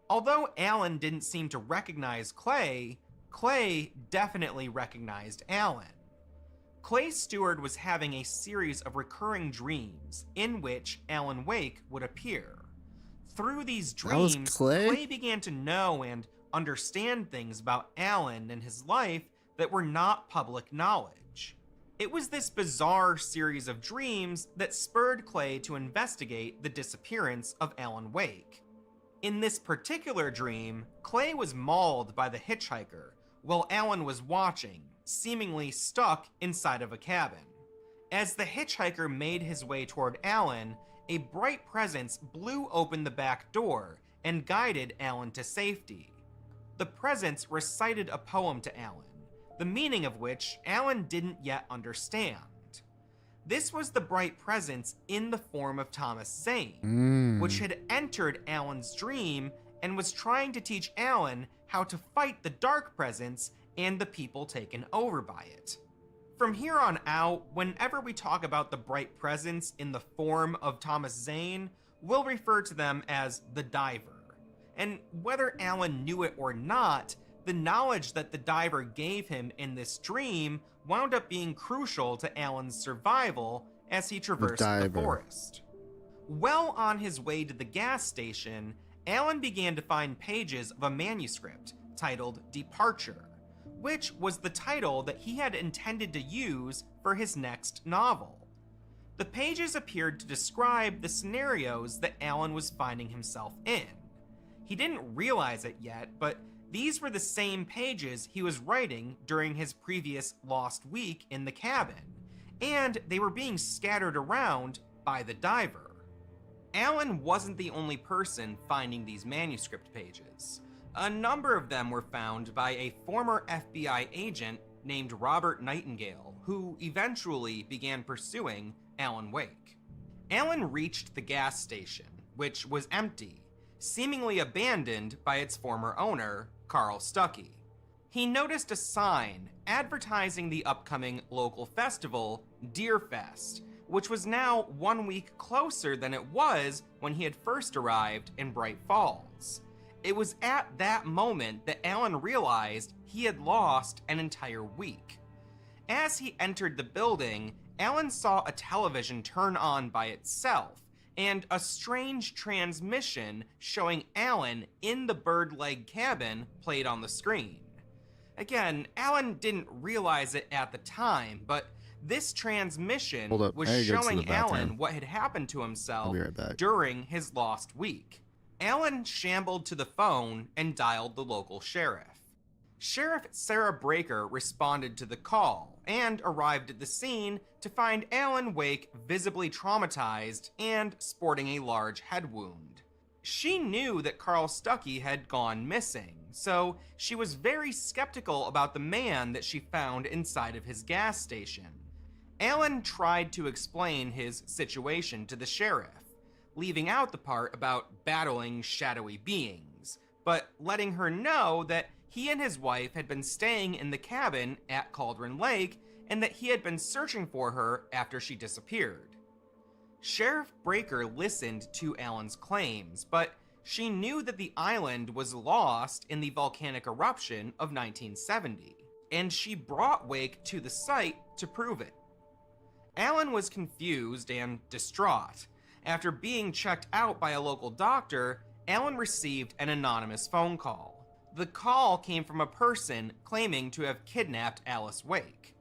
Although Alan didn't seem to recognize Clay, Clay definitely recognized Alan. Clay Stewart was having a series of recurring dreams in which Alan Wake would appear. Through these dreams, Clay began to know and understand things about Alan and his life that were not public knowledge. It was this bizarre series of dreams that spurred Clay to investigate the disappearance of Alan Wake. In this particular dream, Clay was mauled by the hitchhiker while Alan was watching, seemingly stuck inside of a cabin. As the hitchhiker made his way toward Alan, a bright presence blew open the back door and guided Alan to safety. The presence recited a poem to Alan, the meaning of which Alan didn't yet understand. This was the bright presence in the form of Thomas Zane, which had entered Alan's dream and was trying to teach Alan how to fight the dark presence and the people taken over by it. From here on out, whenever we talk about the bright presence in the form of Thomas Zane, we'll refer to them as the Diver. And whether Alan knew it or not, the knowledge that the Diver gave him in this dream wound up being crucial to Alan's survival as he traversed the forest. Well on his way to the gas station, Alan began to find pages of a manuscript titled Departure, which was the title that he had intended to use for his next novel. The pages appeared to describe the scenarios that Alan was finding himself in. He didn't realize it yet, but these were the same pages he was writing during his previous lost week in the cabin, and they were being scattered around by the Diver. Alan wasn't the only person finding these manuscript pages. A number of them were found by a former FBI agent named Robert Nightingale, who eventually began pursuing Alan Wake. Alan reached the gas station, which was empty, seemingly abandoned by its former owner, Carl Stuckey. He noticed a sign advertising the upcoming local festival, Deerfest, which was now 1 week closer than it was when he had first arrived in Bright Falls. It was at that moment that Alan realized he had lost an entire week. As he entered the building, Alan saw a television turn on by itself, and a strange transmission showing Alan in the bird leg cabin played on the screen. Again, Alan didn't realize it at the time, but this transmission was showing Alan what had happened to himself during his lost week. Alan shambled to the phone and dialed the local sheriff. Sheriff Sarah Breaker responded to the call and arrived at the scene to find Alan Wake visibly traumatized and sporting a large head wound. She knew that Carl Stuckey had gone missing, so she was very skeptical about the man that she found inside of his gas station. Alan tried to explain his situation to the sheriff, leaving out the part about battling shadowy beings, but letting her know that he and his wife had been staying in the cabin at Cauldron Lake and that he had been searching for her after she disappeared. Sheriff Breaker listened to Alan's claims, but she knew that the island was lost in the volcanic eruption of 1970, and she brought Wake to the site to prove it. Alan was confused and distraught. After being checked out by a local doctor, Alan received an anonymous phone call. The call came from a person claiming to have kidnapped Alice Wake.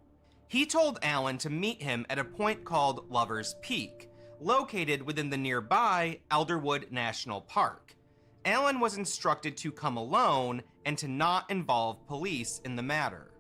He told Alan to meet him at a point called Lover's Peak, located within the nearby Elderwood National Park. Alan was instructed to come alone and to not involve police in the matter.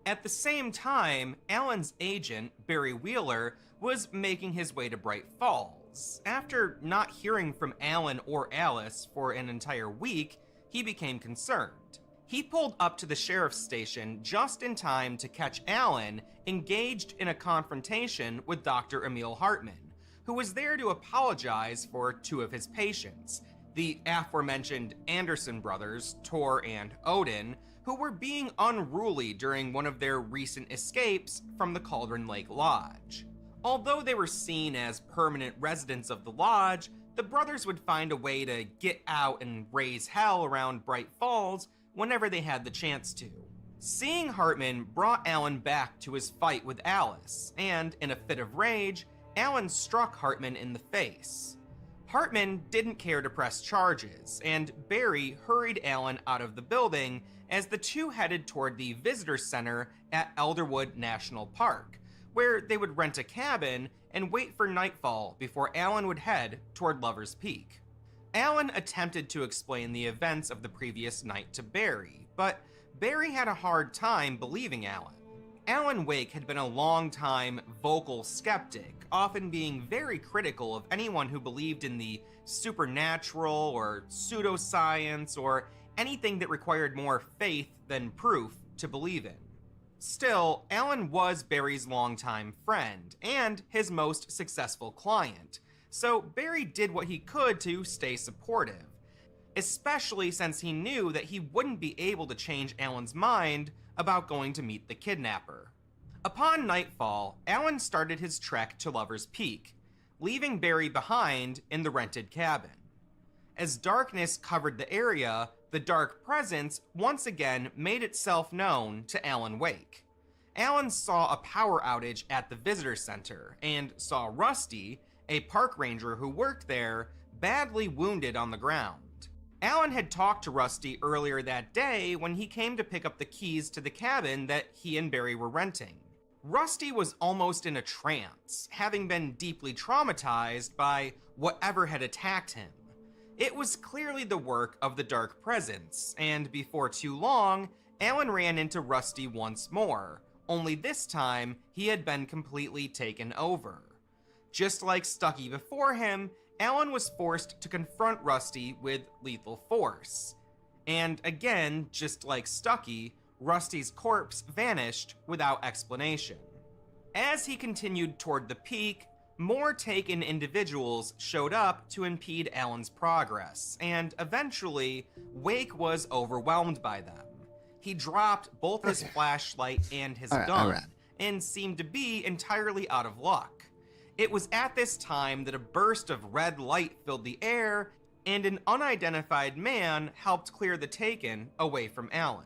At the same time, Alan's agent, Barry Wheeler, was making his way to Bright Falls. After not hearing from Alan or Alice for an entire week, he became concerned. He pulled up to the sheriff's station just in time to catch Alan engaged in a confrontation with Dr. Emil Hartman, who was there to apologize for two of his patients, the aforementioned Anderson brothers, Tor and Odin, who were being unruly during one of their recent escapes from the Cauldron Lake Lodge. Although they were seen as permanent residents of the lodge, the brothers would find a way to get out and raise hell around Bright Falls whenever they had the chance to. Seeing Hartman brought Alan back to his fight with Alice, and in a fit of rage, Alan struck Hartman in the face. Hartman didn't care to press charges, and Barry hurried Alan out of the building as the two headed toward the visitor center at Elderwood National Park, where they would rent a cabin and wait for nightfall before Alan would head toward Lover's Peak. Alan attempted to explain the events of the previous night to Barry, but Barry had a hard time believing Alan. Alan Wake had been a long-time vocal skeptic, often being very critical of anyone who believed in the supernatural or pseudoscience or anything that required more faith than proof to believe in. Still, Alan was Barry's longtime friend and his most successful client, so Barry did what he could to stay supportive, especially since he knew that he wouldn't be able to change Alan's mind about going to meet the kidnapper. Upon nightfall, Alan started his trek to Lover's Peak, leaving Barry behind in the rented cabin. As darkness covered the area, the dark presence once again made itself known to Alan Wake. Alan saw a power outage at the visitor center and saw Rusty, a park ranger who worked there, badly wounded on the ground. Alan had talked to Rusty earlier that day when he came to pick up the keys to the cabin that he and Barry were renting. Rusty was almost in a trance, having been deeply traumatized by whatever had attacked him. It was clearly the work of the Dark Presence, and before too long, Alan ran into Rusty once more, only this time he had been completely taken over. Just like Stucky before him, Alan was forced to confront Rusty with lethal force. And again, just like Stucky, Rusty's corpse vanished without explanation. As he continued toward the peak, more taken individuals showed up to impede Alan's progress, and eventually, Wake was overwhelmed by them. He dropped both his flashlight and his gun, and seemed to be entirely out of luck. It was at this time that a burst of red light filled the air, and an unidentified man helped clear the Taken away from Alan.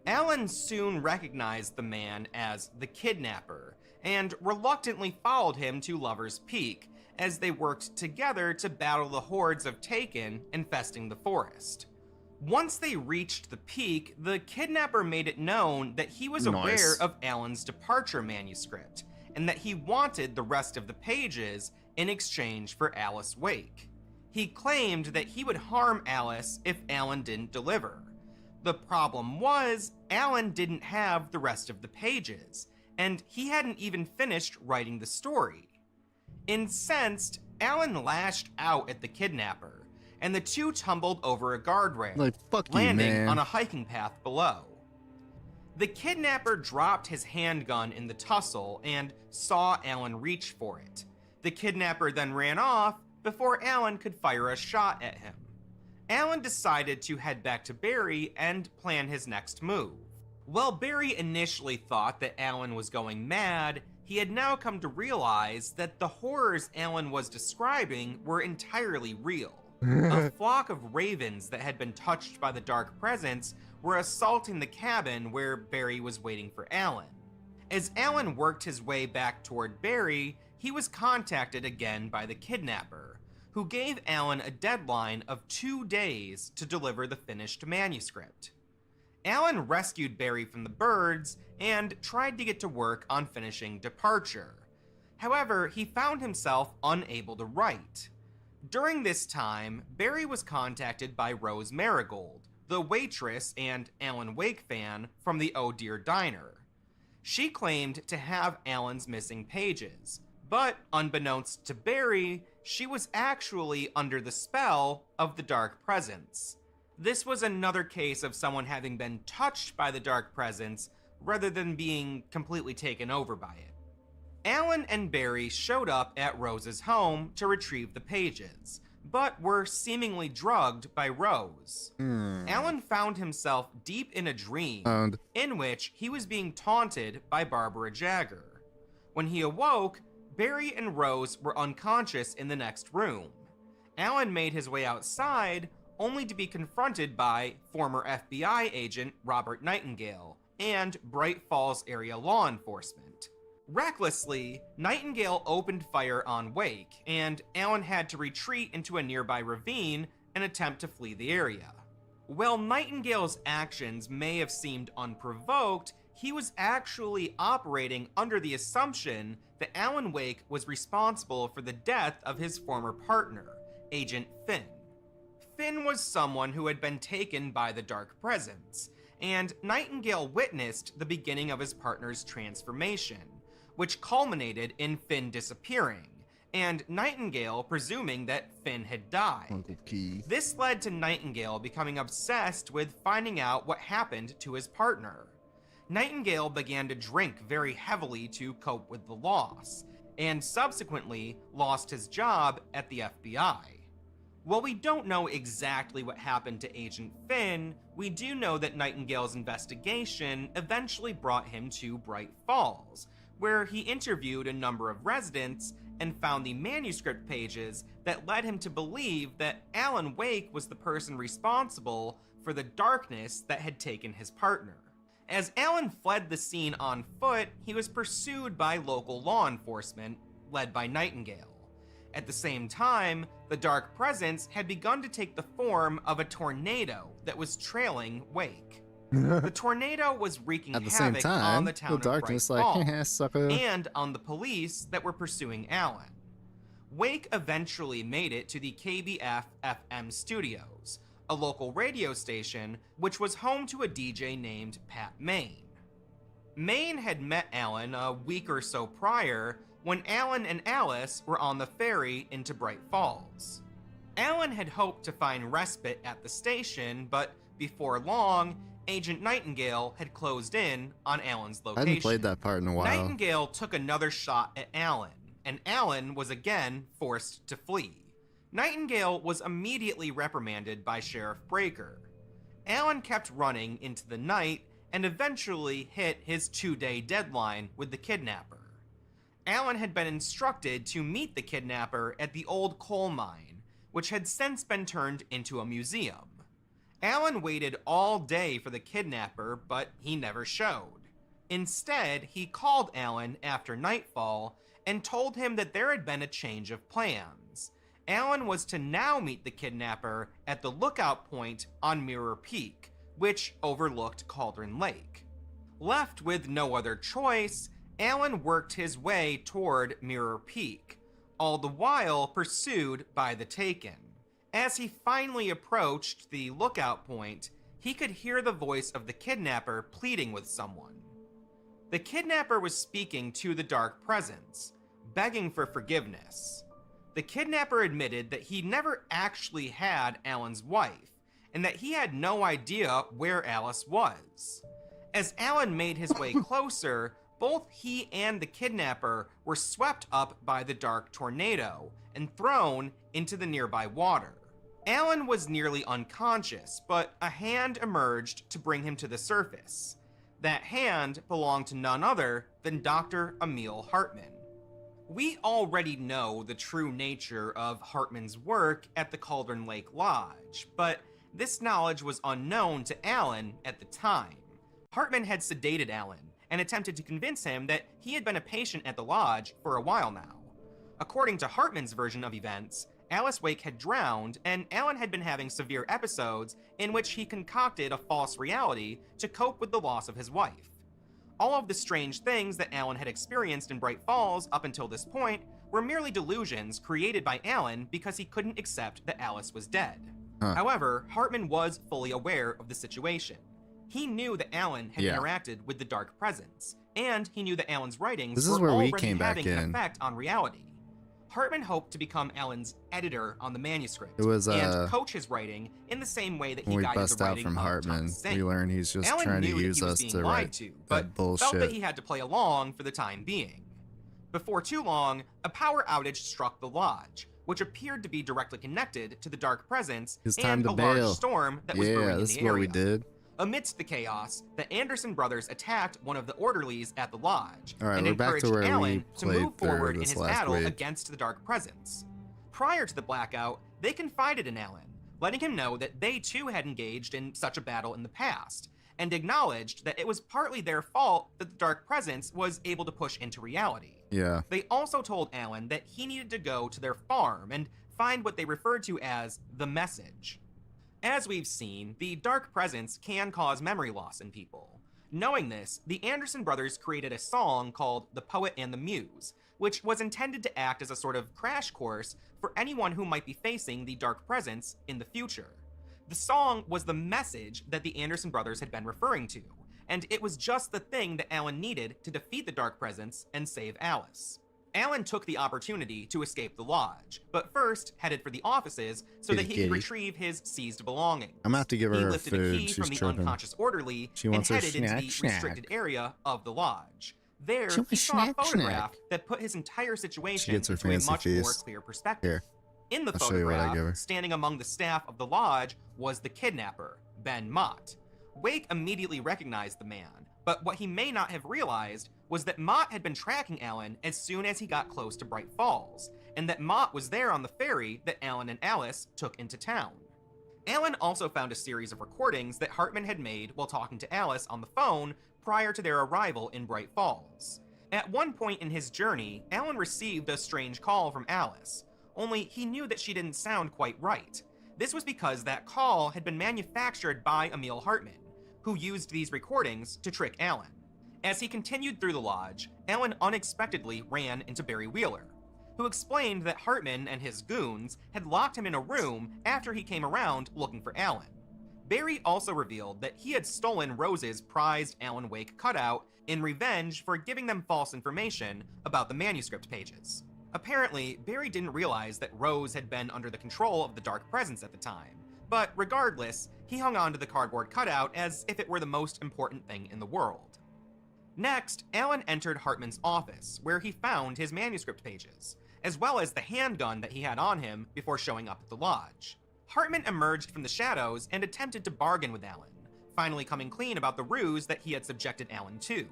Alan soon recognized the man as the kidnapper, and reluctantly followed him to Lover's Peak, as they worked together to battle the hordes of Taken infesting the forest. Once they reached the peak, the kidnapper made it known that he was aware of Alan's departure manuscript, and that he wanted the rest of the pages in exchange for Alice Wake. He claimed that he would harm Alice if Alan didn't deliver. The problem was, Alan didn't have the rest of the pages, and he hadn't even finished writing the story. Incensed, Alan lashed out at the kidnapper, and the two tumbled over a guardrail, landing on a hiking path below. The kidnapper dropped his handgun in the tussle and saw Alan reach for it. The kidnapper then ran off before Alan could fire a shot at him. Alan decided to head back to Barry and plan his next move. While Barry initially thought that Alan was going mad, he had now come to realize that the horrors Alan was describing were entirely real. A flock of ravens that had been touched by the Dark Presence were assaulting the cabin where Barry was waiting for Alan. As Alan worked his way back toward Barry, he was contacted again by the kidnapper, who gave Alan a deadline of 2 days to deliver the finished manuscript. Alan rescued Barry from the birds and tried to get to work on finishing Departure. However, he found himself unable to write. During this time, Barry was contacted by Rose Marigold, the waitress and Alan Wake fan from the Oh Dear Diner. She claimed to have Alan's missing pages, but unbeknownst to Barry, she was actually under the spell of the Dark Presence. This was another case of someone having been touched by the Dark Presence rather than being completely taken over by it. Alan and Barry showed up at Rose's home to retrieve the pages, but were seemingly drugged by Rose. Alan found himself deep in a dream in which he was being taunted by Barbara Jagger. When he awoke, Barry and Rose were unconscious in the next room. Alan made his way outside, only to be confronted by former FBI agent Robert Nightingale and Bright Falls area law enforcement. Recklessly, Nightingale opened fire on Wake, and Alan had to retreat into a nearby ravine and attempt to flee the area. While Nightingale's actions may have seemed unprovoked, he was actually operating under the assumption that Alan Wake was responsible for the death of his former partner, Agent Finn. Finn was someone who had been taken by the Dark Presence, and Nightingale witnessed the beginning of his partner's transformation, which culminated in Finn disappearing, and Nightingale presuming that Finn had died. Uncle Key. This led to Nightingale becoming obsessed with finding out what happened to his partner. Nightingale began to drink very heavily to cope with the loss, and subsequently lost his job at the FBI. While we don't know exactly what happened to Agent Finn, we do know that Nightingale's investigation eventually brought him to Bright Falls, where he interviewed a number of residents and found the manuscript pages that led him to believe that Alan Wake was the person responsible for the darkness that had taken his partner. As Alan fled the scene on foot, he was pursued by local law enforcement, led by Nightingale. At the same time, the Dark Presence had begun to take the form of a tornado that was trailing Wake. The tornado was wreaking havoc on the town of Bright Falls and on the police that were pursuing Alan. Wake eventually made it to the KBF-FM studios, a local radio station which was home to a DJ named Pat Main. Main had met Alan a week or so prior when Alan and Alice were on the ferry into Bright Falls. Alan had hoped to find respite at the station, but before long, Agent Nightingale had closed in on Alan's location. I haven't played that part in a while. Nightingale took another shot at Alan, and Alan was again forced to flee. Nightingale was immediately reprimanded by Sheriff Breaker. Alan kept running into the night and eventually hit his 2-day deadline with the kidnapper. Alan had been instructed to meet the kidnapper at the old coal mine, which had since been turned into a museum. Alan waited all day for the kidnapper, but he never showed. Instead, he called Alan after nightfall and told him that there had been a change of plans. Alan was to now meet the kidnapper at the lookout point on Mirror Peak, which overlooked Cauldron Lake. Left with no other choice, Alan worked his way toward Mirror Peak, all the while pursued by the Taken. As he finally approached the lookout point, he could hear the voice of the kidnapper pleading with someone. The kidnapper was speaking to the Dark Presence, begging for forgiveness. The kidnapper admitted that he never actually had Alan's wife, and that he had no idea where Alice was. As Alan made his way closer, both he and the kidnapper were swept up by the dark tornado and thrown into the nearby water. Alan was nearly unconscious, but a hand emerged to bring him to the surface. That hand belonged to none other than Dr. Emil Hartman. We already know the true nature of Hartman's work at the Cauldron Lake Lodge, but this knowledge was unknown to Alan at the time. Hartman had sedated Alan and attempted to convince him that he had been a patient at the lodge for a while now. According to Hartman's version of events, Alice Wake had drowned, and Alan had been having severe episodes in which he concocted a false reality to cope with the loss of his wife. All of the strange things that Alan had experienced in Bright Falls up until this point were merely delusions created by Alan because he couldn't accept that Alice was dead. However, Hartman was fully aware of the situation. He knew that Alan had interacted with the Dark Presence, and he knew that Alan's writings were already having an effect on reality. Hartman hoped to become Alan's editor on the manuscript and coach his writing in the same way that he guided the writing from of Hartman, Thomas Zane. we learn he's just Alan trying to knew use that he was us being to lied write to, that but bullshit. felt that he had to play along for the time being. Before too long, a power outage struck the lodge, which appeared to be directly connected to the Dark Presence It's time and to a large bail. storm that was brewing in this the is what area. we did. Amidst the chaos, the Anderson brothers attacked one of the orderlies at the lodge All right, and we're back to encouraged where we Alan to played move forward in this his last battle week. against the Dark Presence. Prior to the blackout, they confided in Alan, letting him know that they too had engaged in such a battle in the past, and acknowledged that it was partly their fault that the Dark Presence was able to push into reality. Yeah. They also told Alan that he needed to go to their farm and find what they referred to as the message. As we've seen, the Dark Presence can cause memory loss in people. Knowing this, the Anderson brothers created a song called The Poet and the Muse, which was intended to act as a sort of crash course for anyone who might be facing the Dark Presence in the future. The song was the message that the Anderson brothers had been referring to, and it was just the thing that Alan needed to defeat the Dark Presence and save Alice. Alan took the opportunity to escape the lodge, but first headed for the offices so that he could retrieve his seized belongings. I'm gonna have to give her He her lifted food. a key She's from the tripping. unconscious orderly She and wants her headed into snack, the snack. restricted area of the lodge. There, She he wants saw a snack, photograph snack. that put his entire She situation gets her into a fancy much more feast. clear perspective. Here. In the I'll show you what I give her. photograph, standing among the staff of the lodge was the kidnapper, Ben Mott. Wake immediately recognized the man, but what he may not have realized was that Mott had been tracking Alan as soon as he got close to Bright Falls, and that Mott was there on the ferry that Alan and Alice took into town. Alan also found a series of recordings that Hartman had made while talking to Alice on the phone prior to their arrival in Bright Falls. At one point in his journey, Alan received a strange call from Alice, only he knew that she didn't sound quite right. This was because that call had been manufactured by Emil Hartman, who used these recordings to trick Alan. As he continued through the lodge, Alan unexpectedly ran into Barry Wheeler, who explained that Hartman and his goons had locked him in a room after he came around looking for Alan. Barry also revealed that he had stolen Rose's prized Alan Wake cutout in revenge for giving them false information about the manuscript pages. Apparently, Barry didn't realize that Rose had been under the control of the Dark Presence at the time, but regardless, he hung on to the cardboard cutout as if it were the most important thing in the world. Next, Alan entered Hartman's office, where he found his manuscript pages, as well as the handgun that he had on him before showing up at the lodge. Hartman emerged from the shadows and attempted to bargain with Alan, finally coming clean about the ruse that he had subjected Alan to.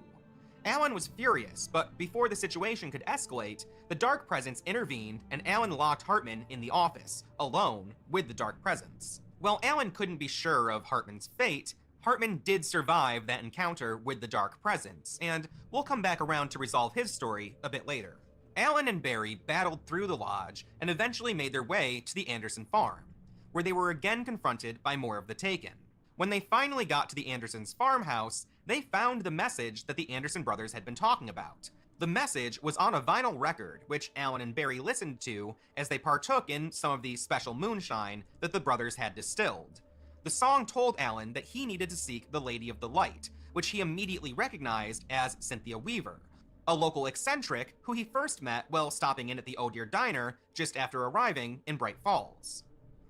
Alan was furious, but before the situation could escalate, the Dark Presence intervened and Alan locked Hartman in the office, alone with the Dark Presence. While Alan couldn't be sure of Hartman's fate, Hartman did survive that encounter with the Dark Presence, and we'll come back around to resolve his story a bit later. Alan and Barry battled through the lodge and eventually made their way to the Anderson farm, where they were again confronted by more of the Taken. When they finally got to the Andersons' farmhouse, they found the message that the Anderson brothers had been talking about. The message was on a vinyl record, which Alan and Barry listened to as they partook in some of the special moonshine that the brothers had distilled. The song told Alan that he needed to seek the Lady of the Light, which he immediately recognized as Cynthia Weaver, a local eccentric who he first met while stopping in at the Oh Dear Diner just after arriving in Bright Falls.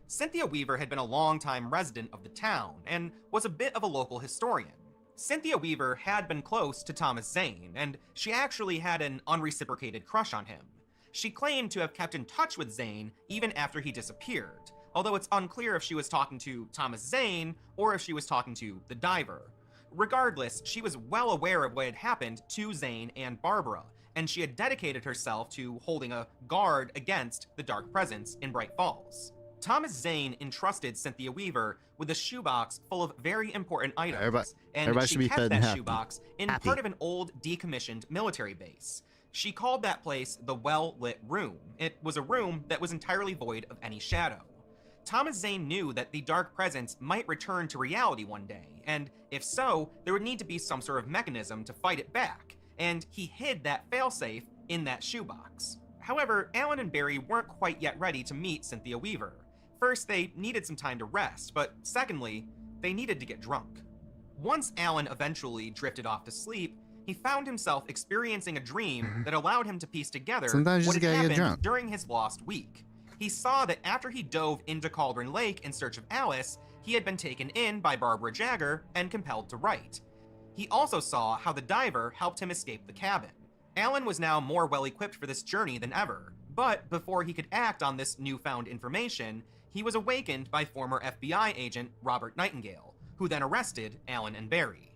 Cynthia Weaver had been a longtime resident of the town and was a bit of a local historian. Cynthia Weaver had been close to Thomas Zane, and she actually had an unreciprocated crush on him. She claimed to have kept in touch with Zane even after he disappeared, although it's unclear if she was talking to Thomas Zane or if she was talking to the diver. Regardless, she was well aware of what had happened to Zane and Barbara, and she had dedicated herself to holding a guard against the Dark Presence in Bright Falls. Thomas Zane entrusted Cynthia Weaver with a shoebox full of very important items, and everybody should she be kept fed that and happy. shoebox in part of an old decommissioned military base. She called that place the well-lit room. It was a room that was entirely void of any shadow. Thomas Zane knew that the dark presence might return to reality one day, and if so, there would need to be some sort of mechanism to fight it back, and he hid that failsafe in that shoebox. However, Alan and Barry weren't quite yet ready to meet Cynthia Weaver. First, they needed some time to rest, but secondly, they needed to get drunk. Once Alan eventually drifted off to sleep, he found himself experiencing a dream that allowed him to piece together Sometimes you what just had gotta get happened drunk. during his lost week. He saw that after he dove into Cauldron Lake in search of Alice, he had been taken in by Barbara Jagger and compelled to write. He also saw how the diver helped him escape the cabin. Alan was now more well-equipped for this journey than ever, but before he could act on this newfound information, he was awakened by former FBI agent Robert Nightingale, who then arrested Alan and Barry.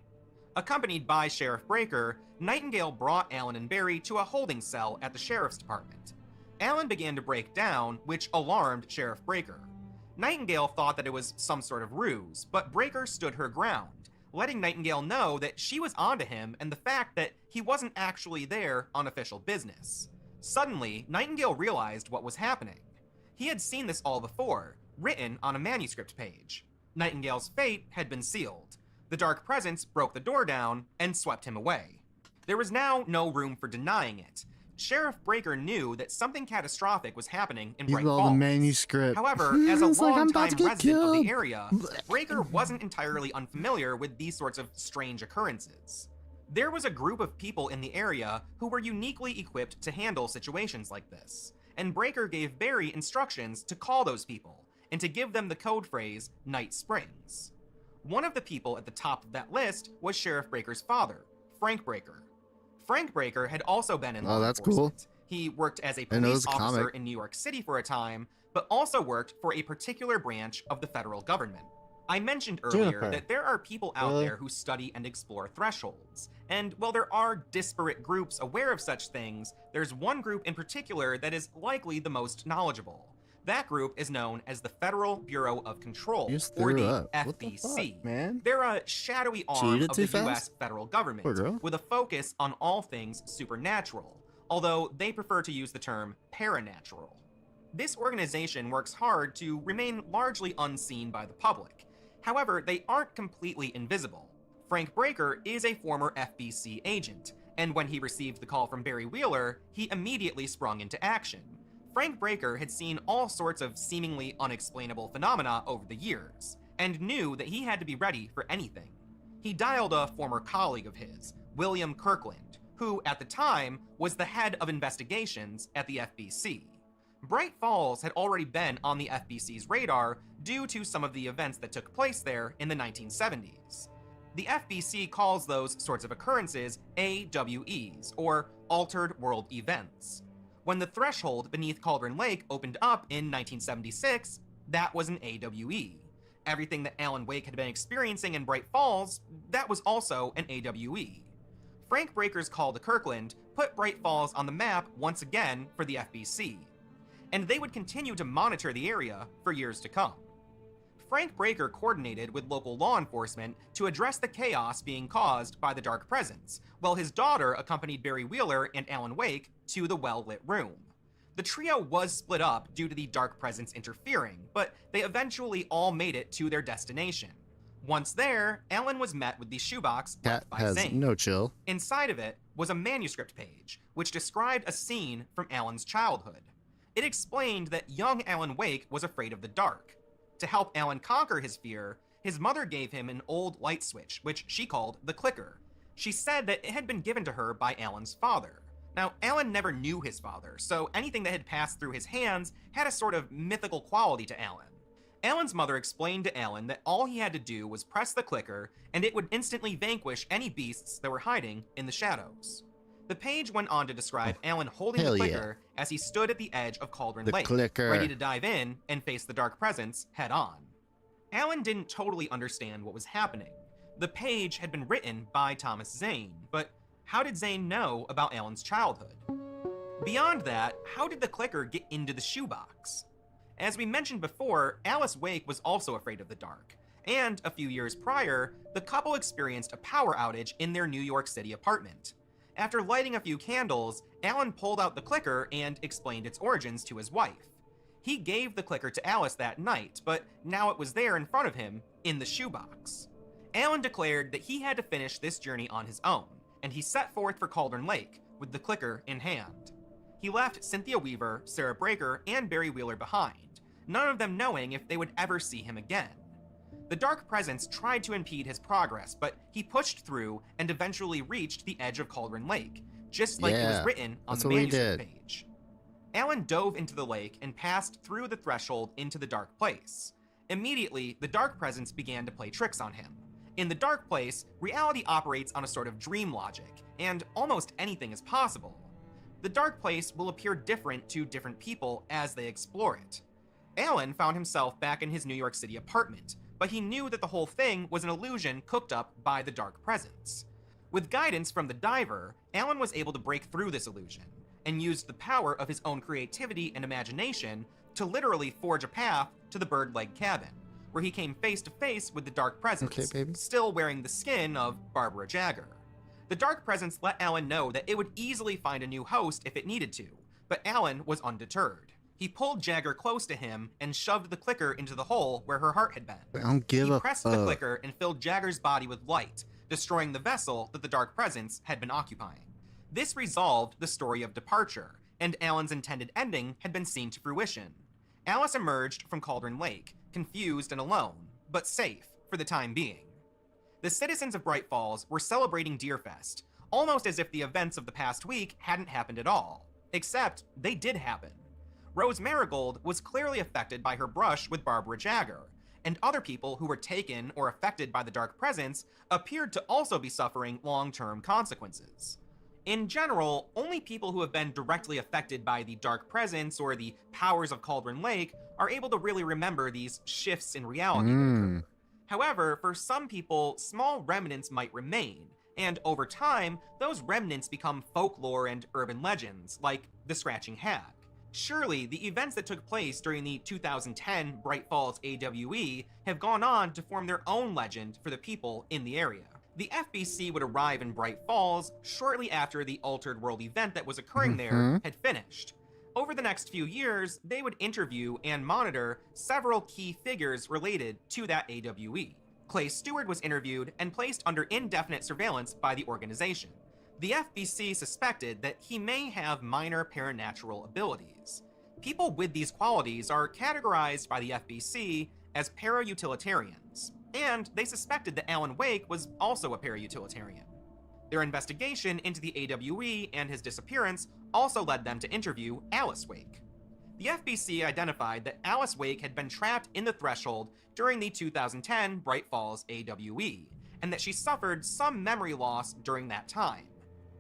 Accompanied by Sheriff Breaker, Nightingale brought Alan and Barry to a holding cell at the sheriff's department. Alan began to break down, which alarmed Sheriff Breaker. Nightingale thought that it was some sort of ruse, but Breaker stood her ground, letting Nightingale know that she was onto him and the fact that he wasn't actually there on official business. Suddenly, Nightingale realized what was happening. He had seen this all before, written on a manuscript page. Nightingale's fate had been sealed. The dark presence broke the door down and swept him away. There was now no room for denying it. Sheriff Breaker knew that something catastrophic was happening in Bright all Falls. the manuscript. However, as a It's like I'm about to longtime get resident of killed. the area, Breaker wasn't entirely unfamiliar with these sorts of strange occurrences. There was a group of people in the area who were uniquely equipped to handle situations like this, and Breaker gave Barry instructions to call those people and to give them the code phrase Night Springs. One of the people at the top of that list was Sheriff Breaker's father, Frank Breaker. Frank Breaker had also been in law that's enforcement. cool. He worked as a I know police it's a officer comic. in New York City for a time, but also worked for a particular branch of the federal government. I mentioned earlier Juniper. that there are people out Really? there who study and explore thresholds. And while there are disparate groups aware of such things, there's one group in particular that is likely the most knowledgeable. That group is known as the Federal Bureau of Control, You just or threw the up. What the FBC. fuck, man? They're a shadowy arm Cheated of too the US fast? federal Poor government, girl. with a focus on all things supernatural, although they prefer to use the term paranatural. This organization works hard to remain largely unseen by the public. However, they aren't completely invisible. Frank Breaker is a former FBC agent, and when he received the call from Barry Wheeler, he immediately sprung into action. Frank Breaker had seen all sorts of seemingly unexplainable phenomena over the years, and knew that he had to be ready for anything. He dialed a former colleague of his, William Kirkland, who at the time was the head of investigations at the FBC. Bright Falls had already been on the FBC's radar due to some of the events that took place there in the 1970s. The FBC calls those sorts of occurrences AWEs, or Altered World Events. When the threshold beneath Cauldron Lake opened up in 1976, that was an AWE. Everything that Alan Wake had been experiencing in Bright Falls, that was also an AWE. Frank Breaker's call to Kirkland put Bright Falls on the map once again for the FBC, and they would continue to monitor the area for years to come. Frank Breaker coordinated with local law enforcement to address the chaos being caused by the dark presence, while his daughter accompanied Barry Wheeler and Alan Wake to the well-lit room. The trio was split up due to the dark presence interfering, but they eventually all made it to their destination. Once there, Alan was met with the shoebox Cat left by has Zane. no chill. Inside of it was a manuscript page, which described a scene from Alan's childhood. It explained that young Alan Wake was afraid of the dark. To help Alan conquer his fear, his mother gave him an old light switch, which she called the clicker. She said that it had been given to her by Alan's father. Now, Alan never knew his father, so anything that had passed through his hands had a sort of mythical quality to Alan. Alan's mother explained to Alan that all he had to do was press the clicker, and it would instantly vanquish any beasts that were hiding in the shadows. The page went on to describe Alan holding the hell clicker as he stood at the edge of Cauldron The Lake, clicker. ready to dive in and face the dark presence head on. Alan didn't totally understand what was happening. The page had been written by Thomas Zane, but how did Zane know about Alan's childhood? Beyond that, how did the clicker get into the shoebox? As we mentioned before, Alice Wake was also afraid of the dark, and a few years prior, the couple experienced a power outage in their New York City apartment. After lighting a few candles, Alan pulled out the clicker and explained its origins to his wife. He gave the clicker to Alice that night, but now it was there in front of him, in the shoebox. Alan declared that he had to finish this journey on his own, and he set forth for Cauldron Lake with the clicker in hand. He left Cynthia Weaver, Sarah Breaker, and Barry Wheeler behind, none of them knowing if they would ever see him again. The Dark Presence tried to impede his progress, but he pushed through and eventually reached the edge of Cauldron Lake, just like it was written on the manuscript page. Alan dove into the lake and passed through the threshold into the Dark Place. Immediately, the Dark Presence began to play tricks on him. In the Dark Place, reality operates on a sort of dream logic, and almost anything is possible. The Dark Place will appear different to different people as they explore it. Alan found himself back in his New York City apartment, but he knew that the whole thing was an illusion cooked up by the Dark Presence. With guidance from the diver, Alan was able to break through this illusion, and used the power of his own creativity and imagination to literally forge a path to the Bird Leg Cabin, where he came face to face with the Dark Presence, still wearing the skin of Barbara Jagger. The Dark Presence let Alan know that it would easily find a new host if it needed to, but Alan was undeterred. He pulled Jagger close to him and shoved the clicker into the hole where her heart had been. He pressed the clicker and filled Jagger's body with light, destroying the vessel that the Dark Presence had been occupying. This resolved the story of departure, and Alan's intended ending had been seen to fruition. Alice emerged from Cauldron Lake, confused and alone, but safe for the time being. The citizens of Bright Falls were celebrating Deerfest, almost as if the events of the past week hadn't happened at all. Except, they did happen. Rose Marigold was clearly affected by her brush with Barbara Jagger, and other people who were taken or affected by the Dark Presence appeared to also be suffering long-term consequences. In general, only people who have been directly affected by the Dark Presence or the powers of Cauldron Lake are able to really remember these shifts in reality that occur. However, for some people, small remnants might remain, and over time, those remnants become folklore and urban legends, like the Scratching Hag. Surely, the events that took place during the 2010 Bright Falls AWE have gone on to form their own legend for the people in the area. The FBC would arrive in Bright Falls shortly after the Altered World event that was occurring there had finished. Over the next few years, they would interview and monitor several key figures related to that AWE. Clay Stewart was interviewed and placed under indefinite surveillance by the organization. The FBC suspected that he may have minor paranatural abilities. People with these qualities are categorized by the FBC as para-utilitarians, and they suspected that Alan Wake was also a para-utilitarian. Their investigation into the AWE and his disappearance also led them to interview Alice Wake. The FBC identified that Alice Wake had been trapped in the threshold during the 2010 Bright Falls AWE, and that she suffered some memory loss during that time.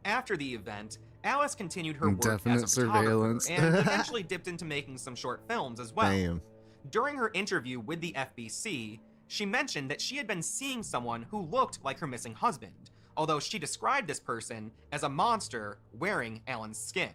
After the event, Alice continued her work as a photographer and eventually dipped into making some short films as well. Damn. During her interview with the FBC, she mentioned that she had been seeing someone who looked like her missing husband, although she described this person as a monster wearing Alan's skin.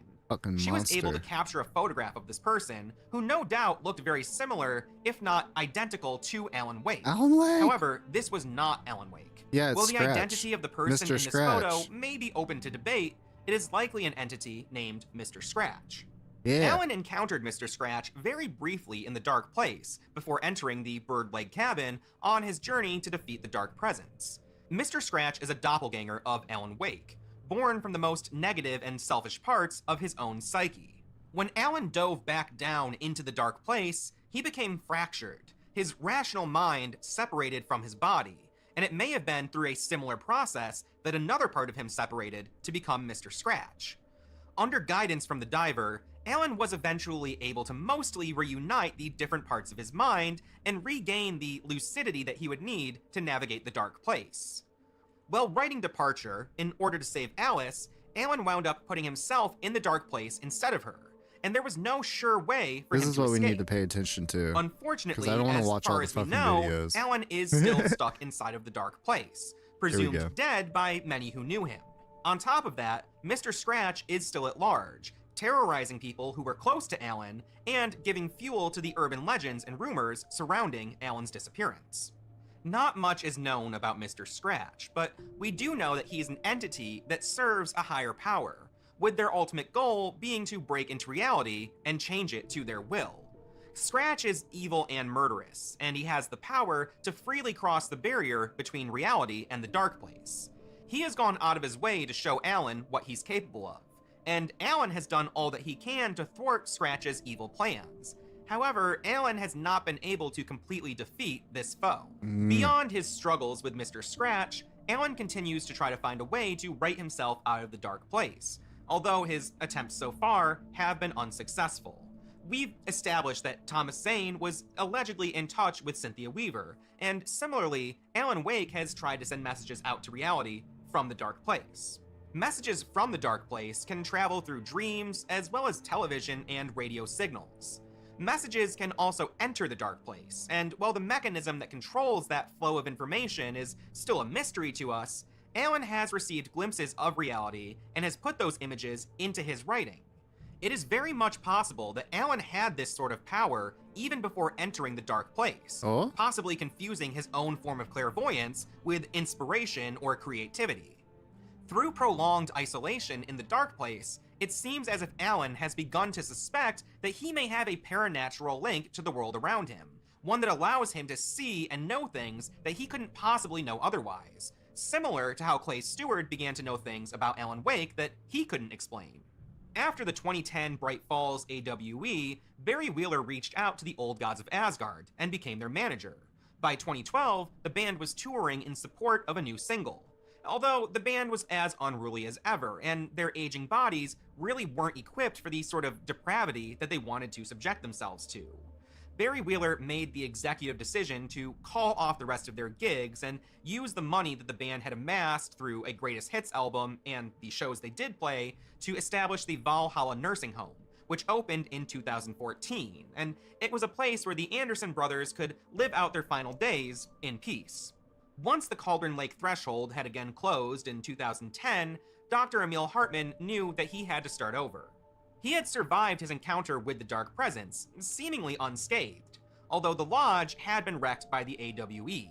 She was able to capture a photograph of this person, who no doubt looked very similar, if not identical, to Alan Wake. Alan Wake? However, this was not Alan Wake. Yeah, it's While the Scratch. identity of the person Mr. in this photo Scratch. may be open to debate, it is likely an entity named Mr. Scratch. Yeah. Alan encountered Mr. Scratch very briefly in the Dark Place before entering the Bird Leg Cabin on his journey to defeat the Dark Presence. Mr. Scratch is a doppelganger of Alan Wake, born from the most negative and selfish parts of his own psyche. When Alan dove back down into the Dark Place, he became fractured, his rational mind separated from his body, and it may have been through a similar process that another part of him separated to become Mr. Scratch. Under guidance from the diver, Alan was eventually able to mostly reunite the different parts of his mind and regain the lucidity that he would need to navigate the Dark Place. While writing Departure, in order to save Alice, Alan wound up putting himself in the Dark Place instead of her, and there was no sure way for him to escape. This is what we need to pay attention to. Unfortunately, I don't want as to watch all far the as we fucking know, videos. Alan is still stuck inside of the Dark Place, we go. presumed dead by many who knew him. On top of that, Mr. Scratch is still at large, terrorizing people who were close to Alan and giving fuel to the urban legends and rumors surrounding Alan's disappearance. Not much is known about Mr. Scratch, but we do know that he is an entity that serves a higher power, with their ultimate goal being to break into reality and change it to their will. Scratch is evil and murderous, and he has the power to freely cross the barrier between reality and the dark place. He has gone out of his way to show Alan what he's capable of, and Alan has done all that he can to thwart Scratch's evil plans. However, Alan has not been able to completely defeat this foe. Beyond his struggles with Mr. Scratch, Alan continues to try to find a way to right himself out of the dark place, although his attempts so far have been unsuccessful. We've established that Thomas Zane was allegedly in touch with Cynthia Weaver, and similarly, Alan Wake has tried to send messages out to reality from the dark place. Messages from the dark place can travel through dreams, as well as television and radio signals. Messages can also enter the dark place, and while the mechanism that controls that flow of information is still a mystery to us, Alan has received glimpses of reality and has put those images into his writing. It is very much possible that Alan had this sort of power even before entering the dark place, possibly confusing his own form of clairvoyance with inspiration or creativity. Through prolonged isolation in the dark place, it seems as if Alan has begun to suspect that he may have a paranatural link to the world around him, one that allows him to see and know things that he couldn't possibly know otherwise, similar to how Clay Stewart began to know things about Alan Wake that he couldn't explain. After the 2010 Bright Falls AWE, Barry Wheeler reached out to the Old Gods of Asgard and became their manager. By 2012, the band was touring in support of a new single. Although the band was as unruly as ever, and their aging bodies really weren't equipped for the sort of depravity that they wanted to subject themselves to. Barry Wheeler made the executive decision to call off the rest of their gigs and use the money that the band had amassed through a greatest hits album and the shows they did play to establish the Valhalla Nursing Home, which opened in 2014, and it was a place where the Anderson brothers could live out their final days in peace. Once the Cauldron Lake threshold had again closed in 2010, Dr. Emil Hartman knew that he had to start over. He had survived his encounter with the Dark Presence, seemingly unscathed, although the lodge had been wrecked by the AWE.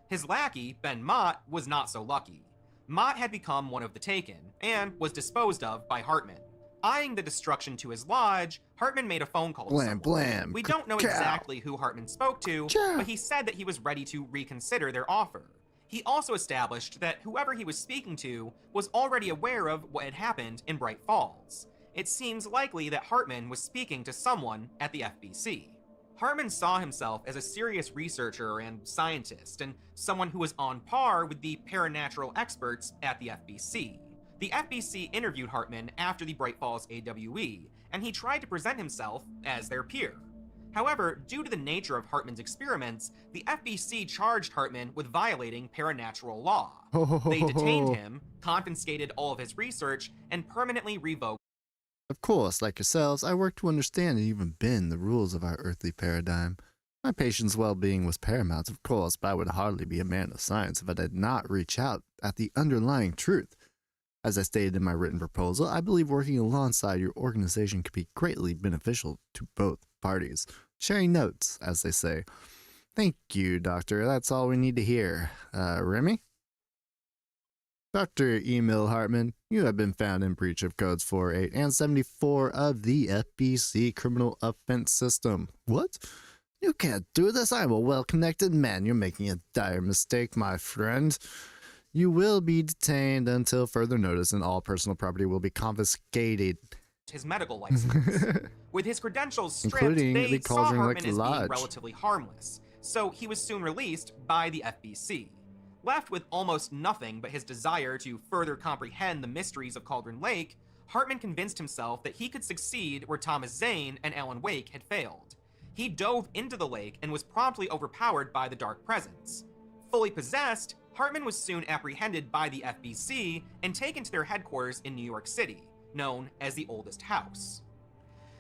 His lackey, Ben Mott, was not so lucky. Mott had become one of the Taken, and was disposed of by Hartman. Eyeing the destruction to his lodge, Hartman made a phone call to someone. Blam. We don't know exactly who Hartman spoke to, but he said that he was ready to reconsider their offer. He also established that whoever he was speaking to was already aware of what had happened in Bright Falls. It seems likely that Hartman was speaking to someone at the FBC. Hartman saw himself as a serious researcher and scientist, and someone who was on par with the paranatural experts at the FBC. The FBC interviewed Hartman after the Bright Falls AWE, and he tried to present himself as their peer. However, due to the nature of Hartman's experiments, the FBC charged Hartman with violating paranatural law. They detained him, confiscated all of his research, and permanently revoked. Of course, like yourselves, I work to understand and even bend the rules of our earthly paradigm. My patient's well-being was paramount, of course, but I would hardly be a man of science if I did not reach out at the underlying truth. As I stated in my written proposal, I believe working alongside your organization could be greatly beneficial to both parties. Sharing notes, as they say. Thank you, Doctor. That's all we need to hear. Remy? Dr. Emil Hartman, you have been found in breach of codes 48 and 74 of the FBC criminal offense system. What? You can't do this. I'm a well-connected man. You're making a dire mistake, my friend. You will be detained until further notice, and all personal property will be confiscated. His medical license. With his credentials stripped, including they the saw Cauldron Hartman Lake as being Lodge. relatively harmless, so he was soon released by the FBC. Left with almost nothing but his desire to further comprehend the mysteries of Cauldron Lake, Hartman convinced himself that he could succeed where Thomas Zane and Alan Wake had failed. He dove into the lake and was promptly overpowered by the Dark Presence. Fully possessed, Hartman was soon apprehended by the FBC and taken to their headquarters in New York City, known as the Oldest House.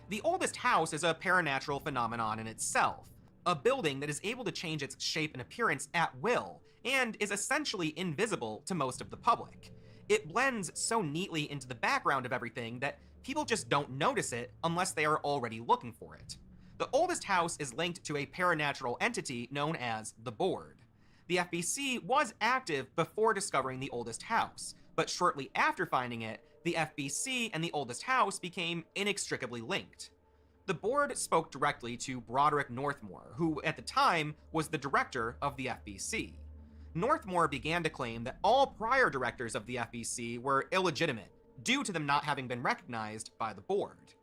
The Oldest House is a paranatural phenomenon in itself, a building that is able to change its shape and appearance at will, and is essentially invisible to most of the public. It blends so neatly into the background of everything that people just don't notice it unless they are already looking for it. The Oldest House is linked to a paranatural entity known as the Board. The FBC was active before discovering the Oldest House, but shortly after finding it, The FBC and the oldest house became inextricably linked. The board spoke directly to Broderick Northmore, who at the time was the director of the FBC. Northmore began to claim that all prior directors of the FBC were illegitimate, due to them not having been recognized by the board.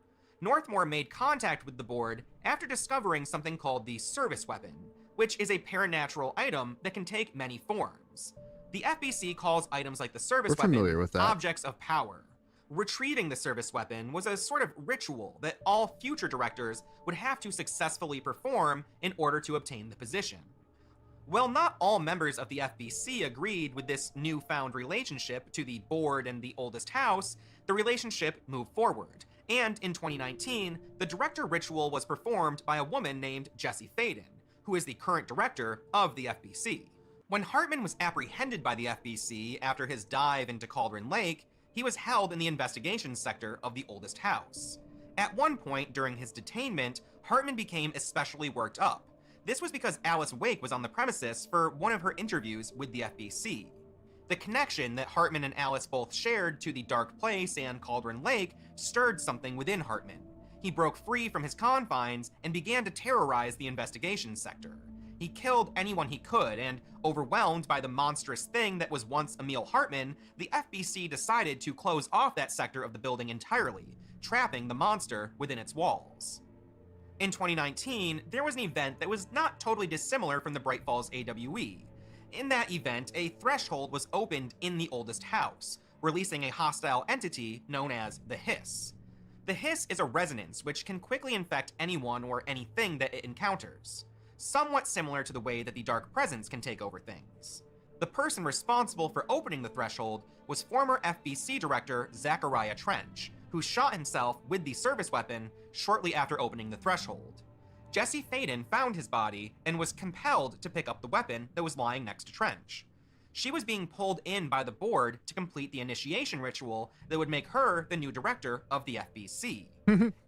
Northmore made contact with the board after discovering something called the service weapon, which is a paranatural item that can take many forms. The FBC calls items like the service weapon objects of power. Retrieving the service weapon was a sort of ritual that all future directors would have to successfully perform in order to obtain the position. While not all members of the FBC agreed with this newfound relationship to the board and the oldest house, the relationship moved forward, and in 2019, the director ritual was performed by a woman named Jessie Faden, who is the current director of the FBC. When Hartman was apprehended by the FBC after his dive into Cauldron Lake, he was held in the investigation sector of the oldest house. At one point during his detainment, Hartman became especially worked up. This was because Alice Wake was on the premises for one of her interviews with the FBC. The connection that Hartman and Alice both shared to the Dark Place and Cauldron Lake stirred something within Hartman. He broke free from his confines and began to terrorize the investigation sector. He killed anyone he could, and overwhelmed by the monstrous thing that was once Emil Hartman, the FBC decided to close off that sector of the building entirely, trapping the monster within its walls. In 2019, there was an event that was not totally dissimilar from the Bright Falls AWE. In that event, a threshold was opened in the oldest house, releasing a hostile entity known as the Hiss. The Hiss is a resonance which can quickly infect anyone or anything that it encounters, somewhat similar to the way that the Dark Presence can take over things. The person responsible for opening the threshold was former FBC director Zachariah Trench, who shot himself with the service weapon shortly after opening the threshold. Jessie Faden found his body and was compelled to pick up the weapon that was lying next to Trench. She was being pulled in by the board to complete the initiation ritual that would make her the new director of the FBC.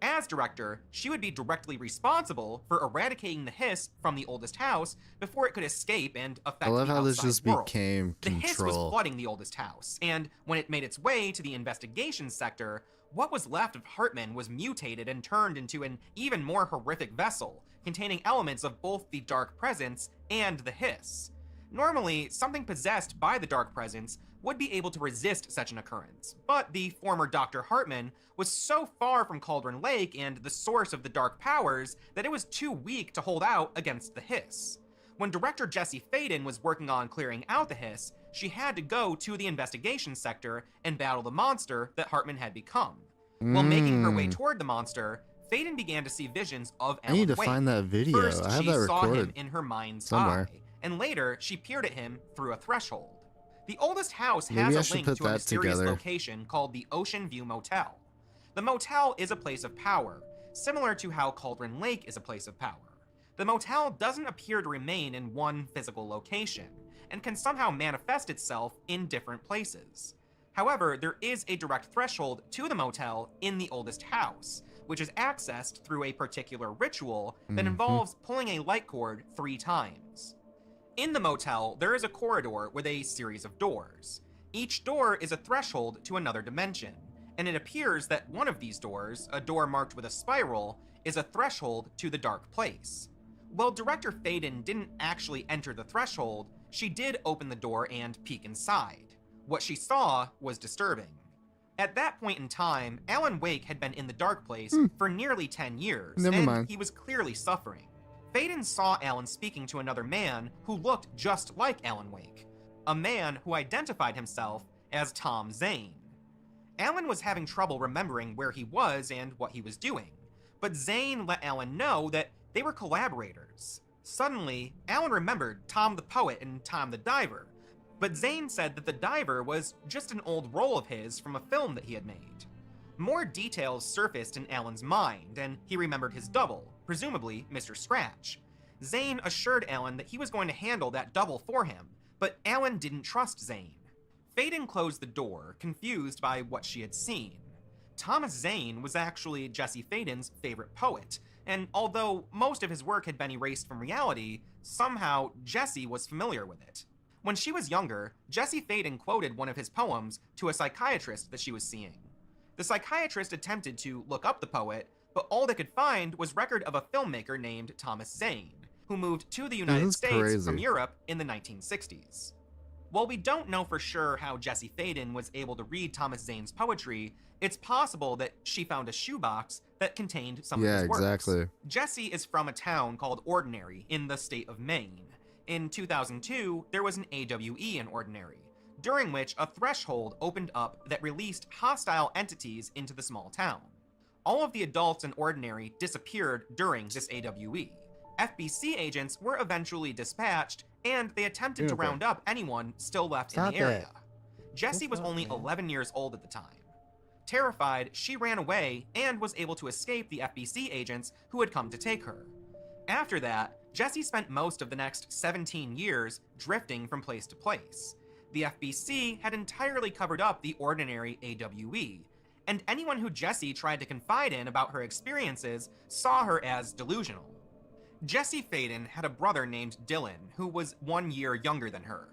As director, she would be directly responsible for eradicating the Hiss from the oldest house before it could escape and affect the outside world. I love how this just became The Hiss was control. flooding the oldest house, and when it made its way to the investigation sector, what was left of Hartman was mutated and turned into an even more horrific vessel, containing elements of both the Dark Presence and the Hiss. Normally, something possessed by the Dark Presence would be able to resist such an occurrence, but the former Dr. Hartman was so far from Cauldron Lake and the source of the dark powers that it was too weak to hold out against the Hiss. When director Jessie Faden was working on clearing out the Hiss, she had to go to the investigation sector and battle the monster that Hartman had become. While making her way toward the monster, Faden began to see visions of Alan I need to Wake. find that video. First, I have she that saw him recorded in her mind's somewhere. eye, and later she peered at him through a threshold. The oldest house Maybe I has a should link put to a that mysterious together. location called the Ocean View Motel. The motel is a place of power, similar to how Cauldron Lake is a place of power. The motel doesn't appear to remain in one physical location, and can somehow manifest itself in different places. However, there is a direct threshold to the motel in the oldest house, which is accessed through a particular ritual that involves pulling a light cord 3 times. In the motel, there is a corridor with a series of doors. Each door is a threshold to another dimension, and it appears that one of these doors, a door marked with a spiral, is a threshold to the Dark Place. While director Faden didn't actually enter the threshold, she did open the door and peek inside. What she saw was disturbing. At that point in time, Alan Wake had been in the Dark Place for nearly 10 years, Never and mind. he was clearly suffering. Faden saw Alan speaking to another man who looked just like Alan Wake, a man who identified himself as Tom Zane. Alan was having trouble remembering where he was and what he was doing, but Zane let Alan know that they were collaborators. Suddenly, Alan remembered Tom the Poet and Tom the Diver, but Zane said that the diver was just an old role of his from a film that he had made. More details surfaced in Alan's mind, and he remembered his double, presumably Mr. Scratch. Zane assured Alan that he was going to handle that double for him, but Alan didn't trust Zane. Faden closed the door, confused by what she had seen. Thomas Zane was actually Jessie Faden's favorite poet, and although most of his work had been erased from reality, somehow Jessie was familiar with it. When she was younger, Jessie Faden quoted one of his poems to a psychiatrist that she was seeing. The psychiatrist attempted to look up the poet, but all they could find was record of a filmmaker named Thomas Zane, who moved to the United States from Europe in the 1960s. While we don't know for sure how Jessie Faden was able to read Thomas Zane's poetry, it's possible that she found a shoebox that contained some of his works. Yeah, exactly. Jessie is from a town called Ordinary in the state of Maine. In 2002, there was an AWE in Ordinary, during which a threshold opened up that released hostile entities into the small town. All of the adults in Ordinary disappeared during this AWE. FBC agents were eventually dispatched, and they attempted to round up anyone still left in the area. Jessie was only 11 years old at the time. Terrified, she ran away and was able to escape the FBC agents who had come to take her. After that, Jessie spent most of the next 17 years drifting from place to place. The FBC had entirely covered up the Ordinary AWE, and anyone who Jessie tried to confide in about her experiences saw her as delusional. Jessie Faden had a brother named Dylan, who was 1 year younger than her.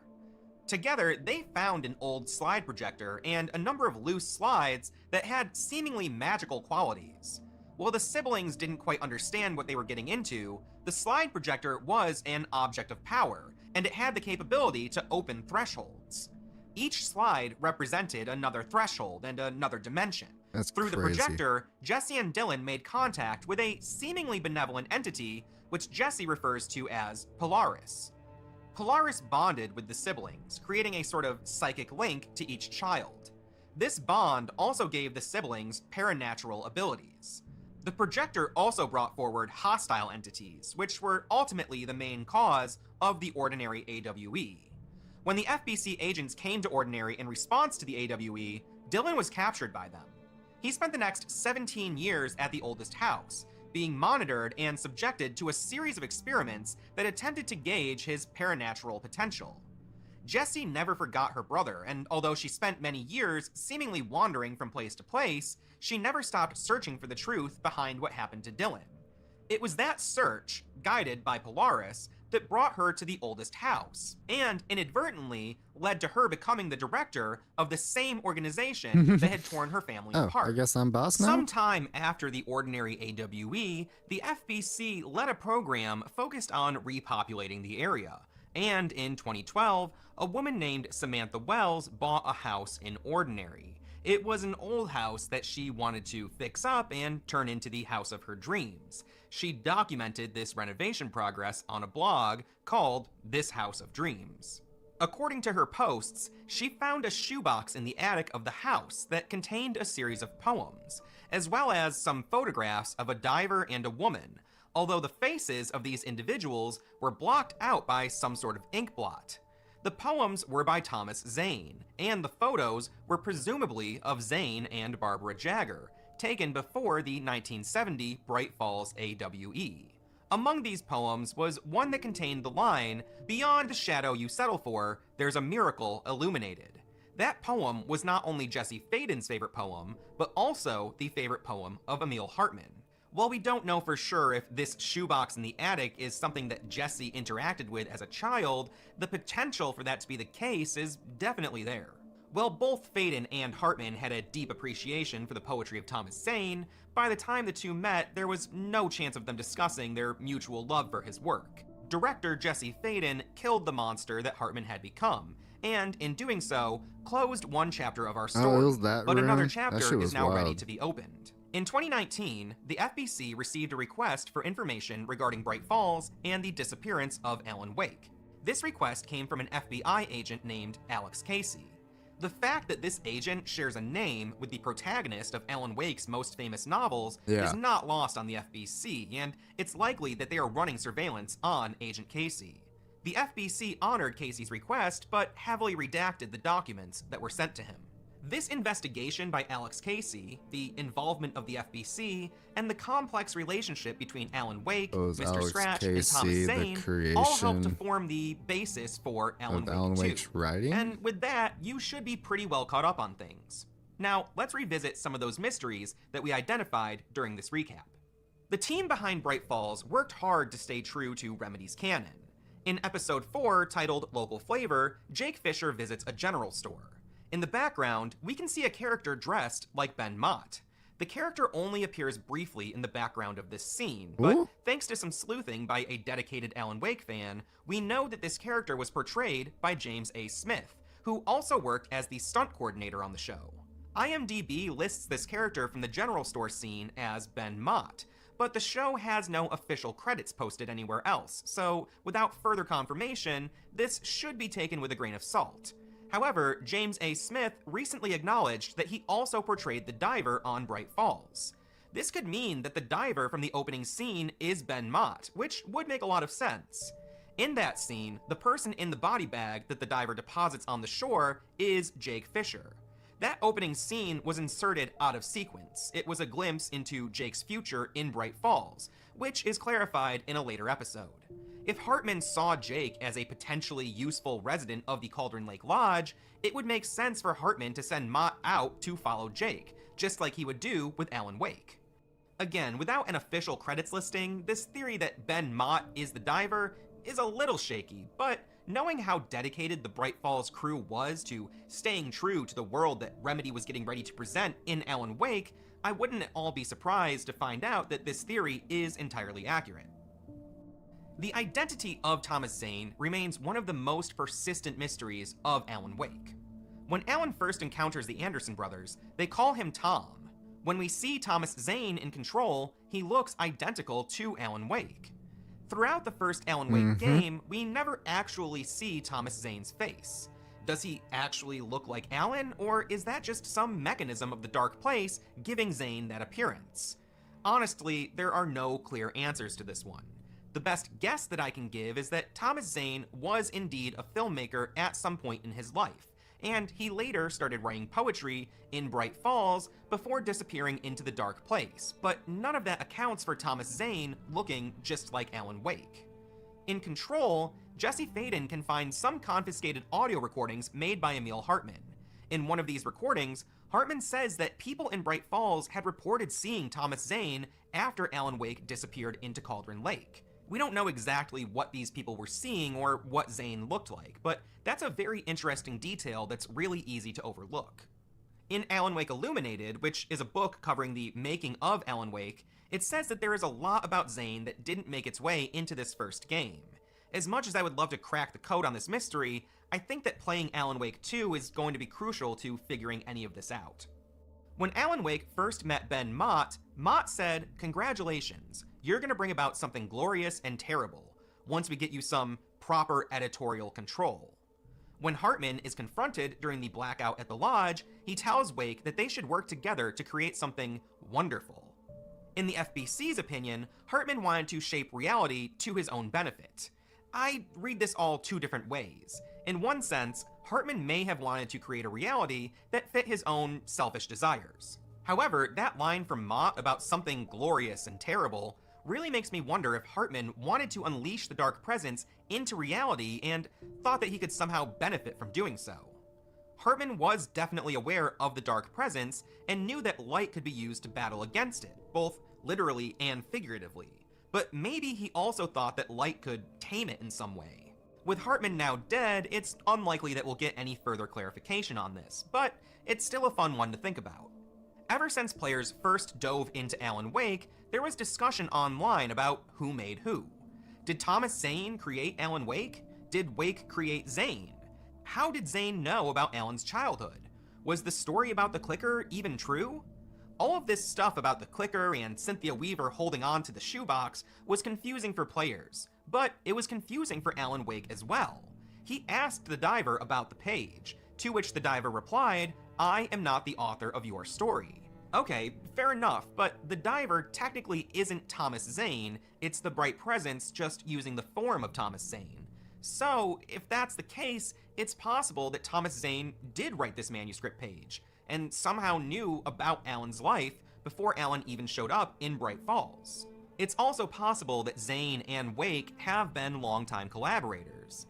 Together, they found an old slide projector and a number of loose slides that had seemingly magical qualities. While the siblings didn't quite understand what they were getting into, the slide projector was an object of power, and it had the capability to open thresholds. Each slide represented another threshold and another dimension. That's Through crazy. the projector, Jessie and Dylan made contact with a seemingly benevolent entity, which Jessie refers to as Polaris. Polaris bonded with the siblings, creating a sort of psychic link to each child. This bond also gave the siblings paranatural abilities. The projector also brought forward hostile entities, which were ultimately the main cause of the Ordinary AWE. When the FBC agents came to Ordinary in response to the AWE, Dylan was captured by them. He spent the next 17 years at the oldest house, being monitored and subjected to a series of experiments that attempted to gauge his paranatural potential. Jessie never forgot her brother, and although she spent many years seemingly wandering from place to place, she never stopped searching for the truth behind what happened to Dylan. It was that search, guided by Polaris, that brought her to the oldest house, and inadvertently led to her becoming the director of the same organization that had torn her family apart. I guess I'm boss now? Sometime after the Ordinary AWE, the FBC led a program focused on repopulating the area, and in 2012, a woman named Samantha Wells bought a house in Ordinary. It was an old house that she wanted to fix up and turn into the house of her dreams. She documented this renovation progress on a blog called This House of Dreams. According to her posts, she found a shoebox in the attic of the house that contained a series of poems, as well as some photographs of a diver and a woman, although the faces of these individuals were blocked out by some sort of ink blot. The poems were by Thomas Zane, and the photos were presumably of Zane and Barbara Jagger, taken before the 1970 Bright Falls AWE. Among these poems was one that contained the line, "Beyond the shadow you settle for, there's a miracle illuminated." That poem was not only Jessie Faden's favorite poem, but also the favorite poem of Emil Hartman. While we don't know for sure if this shoebox in the attic is something that Jessie interacted with as a child, the potential for that to be the case is definitely there. While both Faden and Hartman had a deep appreciation for the poetry of Thomas Zane, by the time the two met, there was no chance of them discussing their mutual love for his work. Director Jessie Faden killed the monster that Hartman had become, and in doing so, closed one chapter of our story, but another chapter is now ready to be opened. In 2019, the FBC received a request for information regarding Bright Falls and the disappearance of Alan Wake. This request came from an FBI agent named Alex Casey. The fact that this agent shares a name with the protagonist of Alan Wake's most famous novels is not lost on the FBC, and it's likely that they are running surveillance on Agent Casey. The FBC honored Casey's request, but heavily redacted the documents that were sent to him. This investigation by Alex Casey, the involvement of the FBC, and the complex relationship between Alan Wake, Mr. Alex Scratch, Casey, and Thomas Zane all helped to form the basis for Alan Wake 2. Writing? And with that, you should be pretty well caught up on things. Now, let's revisit some of those mysteries that we identified during this recap. The team behind Bright Falls worked hard to stay true to Remedy's canon. In episode 4, titled Local Flavor, Jake Fisher visits a general store. In the background, we can see a character dressed like Ben Mott. The character only appears briefly in the background of this scene, but thanks to some sleuthing by a dedicated Alan Wake fan, we know that this character was portrayed by James A. Smith, who also worked as the stunt coordinator on the show. IMDb lists this character from the general store scene as Ben Mott, but the show has no official credits posted anywhere else, so without further confirmation, this should be taken with a grain of salt. However, James A. Smith recently acknowledged that he also portrayed the diver on Bright Falls. This could mean that the diver from the opening scene is Ben Mott, which would make a lot of sense. In that scene, the person in the body bag that the diver deposits on the shore is Jake Fisher. That opening scene was inserted out of sequence. It was a glimpse into Jake's future in Bright Falls, which is clarified in a later episode. If Hartman saw Jake as a potentially useful resident of the Cauldron Lake Lodge, it would make sense for Hartman to send Mott out to follow Jake, just like he would do with Alan Wake. Again, without an official credits listing, this theory that Ben Mott is the diver is a little shaky, but knowing how dedicated the Bright Falls crew was to staying true to the world that Remedy was getting ready to present in Alan Wake, I wouldn't at all be surprised to find out that this theory is entirely accurate. The identity of Thomas Zane remains one of the most persistent mysteries of Alan Wake. When Alan first encounters the Anderson brothers, they call him Tom. When we see Thomas Zane in Control, he looks identical to Alan Wake. Throughout the first Alan Wake game, we never actually see Thomas Zane's face. Does he actually look like Alan, or is that just some mechanism of the Dark Place giving Zane that appearance? Honestly, there are no clear answers to this one. The best guess that I can give is that Thomas Zane was indeed a filmmaker at some point in his life, and he later started writing poetry in Bright Falls before disappearing into the Dark Place, but none of that accounts for Thomas Zane looking just like Alan Wake. In Control, Jesse Faden can find some confiscated audio recordings made by Emil Hartman. In one of these recordings, Hartman says that people in Bright Falls had reported seeing Thomas Zane after Alan Wake disappeared into Cauldron Lake. We don't know exactly what these people were seeing or what Zane looked like, but that's a very interesting detail that's really easy to overlook. In Alan Wake Illuminated, which is a book covering the making of Alan Wake, it says that there is a lot about Zane that didn't make its way into this first game. As much as I would love to crack the code on this mystery, I think that playing Alan Wake 2 is going to be crucial to figuring any of this out. When Alan Wake first met Ben Mott, Mott said, "Congratulations, you're going to bring about something glorious and terrible, once we get you some proper editorial control." When Hartman is confronted during the blackout at the lodge, he tells Wake that they should work together to create something wonderful. In the FBC's opinion, Hartman wanted to shape reality to his own benefit. I read this all two different ways. In one sense, Hartman may have wanted to create a reality that fit his own selfish desires. However, that line from Mott about something glorious and terrible really makes me wonder if Hartman wanted to unleash the Dark Presence into reality and thought that he could somehow benefit from doing so. Hartman was definitely aware of the Dark Presence and knew that light could be used to battle against it, both literally and figuratively. But maybe he also thought that light could tame it in some way. With Hartman now dead, it's unlikely that we'll get any further clarification on this, but it's still a fun one to think about. Ever since players first dove into Alan Wake, there was discussion online about who made who. Did Thomas Zane create Alan Wake? Did Wake create Zane? How did Zane know about Alan's childhood? Was the story about the clicker even true? All of this stuff about the clicker and Cynthia Weaver holding on to the shoebox was confusing for players, but it was confusing for Alan Wake as well. He asked the diver about the page, to which the diver replied, "I am not the author of your story." Okay, fair enough, but the diver technically isn't Thomas Zane, it's the Bright Presence just using the form of Thomas Zane. So, if that's the case, it's possible that Thomas Zane did write this manuscript page, and somehow knew about Alan's life before Alan even showed up in Bright Falls. It's also possible that Zane and Wake have been longtime collaborators.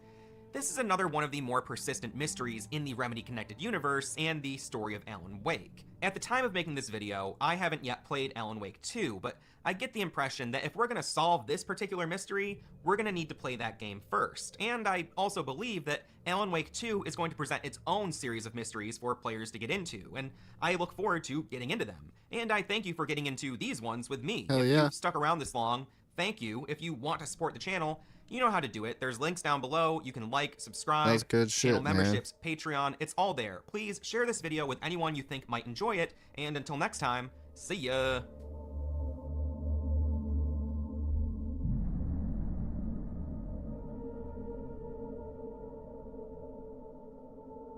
This is another one of the more persistent mysteries in the Remedy-connected universe and the story of Alan Wake. At the time of making this video, I haven't yet played Alan Wake 2, but I get the impression that if we're going to solve this particular mystery, we're going to need to play that game first. And I also believe that Alan Wake 2 is going to present its own series of mysteries for players to get into, and I look forward to getting into them. And I thank you for getting into these ones with me. Hell if yeah. you've stuck around this long, thank you. If you want to support the channel, you know how to do it. There's links down below. You can like, subscribe, That's good channel shit, memberships, Patreon. It's all there. Please share this video with anyone you think might enjoy it. And until next time, see ya.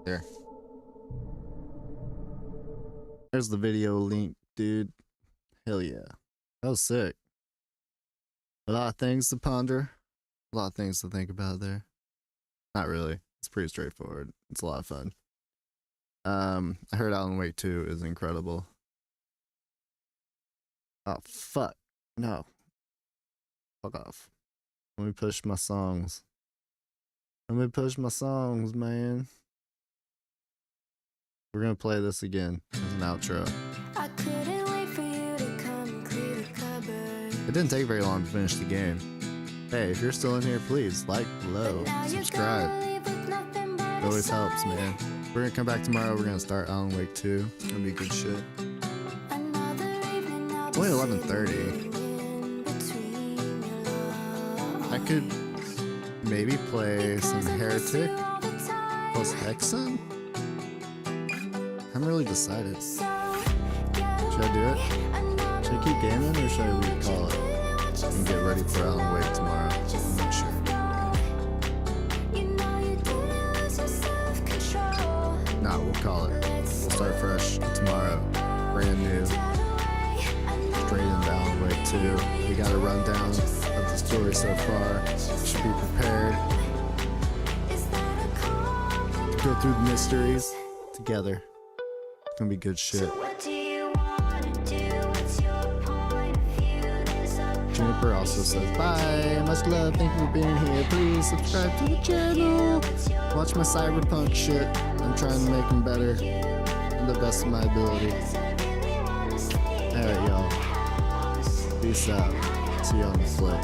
There. There's the video link, dude. Hell yeah. That was sick. A lot of things to ponder. A lot of things to think about there. Not really. It's pretty straightforward. It's a lot of fun. I heard Alan Wake 2 is incredible. Oh, fuck. No. Fuck off. Let me push my songs. Let me push my songs, man. We're gonna play this again as an outro. I couldn't wait for you to come and clear the cupboard. It didn't take very long to finish the game. Hey, if you're still in here, please like below, subscribe. It always helps, man. We're gonna come back tomorrow. We're gonna start Alan Wake 2. It's gonna be good shit. It's only 11:30. I could maybe play some Heretic plus Hexen. I haven't really decided. Should I do it? Should I keep gaming or should I recall it and get ready for Alan Wake tomorrow? I'm not sure. Nah, we'll call it. We'll start fresh tomorrow. Brand new. Straight into Alan Wake 2. We got a rundown of the story so far. Should be prepared to go through the mysteries together. It's gonna be good shit. Juniper also says, bye, much love, thank you for being here. Please subscribe to the channel. Watch my Cyberpunk shit. I'm trying to make them better to the best of my ability. Alright, y'all. Peace out. See you on the flip.